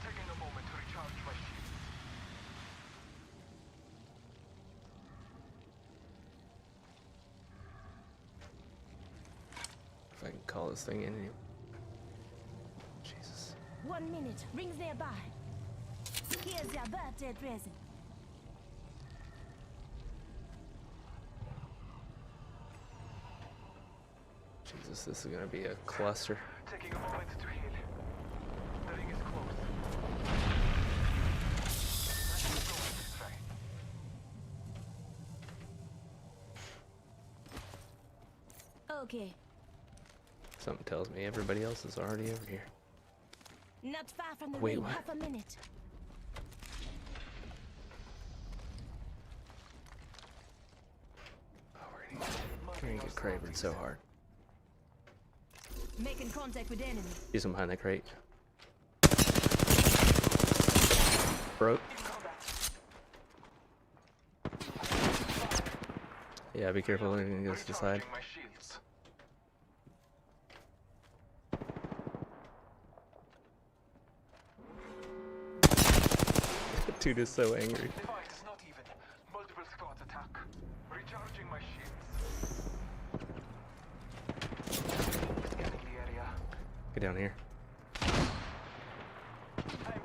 Taking a moment to recharge my shields. If I can call this thing in anyway. Jesus. 1 minute. Rings nearby. Here's your birthday present. Jesus, this is gonna be a cluster. Taking a moment to heal. The ring is close. Let's go this way. Okay. Something tells me everybody else is already over here. Not far from the Wait, ring. what? Half a minute. Oh, we're gonna get Kraber so hard. Making contact with enemy. He's behind that crate. Broke. Yeah, be careful when he goes to the side. Recharging my shields. Dude is so angry. Device is not even. Multiple squads attack. Recharging my shields. Scanning the area. Get down here. I'm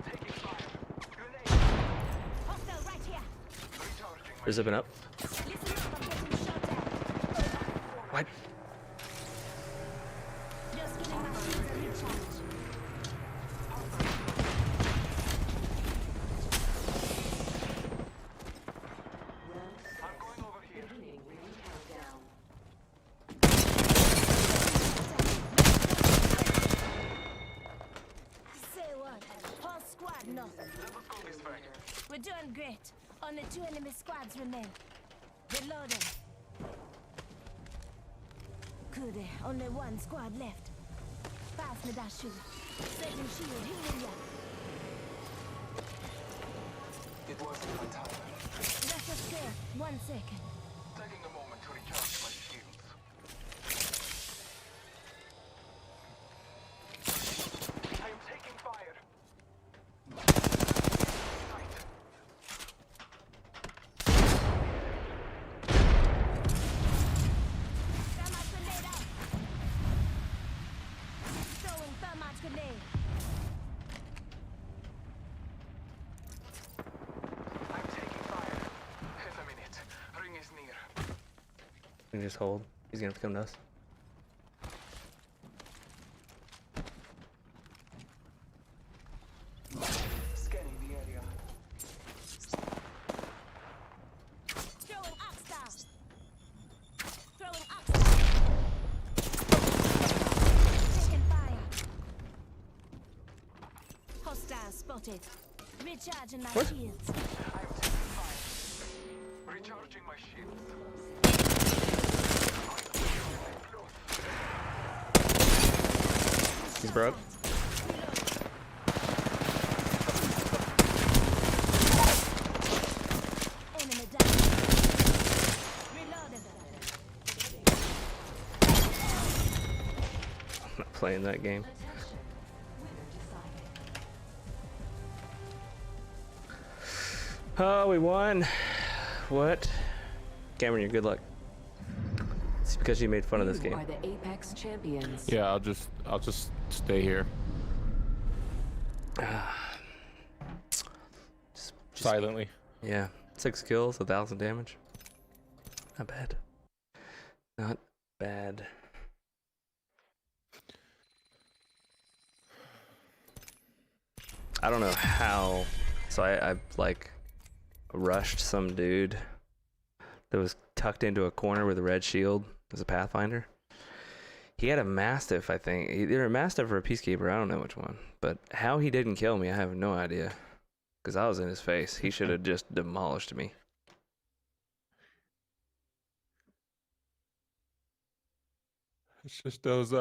taking fire. Grenade. Hostile right here. Recharging my They're zipping up. Listen up, I'm getting shot at. What? Just giving my shields a recharge. I'm going over here. Beginning ring countdown. Only 2 enemy squads remain. Reloading. Good. Only 1 squad left. Pass me that shield. Setting shield, healing ya. It wasn't my time. That's a scare. 1 second. Taking a moment to recharge my shields. I am taking fire. Thermite grenade out. Throwing thermite grenade. I'm taking fire. Half a minute. Ring is near. We can just hold. He's gonna have to come to us. Scanning the area. Throwing ox down. Throwing ox down. Taking fire. Hostile spotted. Recharging my shields. I am taking fire. Recharging my shields. He's broke. Enemy down. Reloading. I'm not playing that game. Attention. Winner decided. Oh, we won. What? Cameron, you're good luck. It's because you made fun of this You game. are the Apex champions. Yeah, I'll just stay here silently. Yeah, 6 kills, 1,000 damage. Not bad. Not bad. I don't know how. So I like rushed some dude that was tucked into a corner with a red shield as a Pathfinder. He had a Mastiff, I think. Either a Mastiff or a Peacekeeper. I don't know which one. But how he didn't kill me, I have no idea. Because I was in his face. He should have just demolished me. It's just those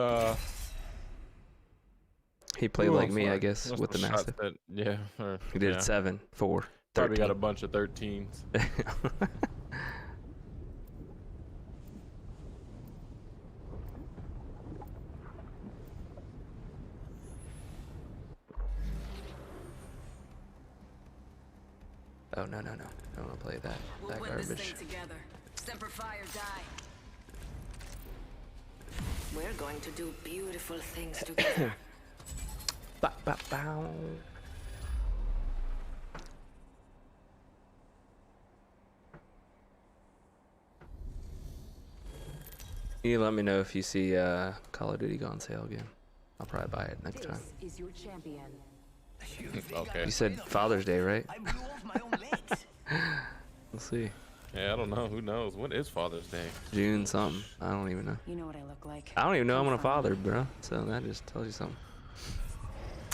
He played who like else, me, I guess, what's with the shots Mastiff. that- yeah, or, He did yeah. 7, 4, Probably 13. got a bunch of 13s. Oh, no. I don't want to play that We'll win this garbage. thing together. Semper Fi or die. We're going to do beautiful things together. Bow. You let me know if you see Call of Duty go on sale again. I'll probably buy it next time. This is your champion. Okay. You said Father's Day, right? I blew off my own legs. We'll see. Yeah, I don't know. Who knows? When is Father's Day? June something. I don't even know. You know what I look like. I don't even know I'm a father, bro. So that just tells you something.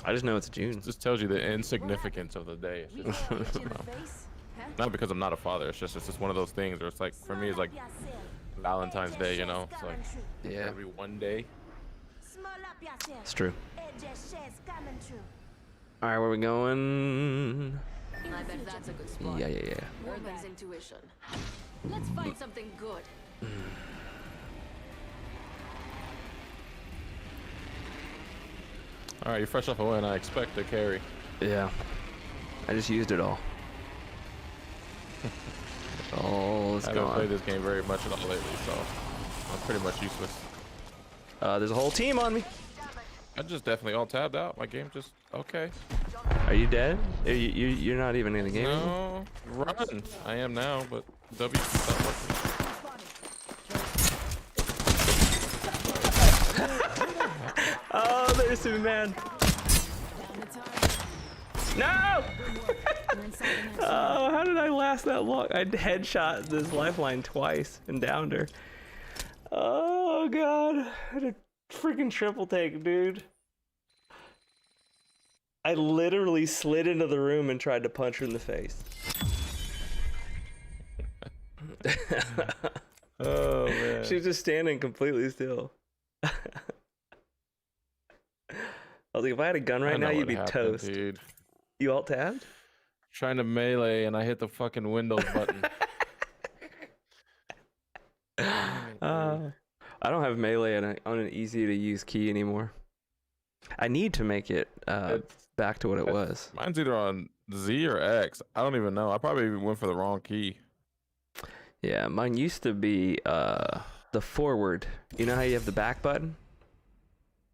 I just know it's June. It just tells you the insignificance of the day. It's just, Hit you in the face? Huh? not because I'm not a father. It's just one of those things where it's like for me it's like Valentine's Day, you know. It's like Yeah, every one day. it's true. All right, where we going? I bet that's a good spot. Yeah. Urban's intuition. Let's find something good. All right, you're fresh off a win. I expect to carry. Yeah. I just used it all. Oh, it's I haven't played gone. this game very much at all lately, so I'm pretty much useless. There's a whole team on me. I just definitely all tabbed out. My game just okay. Are you dead? You're not even in the game anymore? No, run. I am now, but W stopped working. Oh, there's Superman. No! Oh, how did I last that long? I headshot this lifeline twice and downed her. Oh, God. I had a freaking triple take, dude. I literally slid into the room and tried to punch her in the face. Oh man. She was just standing completely still. I was like, if I had a gun I right know now, you'd what be happened, toast. dude. You alt tabbed? Trying to melee and I hit the fucking Windows button. Damn it, dude. I don't have melee on an easy to use key anymore. I need to make it It's- back to what it was. Mine's either on Z or X. I don't even know. I probably went for the wrong key. Yeah, mine used to be the forward. You know how you have the back button?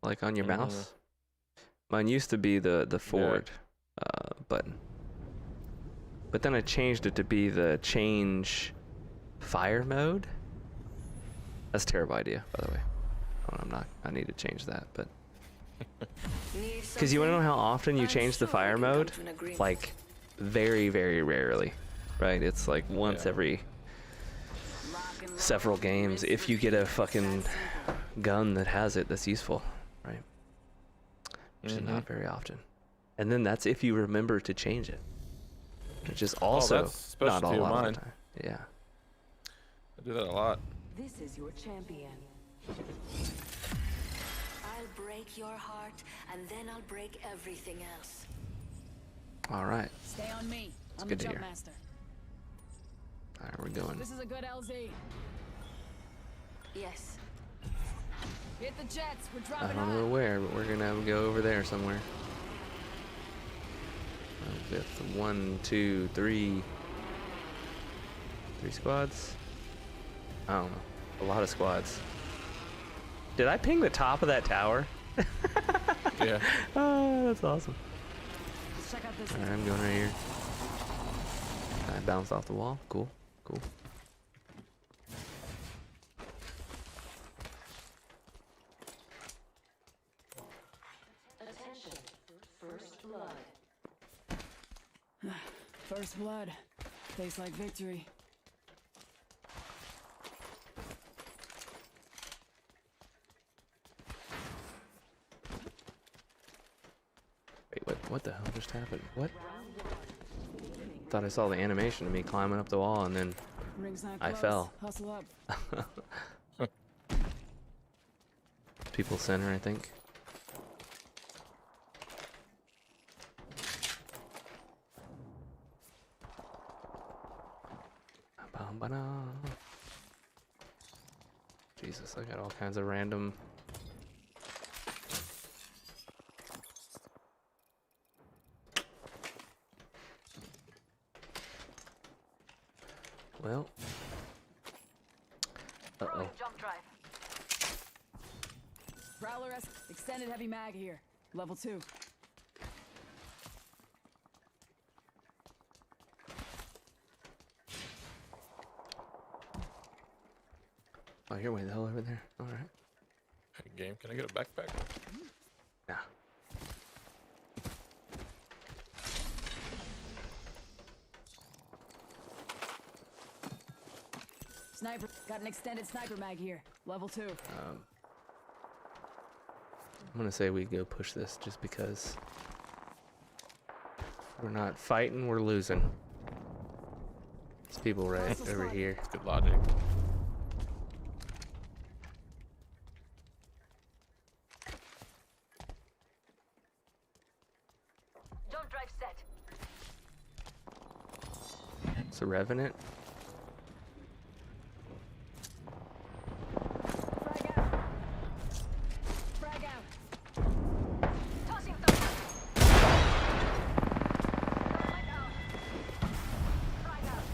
Like on your mouse? Mine used to be the forward button. But then I changed it to be the change fire mode. That's a terrible idea, by the way. I need to change that, but because you want to know how often you change the fire mode? Like very, very rarely, right? It's like once every several games if you get a fucking gun that has it that's useful, right? Which is not very often. And then that's if you remember to change it, which is also that's not a specialty of lot of mine. the time. Yeah. I do that a lot. This is your champion. I'll break your heart, and then I'll break everything else. All right. Stay on me. I'm good the to jump hear. master. All right, we're going. This is a good LZ. Yes. Hit the jets. We're I dropping don't know off. where, but we're gonna go over there somewhere. Fifth, 1, 2, 3. 3 squads? I don't know. A lot of squads. Did I ping the top of that tower? Yeah. Oh, that's awesome. Let's check out this. Alright, I'm going right here. I bounced off the wall. Cool. Cool. Attention. First blood. First blood. Tastes like victory. Wait, what the hell just happened? What? Thought I saw the animation of me climbing up the wall and then Ring's not I close. fell. Hustle up. people center, I think. Jesus, I got all kinds of random. Well. Uh-oh. Jump drive. Prowler S. Extended heavy mag here. Level 2. Oh, you're way the hell over there. All right. Hey, game, can I get a backpack? Nah. Sniper. Got an extended sniper mag here. Level 2. I'm gonna say we go push this just because we're not fighting, we're losing. There's people right over here. Good logic. Jump drive set. It's a Revenant. Frag out. Frag out. Tossing thermite. Thermite out. Frag out.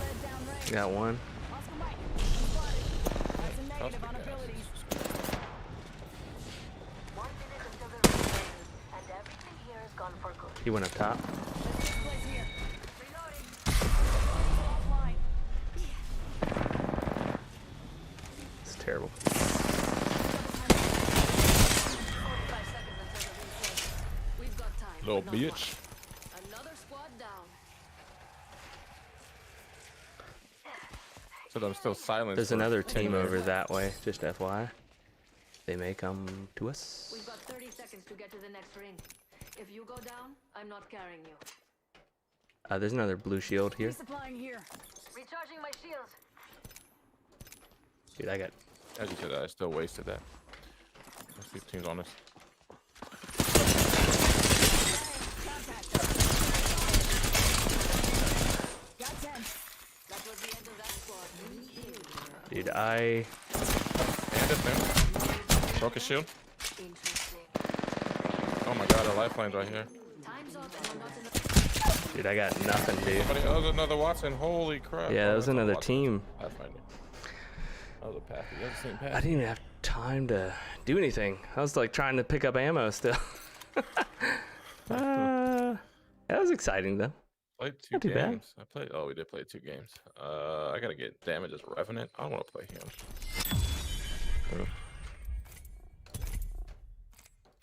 Lead down range. Got one. Oscar Mike. Spotted. That's a negative on abilities. 1 minute until the ring ends, and everything here is gone for good. He went up top. Let's get this place here. Reloading. Offline. It's terrible. 45 seconds until the ring closes. We've got time. Little Not bitch. much. Another squad down. Said I'm still silent. There's for another 10 team minutes. over that way, just FYI. They may come to us. We've got 30 seconds to get to the next ring. If you go down, I'm not carrying you. There's another blue shield here. Resupplying here. Recharging my shields. Dude, I got. As you said, I still wasted that. Let's see if team's on us. Got 10. That was the end of that squad. Dude, I. And it there. Broke his shield. Interesting. Oh my god, our lifeline's right here. Time's up and I'm not in the... Dude, I got nothing, dude. Buddy, that was another Watson. Holy crap. Yeah, Oh, that was that's a another Watson. team. Pathfinder. That was a Pathy. That was the same I Pathy. didn't even have time to do anything. I was like trying to pick up ammo still. That was exciting though. Played two Not too bad. games. I played. Oh, we did play 2 games. I gotta get damage as Revenant. I don't want to play him.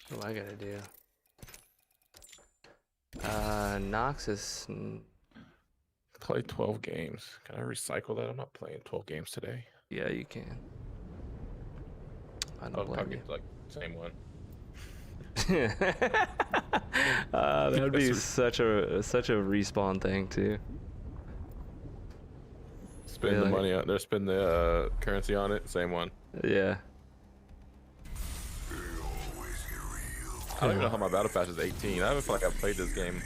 What do I gotta do? Nox is. I played 12 games. Can I recycle that? I'm not playing 12 games today. Yeah, you can. I I'll don't blame probably you. get like same one. That would be such a respawn thing too. Spend Really? the money on. They're spend the currency on it. Same one. Yeah. I don't even know how my battle pass is 18. I don't feel like I've played this game.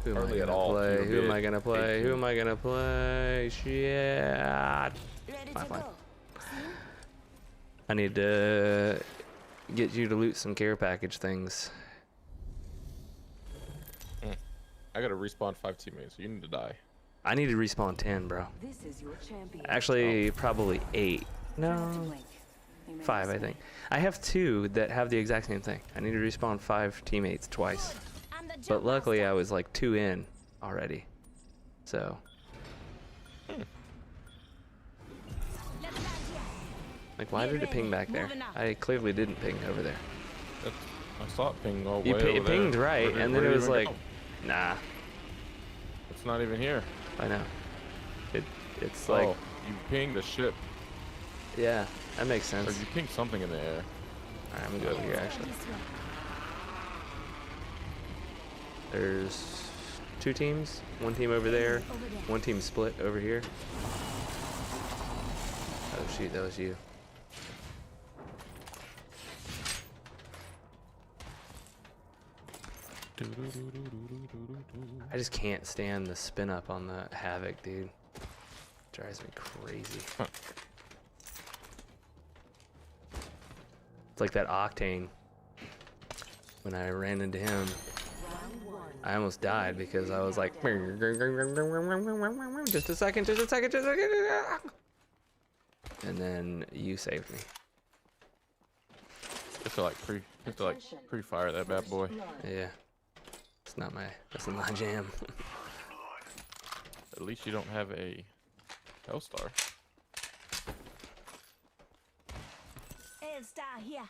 Who am I Hardly at gonna all. play? You'll Who am get I gonna play? 18. Who am I gonna play? Shit. Ready to Fine. go. I need to get you to loot some care package things. I gotta respawn 5 teammates. So you need to die. I need to respawn 10, bro. This is your champion. Actually, probably 8. No, Blink. You may 5, I say. think. I have 2 that have the exact same thing. I need to respawn 5 teammates twice. And the But jump luckily, master. I was like 2 in already. So, Let's land here. like, why did it ping back there? I clearly didn't ping over there. That's, I saw it ping all You way it over there. pinged right, Where did- and then where it did was even like, go? nah. It's not even here. I know. It's like, Oh, you pinged the ship. yeah, that makes Or sense. you pinged something in the air. Alright, I'm gonna go over here actually. This way. There's 2 teams. 1 team over there. Over there. 1 team split over here. Oh shoot, that was you. I just can't stand the spin up on the Havoc, dude. Drives me crazy. Huh. It's like that Octane. When I ran into him, I almost died because I was like, just a second, just a second, just a second. And then you saved me. You have to like pre-fire that bad boy. Yeah. It's not that's not my jam. At least you don't have a Hellstar. L-Star here.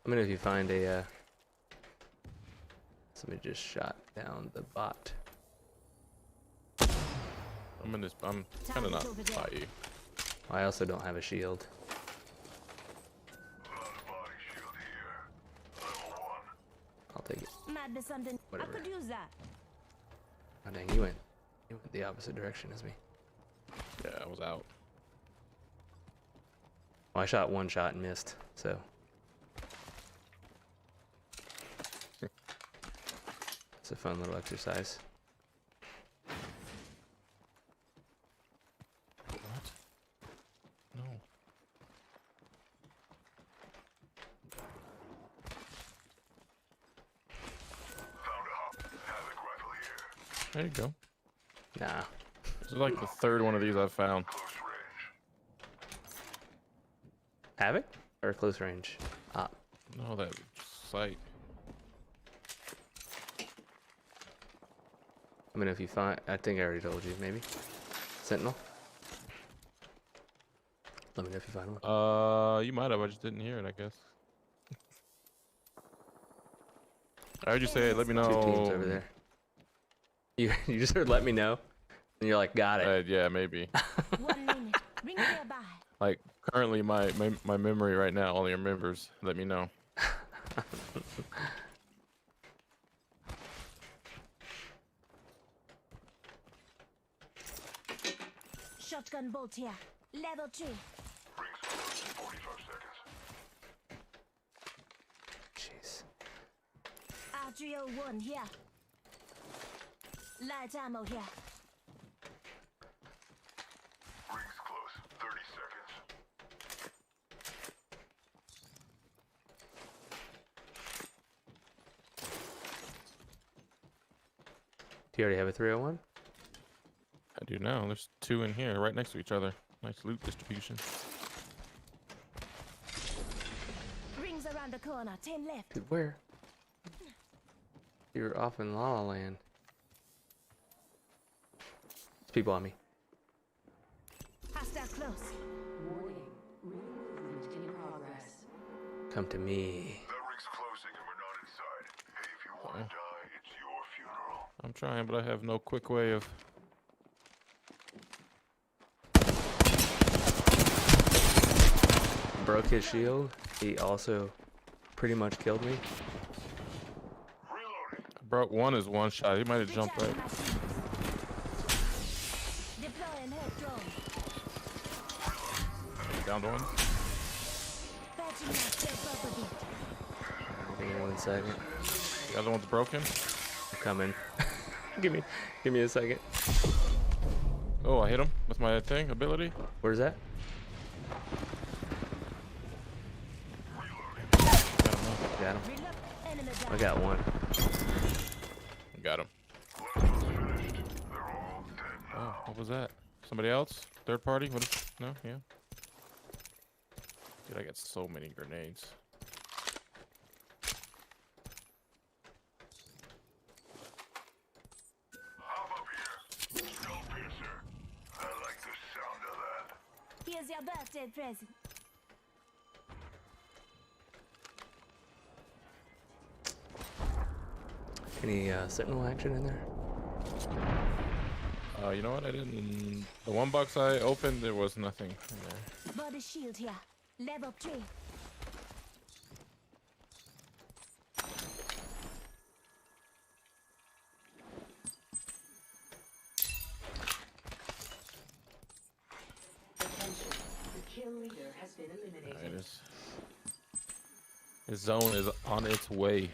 I mean, if you find a, somebody just shot down the bot. I'm in this. I'm kind of not by you. I also don't have a shield. I'll take it. Madness under. Whatever. I could use that. Oh dang, you went the opposite direction as me. Yeah, I was out. Well, I shot 1 shot and missed, so. It's a fun little exercise. What? No. There you go. Nah. This is like the 3rd one of these I've found. Havoc? Or close range? No, that sight. I mean, if you find, I think I already told you, maybe. Sentinel? Let me know if you find one. You might have. I just didn't hear it, I guess. I heard you say it. Let me know. 2 teams over there. You just heard let me know, and you're like, got it. Yeah, maybe. 1 minute. Ring nearby. Like, Currently, my memory right now only remembers. Let me know. Shotgun bolt here. Level 3. Jeez. R301 here. Light ammo here. Rings close. 30 seconds. Do you already have a 301? I do now. There's 2 in here, right next to each other. Nice loot distribution. Rings around the corner. 10 left. Dude, where? You're off in La La Land. There's people on me. Hostile close. Warning. Movement in progress. Come to me. That ring's closing and we're not inside. Hey, if you want to die, it's your funeral. I'm trying, but I have no quick way of. Broke his shield. He also pretty much killed me. Reloading. Broke one is one shot. He might have jumped right. Deploying head drone. Down to one. Patching myself up a bit. Give me 1 second. The other one's broken. I'm coming. give me a second. Oh, I hit him with my thing ability. Where's that? Got him. Got him. Reload. Enemy I down. got one. Got him. Oh, what was that? Somebody else? Third party? What is? No, yeah. Dude, I got so many grenades. Hop up here. Snowpiercer. I like the sound of that. Here's your birthday present. Any sentinel action in there? You know what? I didn't. The one box I opened, there was nothing in there. Body shield here. Level 3. Attention. The kill leader has been eliminated. His zone is on its way.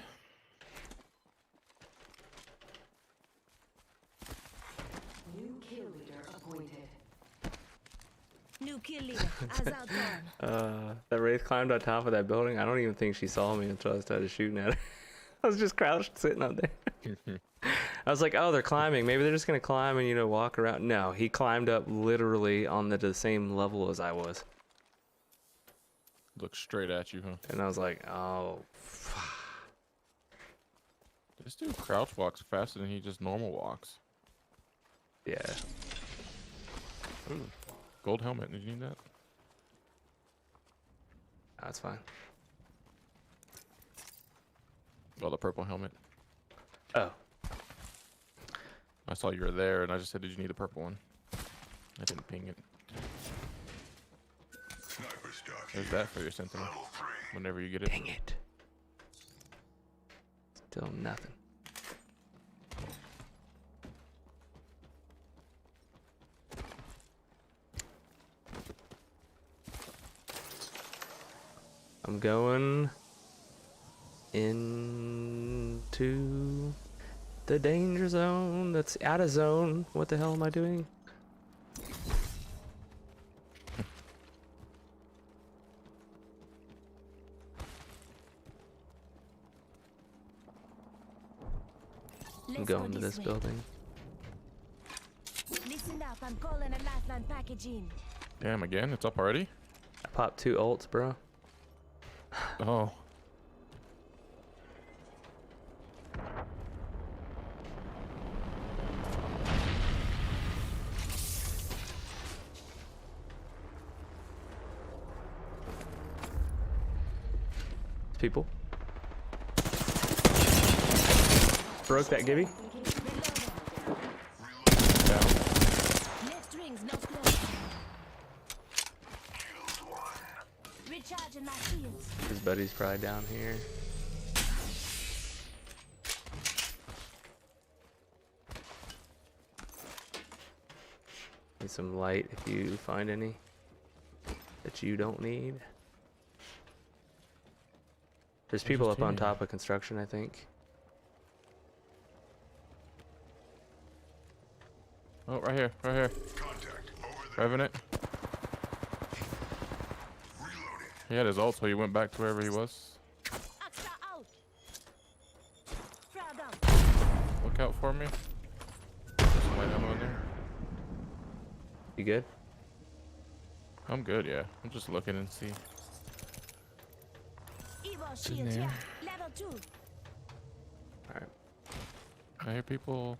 New kill leader appointed. New kill leader. As outdone. That Wraith climbed on top of that building. I don't even think she saw me until I started shooting at her. I was just crouched sitting up there. I was like, oh, they're climbing. Maybe they're just going to climb and, you know, walk around. No, he climbed up literally on the same level as I was. Look straight at you, huh? And I was like, oh. This dude crouch walks faster than he just normal walks. Yeah. Ooh, gold helmet. Did you need that? That's fine. Oh, the purple helmet. Oh. I saw you were there, and I just said, did you need the purple one? I didn't ping it. Sniper stock. There's that for your sentinel. Level 3. Whenever you get it. Dang it. Still nothing. I'm going into the danger zone. That's out of zone. What the hell am I doing? I'm Let's go going to this way. building. Listen up. I'm calling a lifeline package in. Damn, again? It's up already? I popped 2 ults, bro. Oh. People. Broke that Gibby. Next ring's not close. Killed one. Recharging my shields. His buddy's probably down here. Need some light if you find any that you don't need. There's people up on top of construction, I think. Oh, right here, right here. Revenant. He had his ult, so he went back to wherever he was. Extra out. Frag out. Look out for me. There's some light ammo in there. You good? I'm good, yeah. I'm just looking and see. Evo in shield there. here. Level 2. Alright. I hear people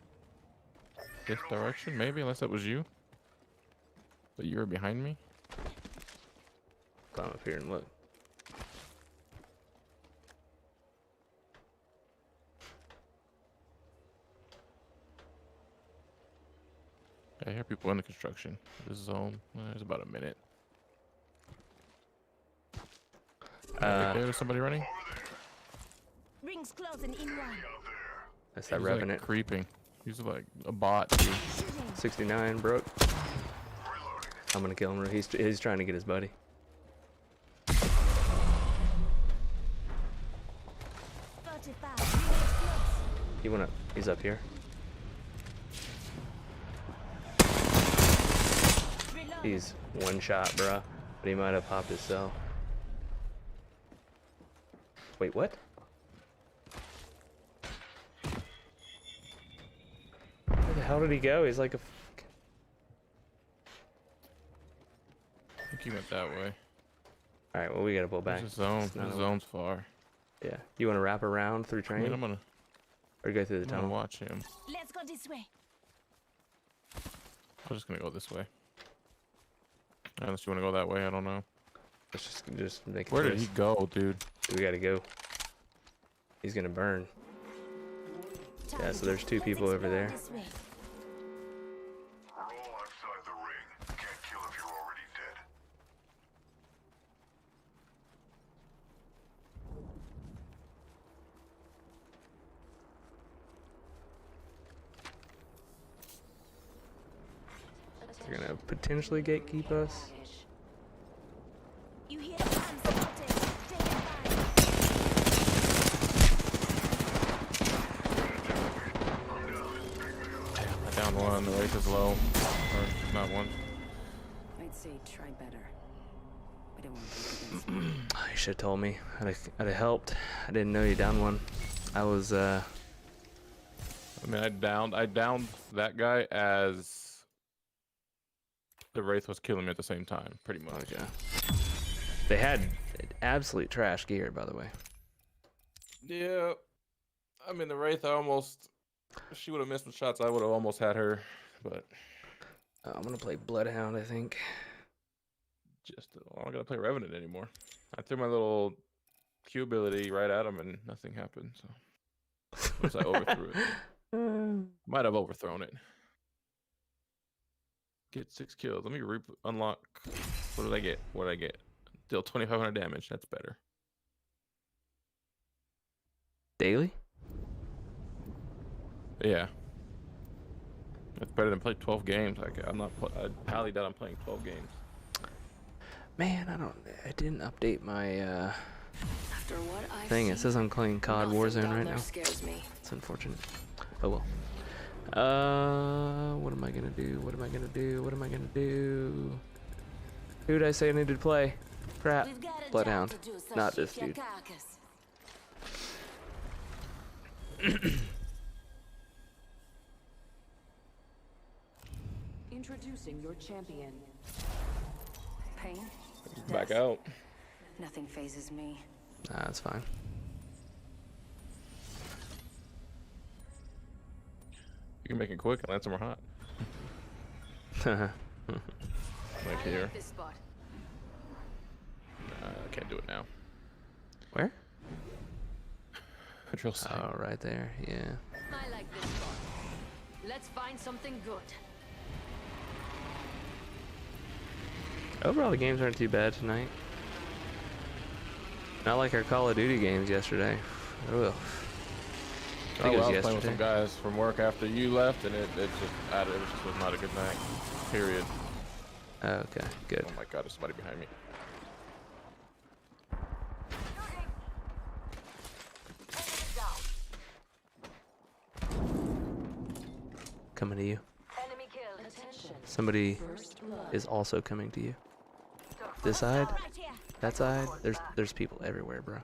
this direction, maybe, unless that was you. But you were behind me. Climb up here and look. I hear people in the construction. This zone. There's about a minute. Right there's somebody running. Rings closing in one. That's that He's Revenant. like creeping. He's like a bot. Dude. Shooting. 69, Brooke. I'm gonna kill him. He's trying to get his buddy. 35. Rings close. He went up. He's up here. Reload. He's one shot, bruh. But he might have popped his cell. Wait, what? Where the hell did he go? He's like a. I think he went that way. All right, well we gotta pull back. There's a zone. It's not The a- zone's far. Yeah. You want to wrap around through I train, mean, I'm gonna or go through the tunnel? watch him. Let's go this way. I'm just gonna go this way. Unless you want to go that way, I don't know. Let's just make it. Where did he go, dude? We gotta go. He's gonna burn. Yeah, so there's two Let's people over explore there. this way. Roll outside the ring. Can't kill if you're already dead. They're gonna potentially gatekeep us. You hear the guns spotted. Taking fire. I downed one. The race is low. Or not one. I'd say try better. I don't want to take against me. You should have told me. I'd have helped. I didn't know you down one. I was I mean, I downed that guy as the wraith was killing me at the same time, pretty much. okay. They had absolute trash gear, by the way. Yeah. I mean, the wraith, if she would have missed some shots, I would have almost had her, but I'm gonna play Bloodhound, I think. I don't gotta play Revenant anymore. I threw my little Q ability right at him and nothing happened, so. Once I overthrew it. Might have overthrown it. Get 6 kills. Let me unlock. What did I get? What did I get? Deal 2,500 damage. That's better. Daily? Yeah. That's better than play 12 games. I tallied out I'm playing 12 games. Man, I didn't update my After what I've thing. seen, It says I'm playing COD nothing Warzone down right there now. scares me. It's unfortunate. Oh well. What am I gonna do? What am I gonna do? What am I gonna do? Who did I say I needed to play? Crap. We've got a Bloodhound. job to do, so Not shift this your dude. carcass. Introducing your champion. Pain? Back Death. out. Nothing phases me. Nah, that's fine. You can make it quick and land somewhere hot. Like I here. like this spot. I can't do it now. Where? Control C. Oh, right there. Yeah. I like this spot. Let's find something good. Overall, the games aren't too bad tonight. Not like our Call of Duty games yesterday. Ugh. I think it was I was playing with some yesterday. guys from work after you left, and it just was not a good night. Period. Oh, okay, good. Oh my god, there's somebody behind me. Coming to you. Enemy killed. Attention. Somebody First blood. is also coming to you. This side, Right here. that side. There's people everywhere, bro.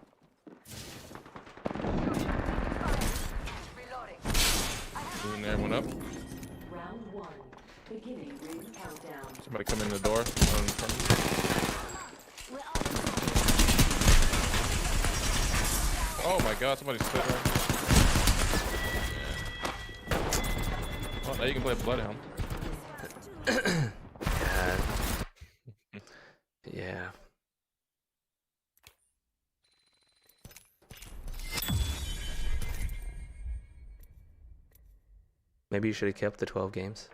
And there went up. Round 1. Beginning ring countdown. Somebody come in the door. We're all Oh my god, somebody split right. Yeah. Oh, now you can play Bloodhound. God. Yeah. Maybe you should have kept the 12 games.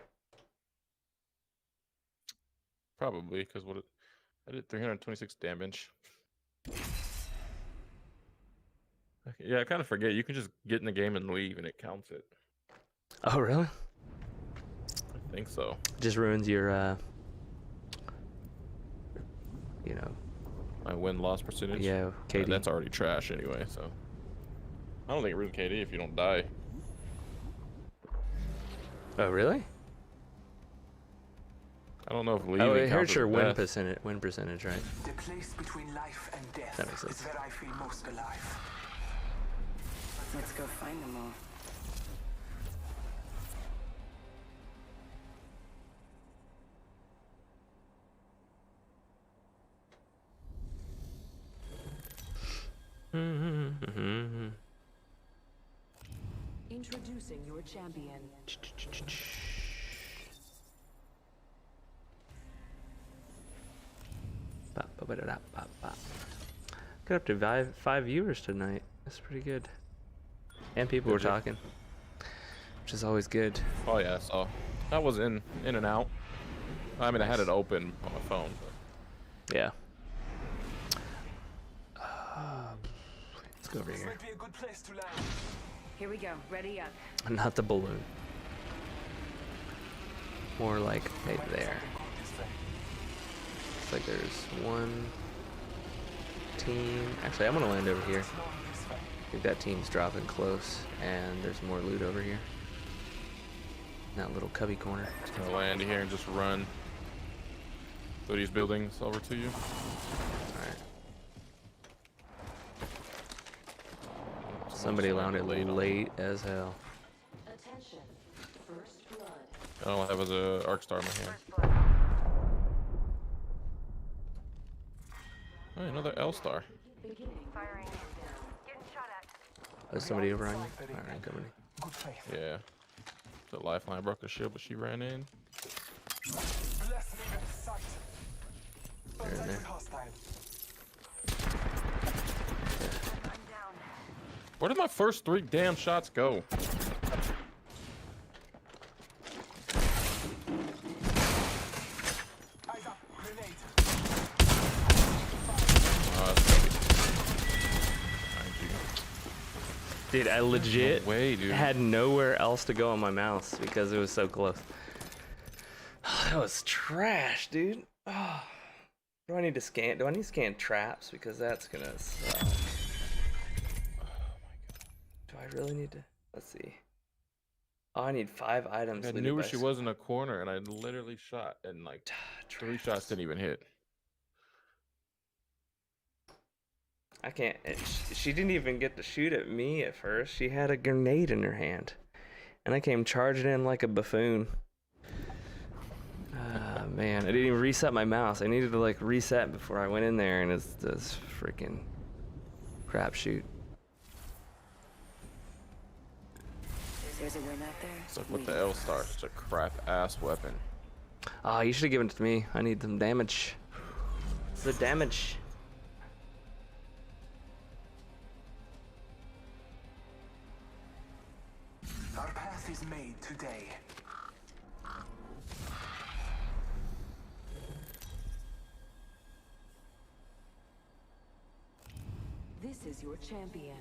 Probably, because I did 326 damage. Yeah, I kind of forget. You can just get in the game and leave, and it counts it. Oh, really? I think so. Just ruins your, you know, My win-loss percentage. yeah, KD. That's already trash anyway, so. I don't think it ruins KD if you don't die. Oh, really? I don't know if leaving Oh, it counts hurts as your win death. percentage, right? The place between life and death That makes sense. is where I feel most alive. Let's go find them all. Introducing your champion. Got up to five viewers tonight. That's pretty good. And people were Did you? talking, which is always good. Oh yeah, so that was in and out. I mean, I had it open on my phone. Yeah. Let's go over This here. might be a good place to land. Here we go. Ready up. Not the balloon. More like right there. It's like there's one team. Actually, I'm gonna land over here. I think that team's dropping close, and there's more loot over here. In that little cubby corner. Just gonna land here and just run through these buildings over to you. Alright. Somebody landed late as hell. Attention. First blood. All I have is a arc star in my hand. Oh, another L star. Beginning ring countdown. There's somebody over on you. Alright, coming. Good faith. Yeah. The lifeline broke her shield, but she ran in. Bless me with sight. They're in Contact there. with hostile. Where did my first 3 damn shots go? Eyes up. Grenade. That's gotta be behind you. Dude, I legit No way, dude. had nowhere else to go on my mouse because it was so close. That was trash, dude. Oh. Do I need to scan? Do I need to scan traps? Because that's gonna suck. Do I really need to? Let's see. Oh, I need 5 items. I looted knew by she was in a corner, and I literally shot, and like 3 shots didn't even hit. I can't. She didn't even get to shoot at me at first. She had a grenade in her hand, and I came charging in like a buffoon. Ah, man, I didn't even reset my mouse. I needed to like reset before I went in there, and it's this freaking crapshoot. There's a win out there. It's like, what the L star? Such a crap ass weapon. Ah, you should have given it to me. I need some damage. The damage. Our path is made today. This is your champion.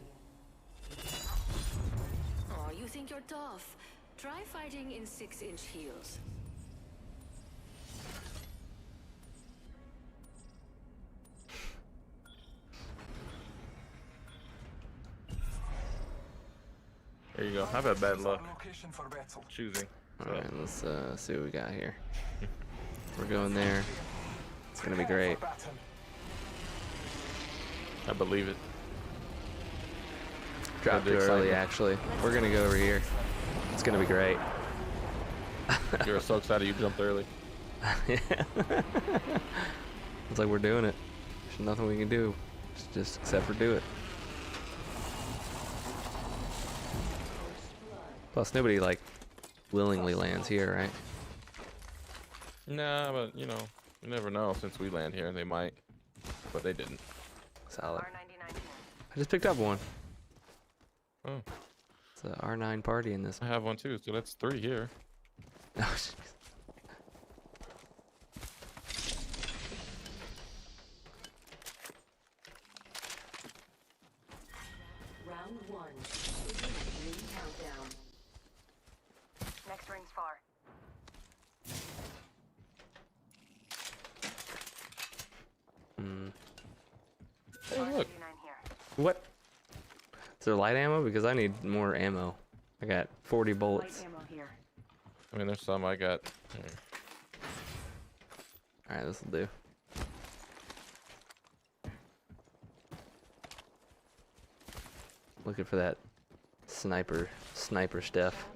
Oh, you think you're tough? Try fighting in 6-inch heels. There you go. I've had bad luck Location for battle. choosing. All right, let's see what we got here. We're going there. It's gonna be great. I believe it. Dropped too early, actually. We're gonna go over here. It's gonna be great. You're so excited you jumped early. Yeah. It's like we're doing it. There's nothing we can do, just except for do it. Plus, nobody like willingly lands here, right? Nah, but you know, you never know. Since we land here, they might, but they didn't. Solid. I just picked up one. Oh, It's a R9 party in this. I have one too, so that's 3 here. Oh, jeez. Round 1. Ring countdown. Next ring's far. Hey, look. What? Is there light ammo? Because I need more ammo. I got 40 bullets. Light ammo here. I mean, there's some I got. Here. Alright, this'll do. Looking for that sniper stuff.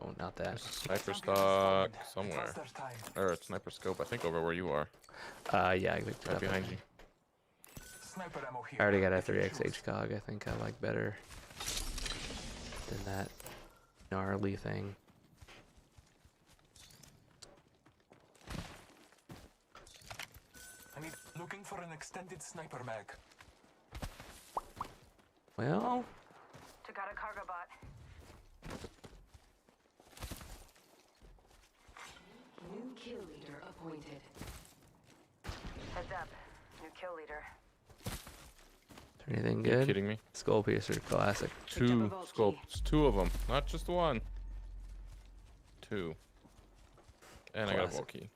Oh, not that. There's a sniper stock somewhere, or a sniper scope. I think over where you are, Yeah, I picked it right up. behind you. Sniper ammo here. I already got a 3x HCOG. I think I like better than that gnarly thing. I need looking for an extended sniper mag. Well, Took out a cargo bot. New kill leader appointed. Heads up. New kill leader. is there anything Are you good? kidding me? Skull Piercer, classic. Picked up a 2 vault key. scopes, 2 of them, not just 1. 2. And I got a Classic. vault key.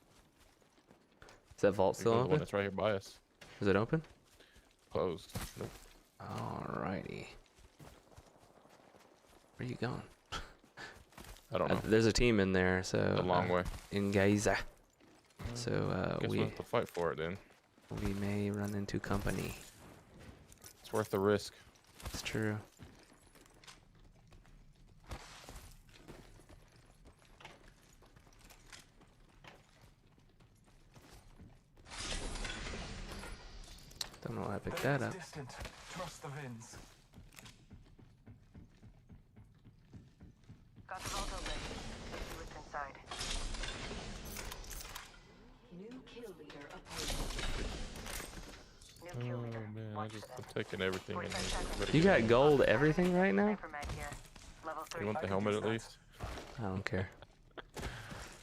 Is that vault You still go to the one open? that's right here by us. Is it open? Closed. Nope. Alrighty. Where you going? I don't know. There's a team in there, so A long way. in Gaza. So Guess we'll have to fight for it then. we may run into company. It's worth the risk. It's true. Don't know why I picked that up. Distant. Trust the winds. Got the vault open. Let's see what's inside. New kill leader appointed. New kill Oh leader. man, Watch for I'm them. taking everything in here. 45 seconds. Ready You to got go. gold everything right now? Sniper mag here. Level 3. You want the helmet at least? I don't care.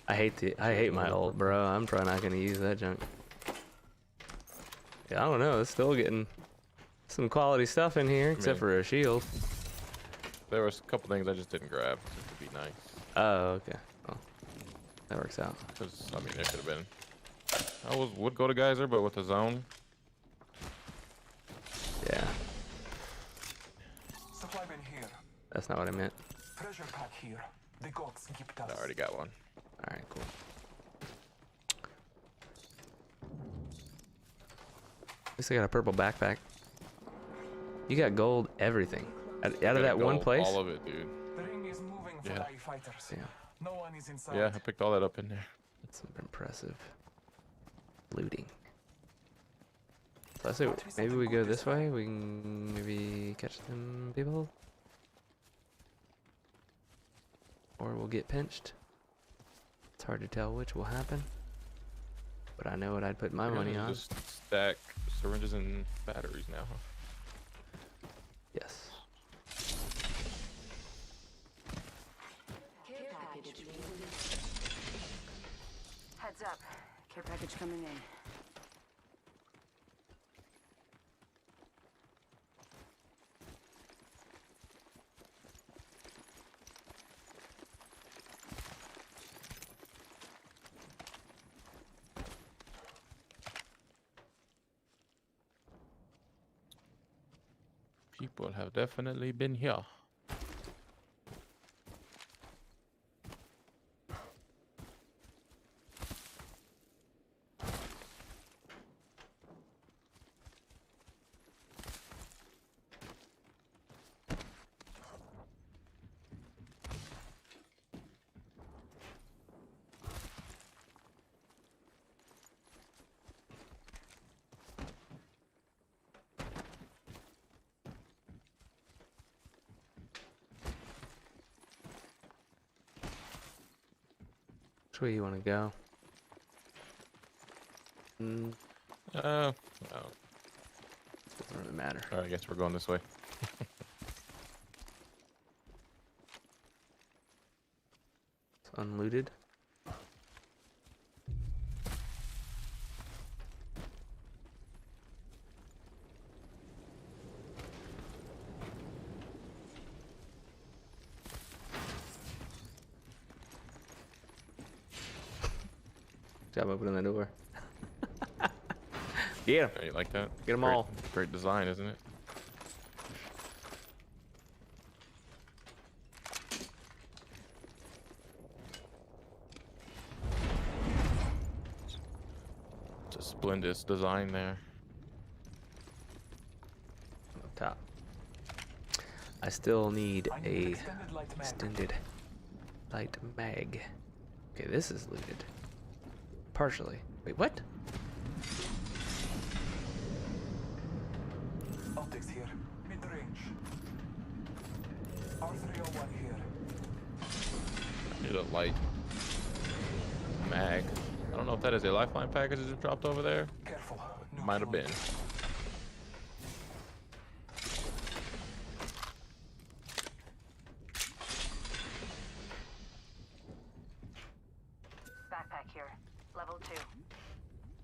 I hate my ult, bro. I'm probably not gonna use that junk. Yeah, I don't know. It's still getting some quality stuff in here, except mean- for a shield. There was a couple things I just didn't grab just to be nice. Oh, okay. Well, that works out. Because, I mean, there could have been. Would go to Geyser, but with the zone. Yeah, Supply bin here. that's not what I meant. Treasure pack here. The gods gift us. I already got one. All right, cool. At least I got a purple backpack. You got gold everything. Out of Gotta that one go place? All of it, dude. The ring is moving for Yeah. eye fighters. Yeah. No one is inside. Yeah, I picked all that up in there. That's some impressive looting. So I say maybe we go this way. We can maybe catch them people, or we'll get pinched. It's hard to tell which will happen, but I know what I'd put my We're money gonna on. just stack syringes and batteries now. Huh? Yes. Care package being released. Heads up. Care package coming in. People have definitely been here. Which way you want to go? Oh. Doesn't really matter. I guess we're going this way. It's unlooted. Job opening the door. Yeah, Yeah, you like that? get them Great- all. Great design, isn't it? It's a splendid design there. Up top. I still need I need an a extended light mag. extended light mag. Okay, this is looted. Partially. Wait, what? Optics here. Mid-range. R301 here. Need a light mag. I don't know if that is a lifeline package that just dropped over there. Careful. Might have been. Backpack here. Level 2.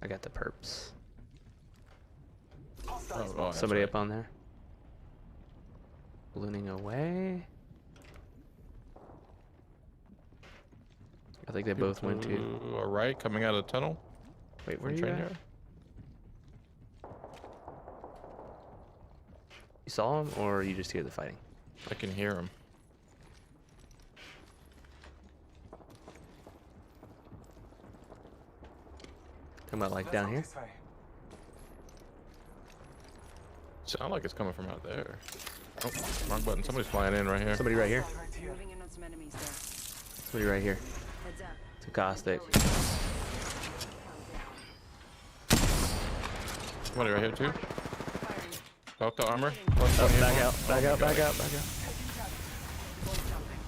I got the perps. Hostiles. Oh, that's Somebody right. up on there? Ballooning away. I think they both went to. All right, coming out of the tunnel. Wait, where from you train at? yard. You saw him, or you just hear the fighting? I can hear him. Talking about like Let's down go here? this way. Sound like it's coming from out there. Oh, wrong button. Somebody's flying in right here. Somebody right here. Right here. Moving in on some enemies there. Somebody right here. Heads up. It's a caustic. Somebody right here too. Firing. Talk to armor. Oh, back out, back out, back out, back out. Bolt jumping.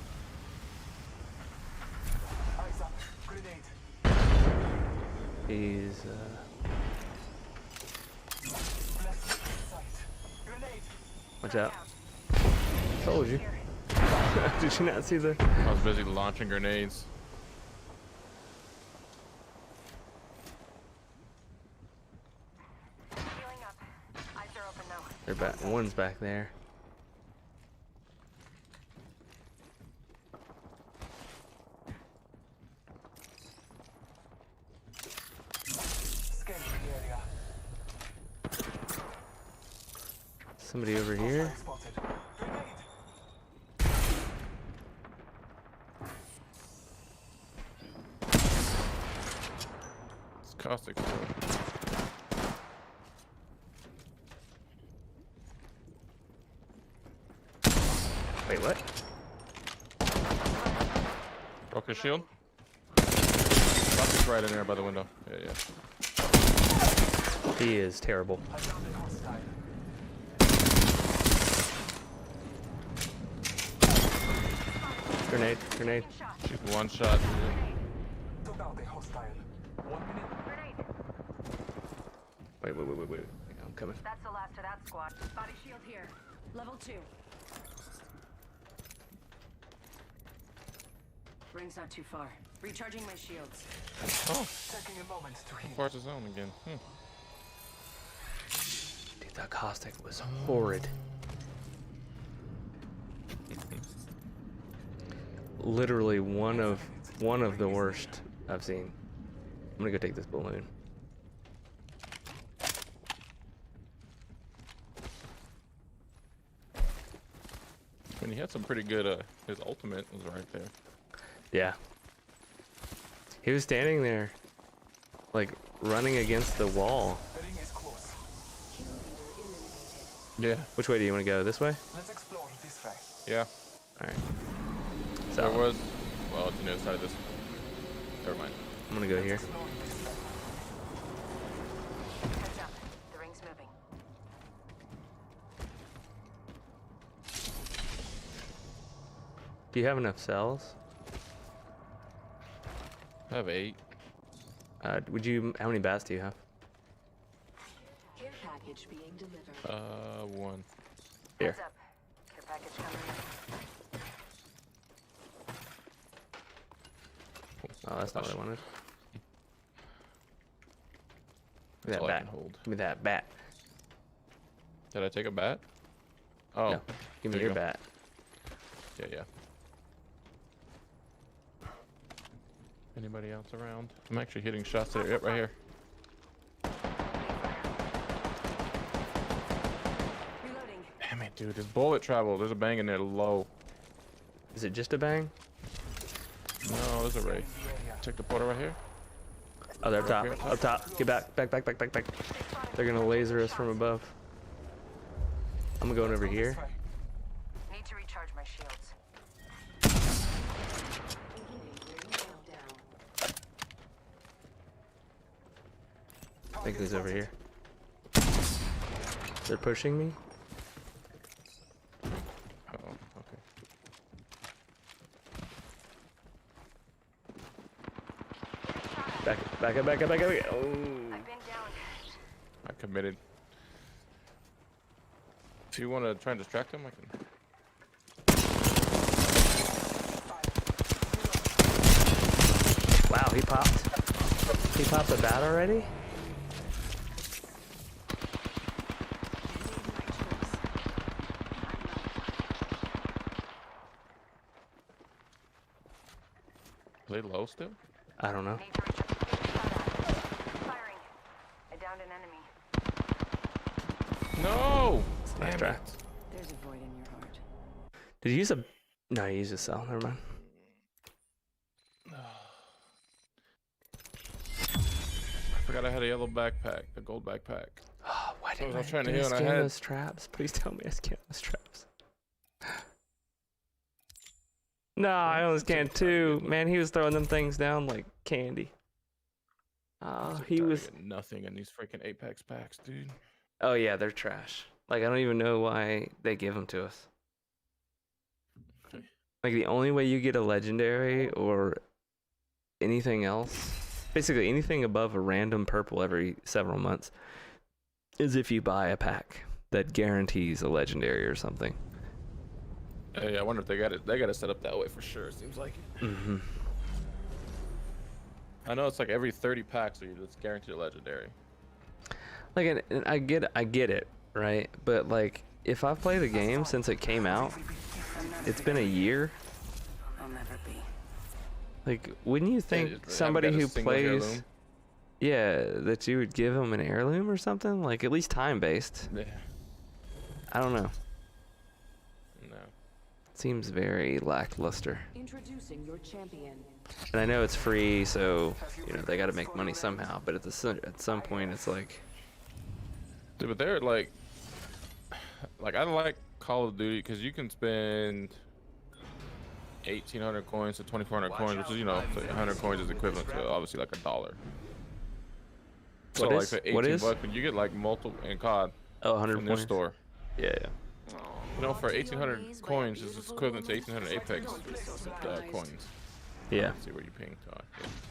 Eyes up. Grenade. He's Blessed sight. Grenade. watch out. Told you. Did you not see the? I was busy launching grenades. Healing up. Eyes are open though. They're back. One's back there. Scanning the area. Somebody over here. Hostile spotted. Grenade. It's caustic. Still. Wait, what? Broke his shield. Caustic's right in there by the window. Yeah, yeah. He is terrible. I found a hostile. Grenade, grenade. She's one shot. Took out a hostile. 1 minute. Grenade. Wait. I'm coming. That's the last of that squad. Body shield here. Level 2. Ring's not too far. Recharging my shields. Oh, Taking a moment to heal. force his own again. Dude, that caustic was horrid. Literally one of the worst I've seen. I'm gonna go take this balloon. I mean, he had some pretty good. His ultimate was right there. Yeah. He was standing there, like running against the wall. The ring is close. Yeah. Which way do you want to go? This way? Let's explore this way. Yeah. All right. There So was. Well, it's on the other side of this. Never mind. I'm gonna go here. Explore this way. Heads up. The ring's moving. Do you have enough cells? I have 8. Would you? How many bats do you have? Care package being delivered. 1. Here. Heads up. Care package coming in. Oh, that's not what I wanted. Give me That's that all I bat. can hold. Give me that bat. Did I take a bat? Oh. No. Give me there you your go. bat. Yeah, yeah. Anybody else around? I'm actually hitting shots there. Yep, right here. Reloading. Damn it, dude. This bullet travel. There's a bang in there low. Is it just a bang? No, there's a ray. Check the portal right here. Oh, they're up top. Up top. Get back. Back, back, back, back, back. They're gonna laser us from above. I'm going over here. Need to recharge my shields. I think he's over here. They're pushing me. Oh, okay. Back up, back up, back up, back up. Oh. I've been down. I committed. If you want to try and distract him, I can. Wow, he popped. He popped a bat already? Are they low still? I don't know. Need to recharge. Firing. I downed an enemy. No! Nice try. There's a void in your heart. Did you use a? No, you used a cell. Never mind. I forgot I had a yellow backpack, a gold backpack. Oh, why So I didn't was I, trying to did I heal and I scan had- those traps? Please tell me I scanned those traps. No, I only scanned 2. Man, he was throwing them things down like candy. He was. Nothing in these freaking Apex packs, dude. Oh yeah, they're trash. Like I don't even know why they give them to us. Okay. Like the only way you get a legendary or anything else, basically anything above a random purple every several months, is if you buy a pack that guarantees a legendary or something. Hey, I wonder if they got it. They got it set up that way for sure. It seems like it. Mm-hmm. I know it's like every 30 packs, so it's guaranteed a legendary. Like, and I get it, right? But like, if I've played the game since it came out, it's been a year. I'll never be. Like, wouldn't you think haven't somebody got a who single plays, heirloom. yeah, that you would give them an heirloom or something? Like, at least time-based. Yeah. I don't know. No. Seems very lackluster. Introducing your champion. And I know it's free, so you know they got to make money somehow. But at some point, it's like, Dude, but they're like I like Call of Duty because you can spend 1,800 coins to 2,400 coins, which is, you know, so 100 coins is equivalent to obviously like $1. So What like is- for 18 what is? bucks, when you get like multiple in COD oh, 100 from their points. store, Yeah, yeah. you know, for 1,800 coins is equivalent to 1,800 Apex coins. Yeah. Let's see what you're paying to.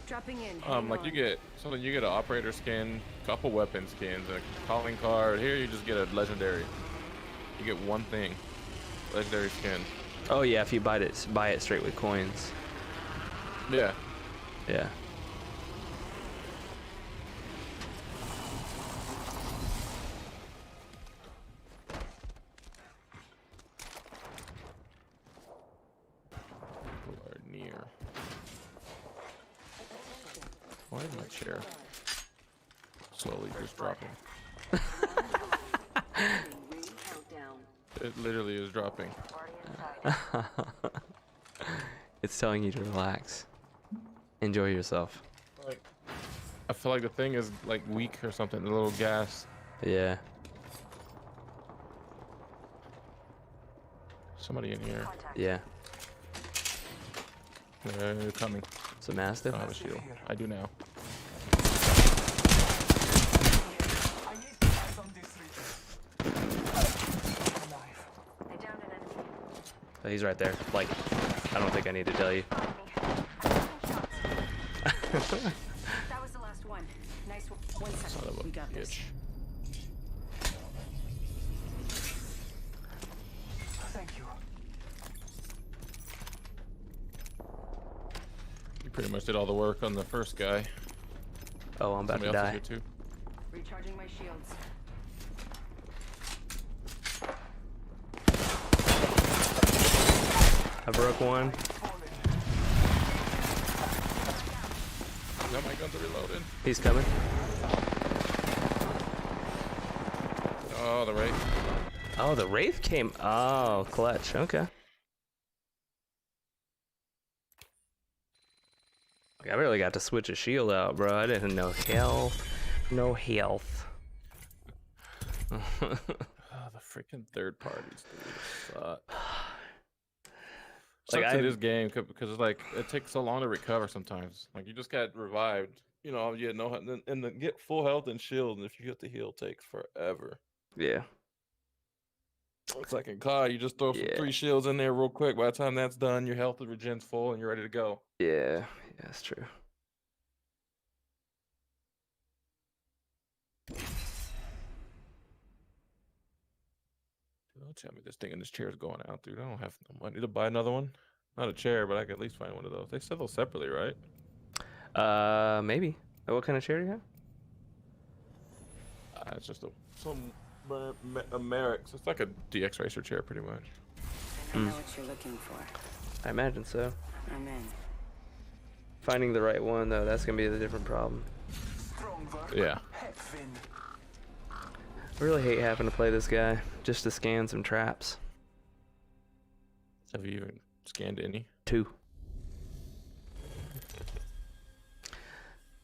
Dropping in. Like you get something, you get an operator skin, couple weapon skins, a calling card. Here you just get a legendary. You get one thing, legendary skin. Oh yeah, if you buy it straight with coins. Yeah. Yeah. People are near. Why is my chair slowly just dropping? Ring countdown. It literally is dropping. Already inside. It's telling you to relax. Enjoy yourself. Like, I feel like the thing is like weak or something. The little gas. Yeah. Somebody in here. Yeah. They're coming. It's a mastiff. I don't have a shield. I do now. I need eyes on this region. Alive. I downed an enemy. Oh, he's right there. Like, I don't think I need to tell you. That was the last one. Nice one. 1 Son second. of a We got this. bitch. Thank you. You pretty much did all the work on the first guy. Oh, I'm about Somebody to else die. is here too. Recharging my shields. I broke one. No, my guns are reloaded. He's coming. Oh, the Wraith. Oh, the Wraith came. Oh, clutch. Okay. I really got to switch a shield out, bro. I didn't know health. No health. Oh, the freaking third parties, dude. Suck. Like, Sucks in this game because it's like it takes so long to recover sometimes. Like you just got revived, you know, you know, and then get full health and shield, and if you get the heal, takes forever. Yeah. It's like in COD, you just throw Yeah. 3 shields in there real quick. By the time that's done, your health regen's full and you're ready to go. Yeah. Yeah, that's true. Don't tell me this thing in this chair is going out, dude. I don't have no money to buy another one. Not a chair, but I can at least find one of those. They sell those separately, right? Maybe. What kind of chair do you have? It's just some Merrick's. It's like a DX racer chair, pretty much. I know what you're looking for. I imagine so. I'm in. Finding the right one, though, that's gonna be the different problem. Strong work. Yeah. Headwind. I really hate having to play this guy just to scan some traps. Have you even scanned any? 2.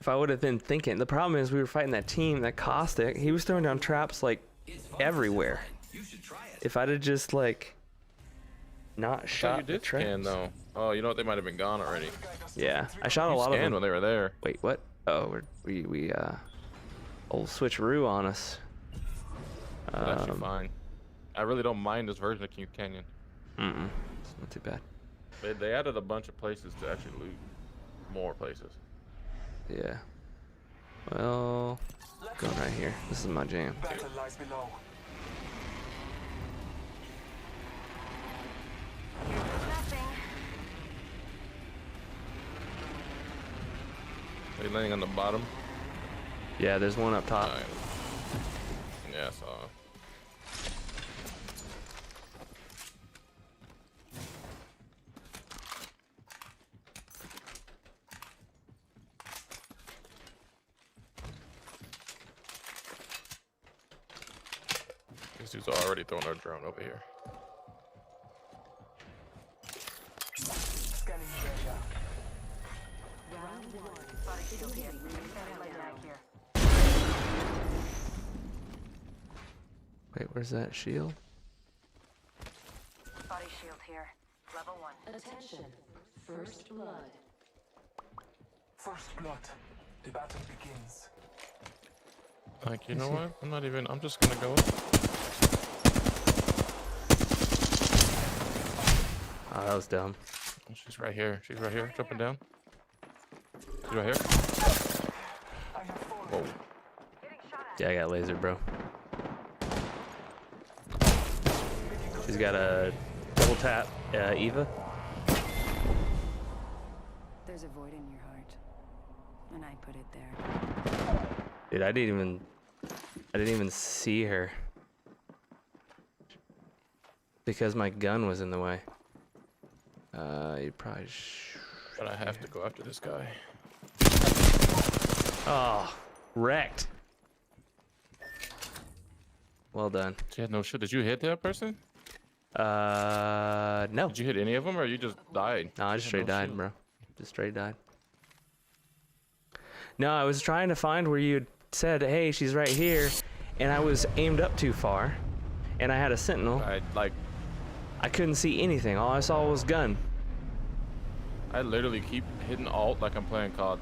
If I would have been thinking, the problem is we were fighting that team, that Caustic. He was throwing down traps like everywhere. If I'd have just like not You shot the did scan traps. though. Oh, you know what? They might have been gone already. Yeah, I shot a You lot of scanned them. when they were there. Wait, what? Oh, we old switcheroo on us. That's actually fine. I really don't mind this version of King Canyon. It's not too bad. They added a bunch of places to actually loot. More places. Yeah. Well, going right here. This is my jam. Battle lies below. Nothing. Are you landing on the bottom? Yeah, there's one up top. Alright. Yeah, I saw. These dudes are already throwing our drone over here. Scanning the area. Body shield here. Family lag here. Wait, where's that shield? Body shield here. Level 1. Attention. First blood. First blood. The battle begins. Like, you know what? I'm just gonna go. Oh, that was dumb. Oh, she's right here. She's right here, jumping down. She's right here. I have fallen. Whoa. Getting shot at. Yeah, I got laser, bro. She's got a double tap, Eva. There's a void in your heart, and I put it there. Dude, I didn't even see her because my gun was in the way. You probably. But I have to go after this guy. Oh, wrecked. Well done. She had no shit. Did you hit that person? No. Did you hit any of them, or you just died? No, I You just had straight no died, shield. bro. Just straight died. No, I was trying to find where you had said, hey, she's right here, and I was aimed up too far, and I had a sentinel. I couldn't see anything. All I saw was gun. I literally keep hitting alt like I'm playing COD.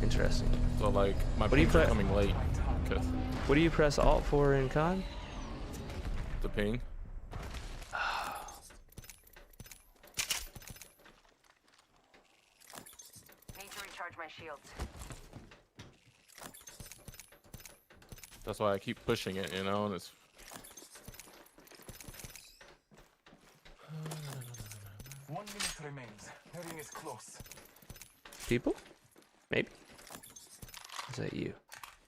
Interesting. So like my do you pings are play- coming late. Cause What do you press Alt for in COD? the ping. Need to recharge my shields. That's why I keep pushing it, you know, and it's. One minute remains. The ring is close. People? Maybe. Is that you?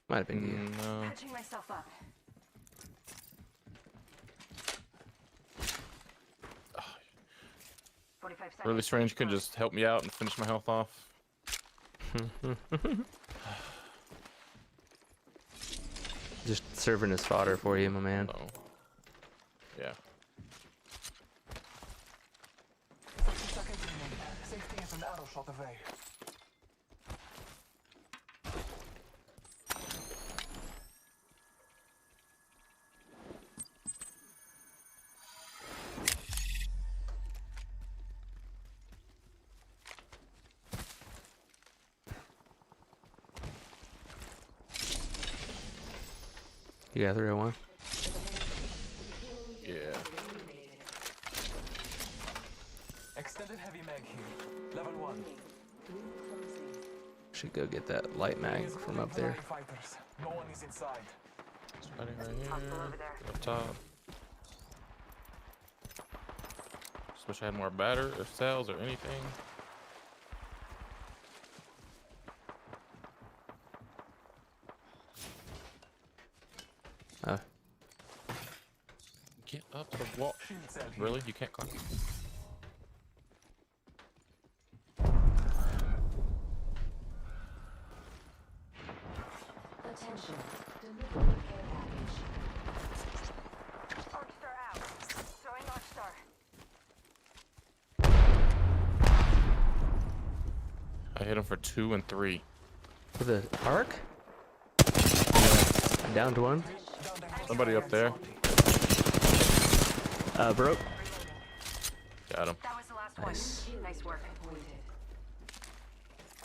Might have been you. No. Patching myself up. 45 seconds. Really strange could just help me out and finish my health off. Just serving as fodder for you, my man. So, yeah. 30 seconds remaining. Safety is an arrow shot away. You got 301? Yeah. Extended heavy mag here. Level 1. Should go get that light mag from up there. Fighters. No one is inside. It's fighting right here. Hostile over there. Up top. Just wish I had more batter or cells or anything. Get up the wall. Shield cell here. Really? You can't climb? Attention. Delivery care package. Arcstar out. Throwing Arcstar. I hit him for 2 and 3. With the arc? I'm down to one. Somebody up there. Broke. Got him. That was the last Nice. one. Nice work.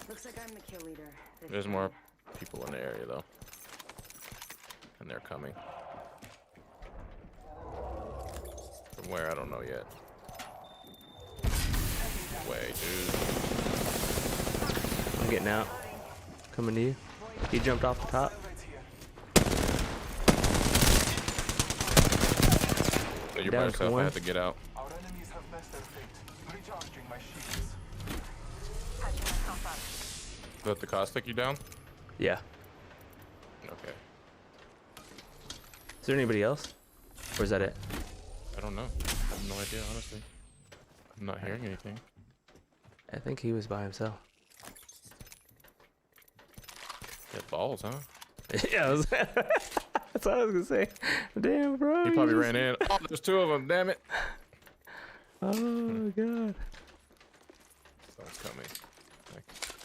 Looks like I'm the kill leader. this There's time. more people in the area though. And they're coming. From where? I don't know yet. Way, dude. I'm getting out. Coming to you. He jumped off the top. Right here. You're by Down to yourself. I one. have to get out. Our enemies have messed their fate. Recharging my shields. Patching myself up. Is that the caustic you down? Yeah. Okay. Is there anybody else? Or is that it? I don't know. I have no idea, honestly. I'm not hearing anything. I think he was by himself. Get balls, huh? Yeah, that's what I was gonna say. Damn, bro. He probably ran in. Oh, there's 2 of them. Damn it. Oh god. Someone's coming. Like,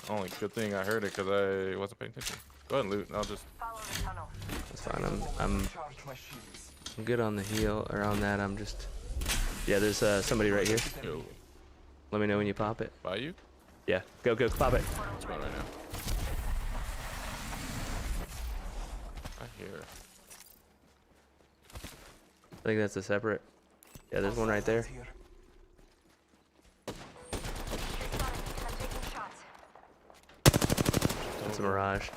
only good thing I heard it because I wasn't paying attention. Go ahead and loot, and I'll just. Follow the tunnel. That's fine. I'm Recharge my shields. good on the heal around that. I'm just. Yeah, there's somebody right here. Yo, Let me know when you pop it. by you? Yeah, go pop it. It's going right now. I hear. I think that's a separate. Yeah, there's one right there. Here. I'm taking shots. That's a mirage.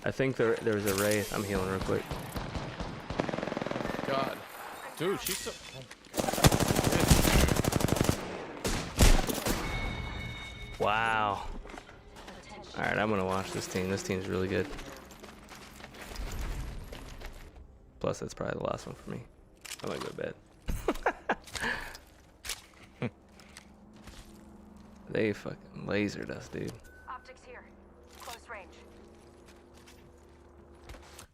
I think there was a wraith. I'm healing real quick. God. Dude, she's so. Wow. All right, I'm gonna watch this team. This team's really good. Plus, that's probably the last one for me. I'm gonna go to bed. They fucking lasered us, dude. Optics here. Close range.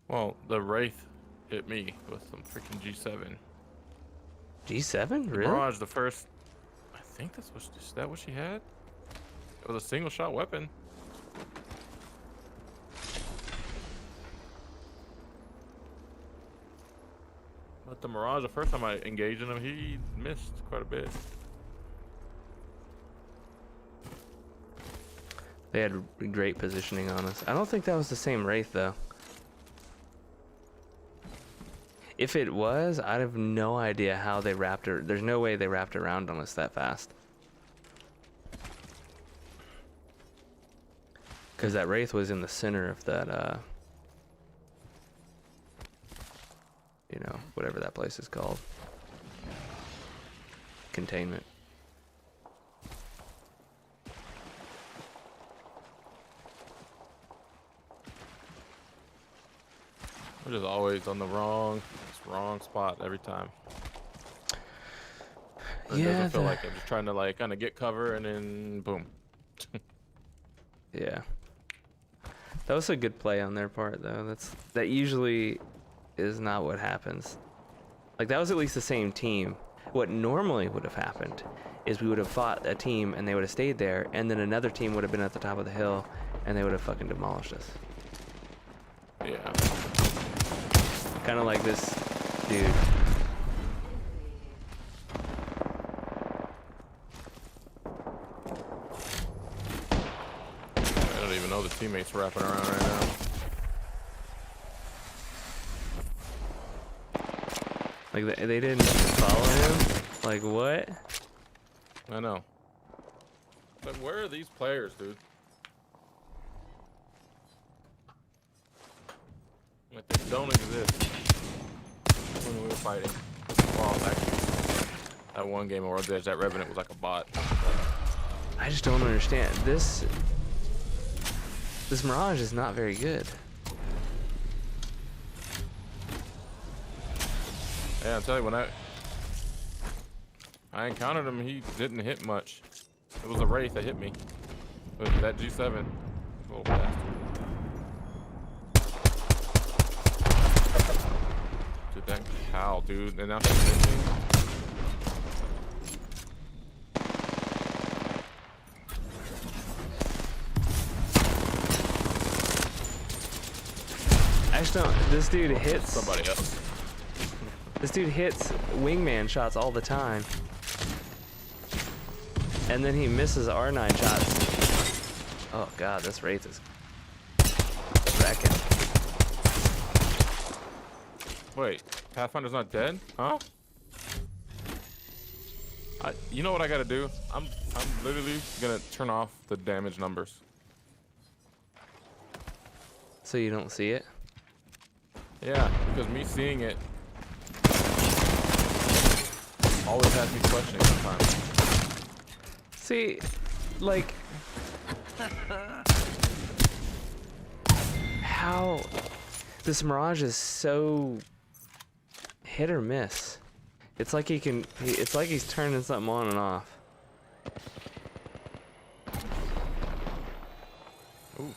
Well, the Wraith hit me with some freaking G7. G7? Really? Mirage, the first. I think is that what she had? It was a single shot weapon. But the Mirage, the first time I engaged in him, he missed quite a bit. They had great positioning on us. I don't think that was the same Wraith, though. If it was, I'd have no idea how they wrapped it. There's no way they wrapped around on us that fast. Because that Wraith was in the center of that, you know, whatever that place is called. Containment. We're just always on the wrong spot every time. It Yeah, doesn't feel like I'm just trying to like kind of get cover and then boom. yeah. That was a good play on their part, though. That usually is not what happens. Like, that was at least the same team. What normally would have happened is we would have fought a team and they would have stayed there, and then another team would have been at the top of the hill and they would have fucking demolished us. Yeah. Kind of like this dude. I don't even know the teammates wrapping around right now. Like, they didn't follow him? Like, what? I know. But where are these players, dude? Like, they don't exist when we were fighting. Well, actually, that one game where that Revenant was like a bot. I just don't understand. This Mirage is not very good. Yeah, I'm telling you, when I encountered him, he didn't hit much. It was a Wraith that hit me with that G7. Little bastard. Dude, that cow, dude. And now she's missing. I just don't. This dude hits. Somebody else. This dude hits wingman shots all the time. And then he misses R9 shots. Oh god, this Wraith is wrecking. Wait, Pathfinder's not dead? Huh? You know what I gotta do? I'm literally gonna turn off the damage numbers. So you don't see it? Yeah, because me seeing it always has me questioning sometimes. See, like, how this Mirage is so hit or miss. It's like it's like he's turning something on and off. Ooh.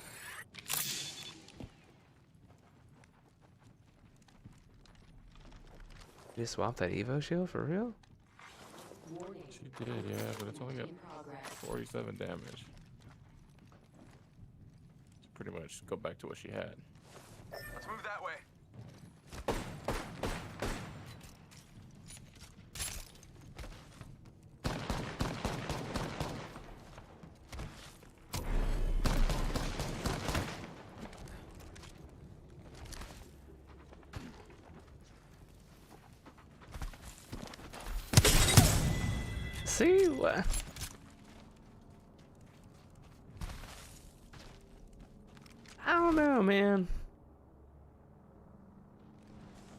You swap that Evo shield for real? She did, yeah, but it's only got 47 damage. Pretty much go back to what she had. Let's move that way. See what? I don't know, man.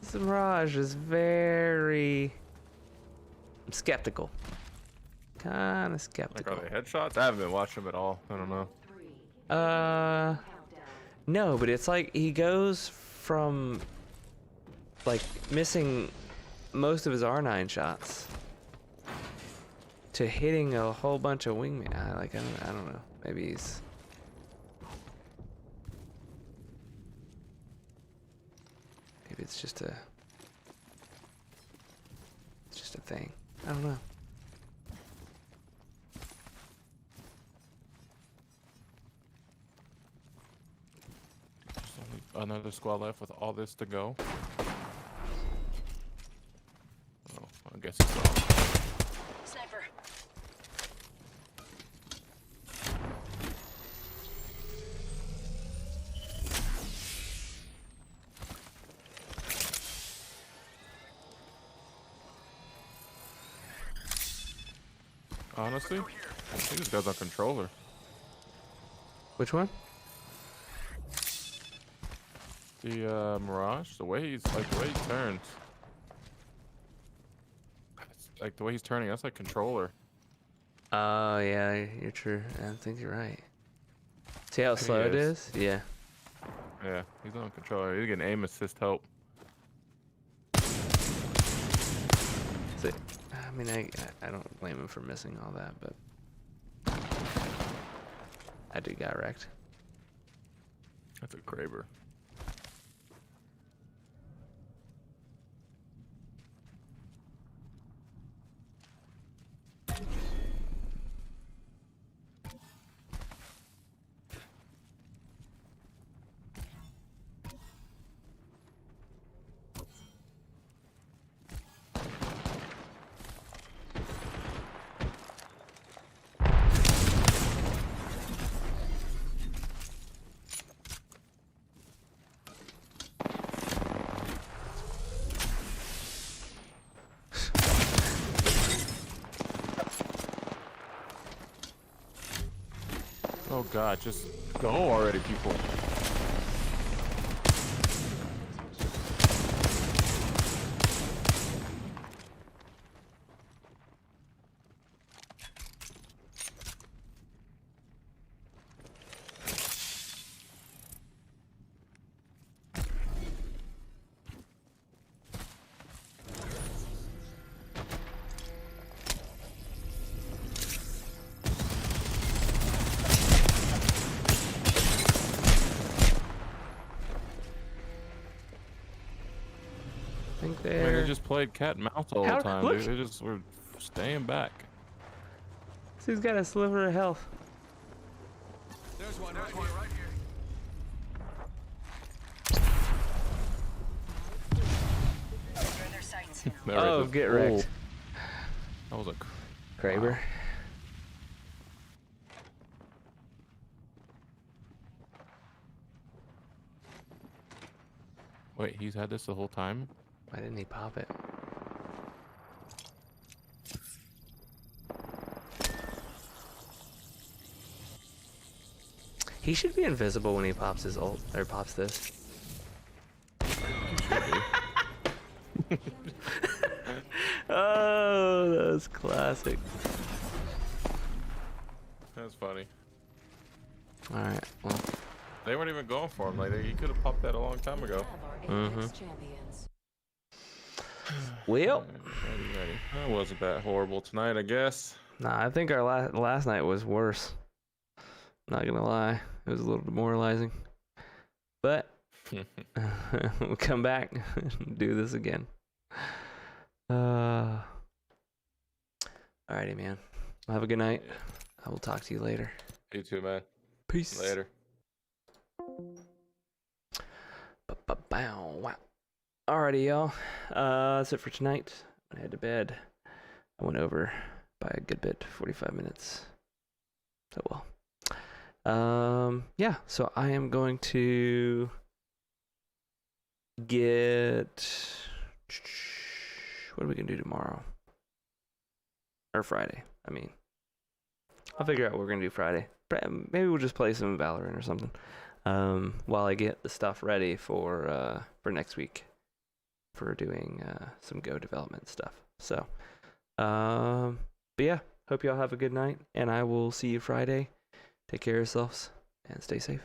This Mirage is very... I'm skeptical. Kinda Like, skeptical. are they headshots? I haven't been watching them at all. I don't know. No, but it's like he goes from like missing most of his R9 shots to hitting a whole bunch of wingman. I don't know. Maybe it's just a thing. I don't know. There's only another squad left with all this to go. Oh, I guess it's all. Sniper. Honestly, I think this guy's on controller. Which one? The Mirage, the way he's like, the way he turns. It's like the way he's turning, that's like controller. Oh, yeah, you're true. I think you're right. See how slow it is? Yeah. Yeah, he's on controller. He's getting aim assist help. See, I mean, I don't blame him for missing all that, but I did got wrecked. That's a Kraber. Oh god, just go already, people. I think I mean, they're. they just played cat and mouse all How- the time, look. dude. They just were staying back. He's got a sliver of health. There's one right here. You're in their sights. There Oh, it is. get wrecked. That was a Kraber. Wow. Wait, he's had this the whole time? Why didn't he pop it? He should be invisible when he pops his ult, or pops this. Oh, that was classic. That's funny. Alright, well, They weren't even going for him. Like he could have popped that a long time ago. Have our Apex champions. well, Ready. That wasn't that horrible tonight, I guess. nah, I think our last night was worse. Not gonna lie, it was a little demoralizing. But we'll come back and do this again. Alrighty, man. Well, have a good night. I will talk to you later. You too, man. Peace. Later. Wow. Alrighty, y'all. That's it for tonight. I head to bed. I went over by a good bit, 45 minutes. So well. Yeah, so I am going to get. What are we gonna do tomorrow? Or Friday? I mean, I'll figure out what we're gonna do Friday. Maybe we'll just play some Valorant or something. While I get the stuff ready for next week for doing some Go development stuff. So, but yeah, hope y'all have a good night, and I will see you Friday. Take care of yourselves and stay safe.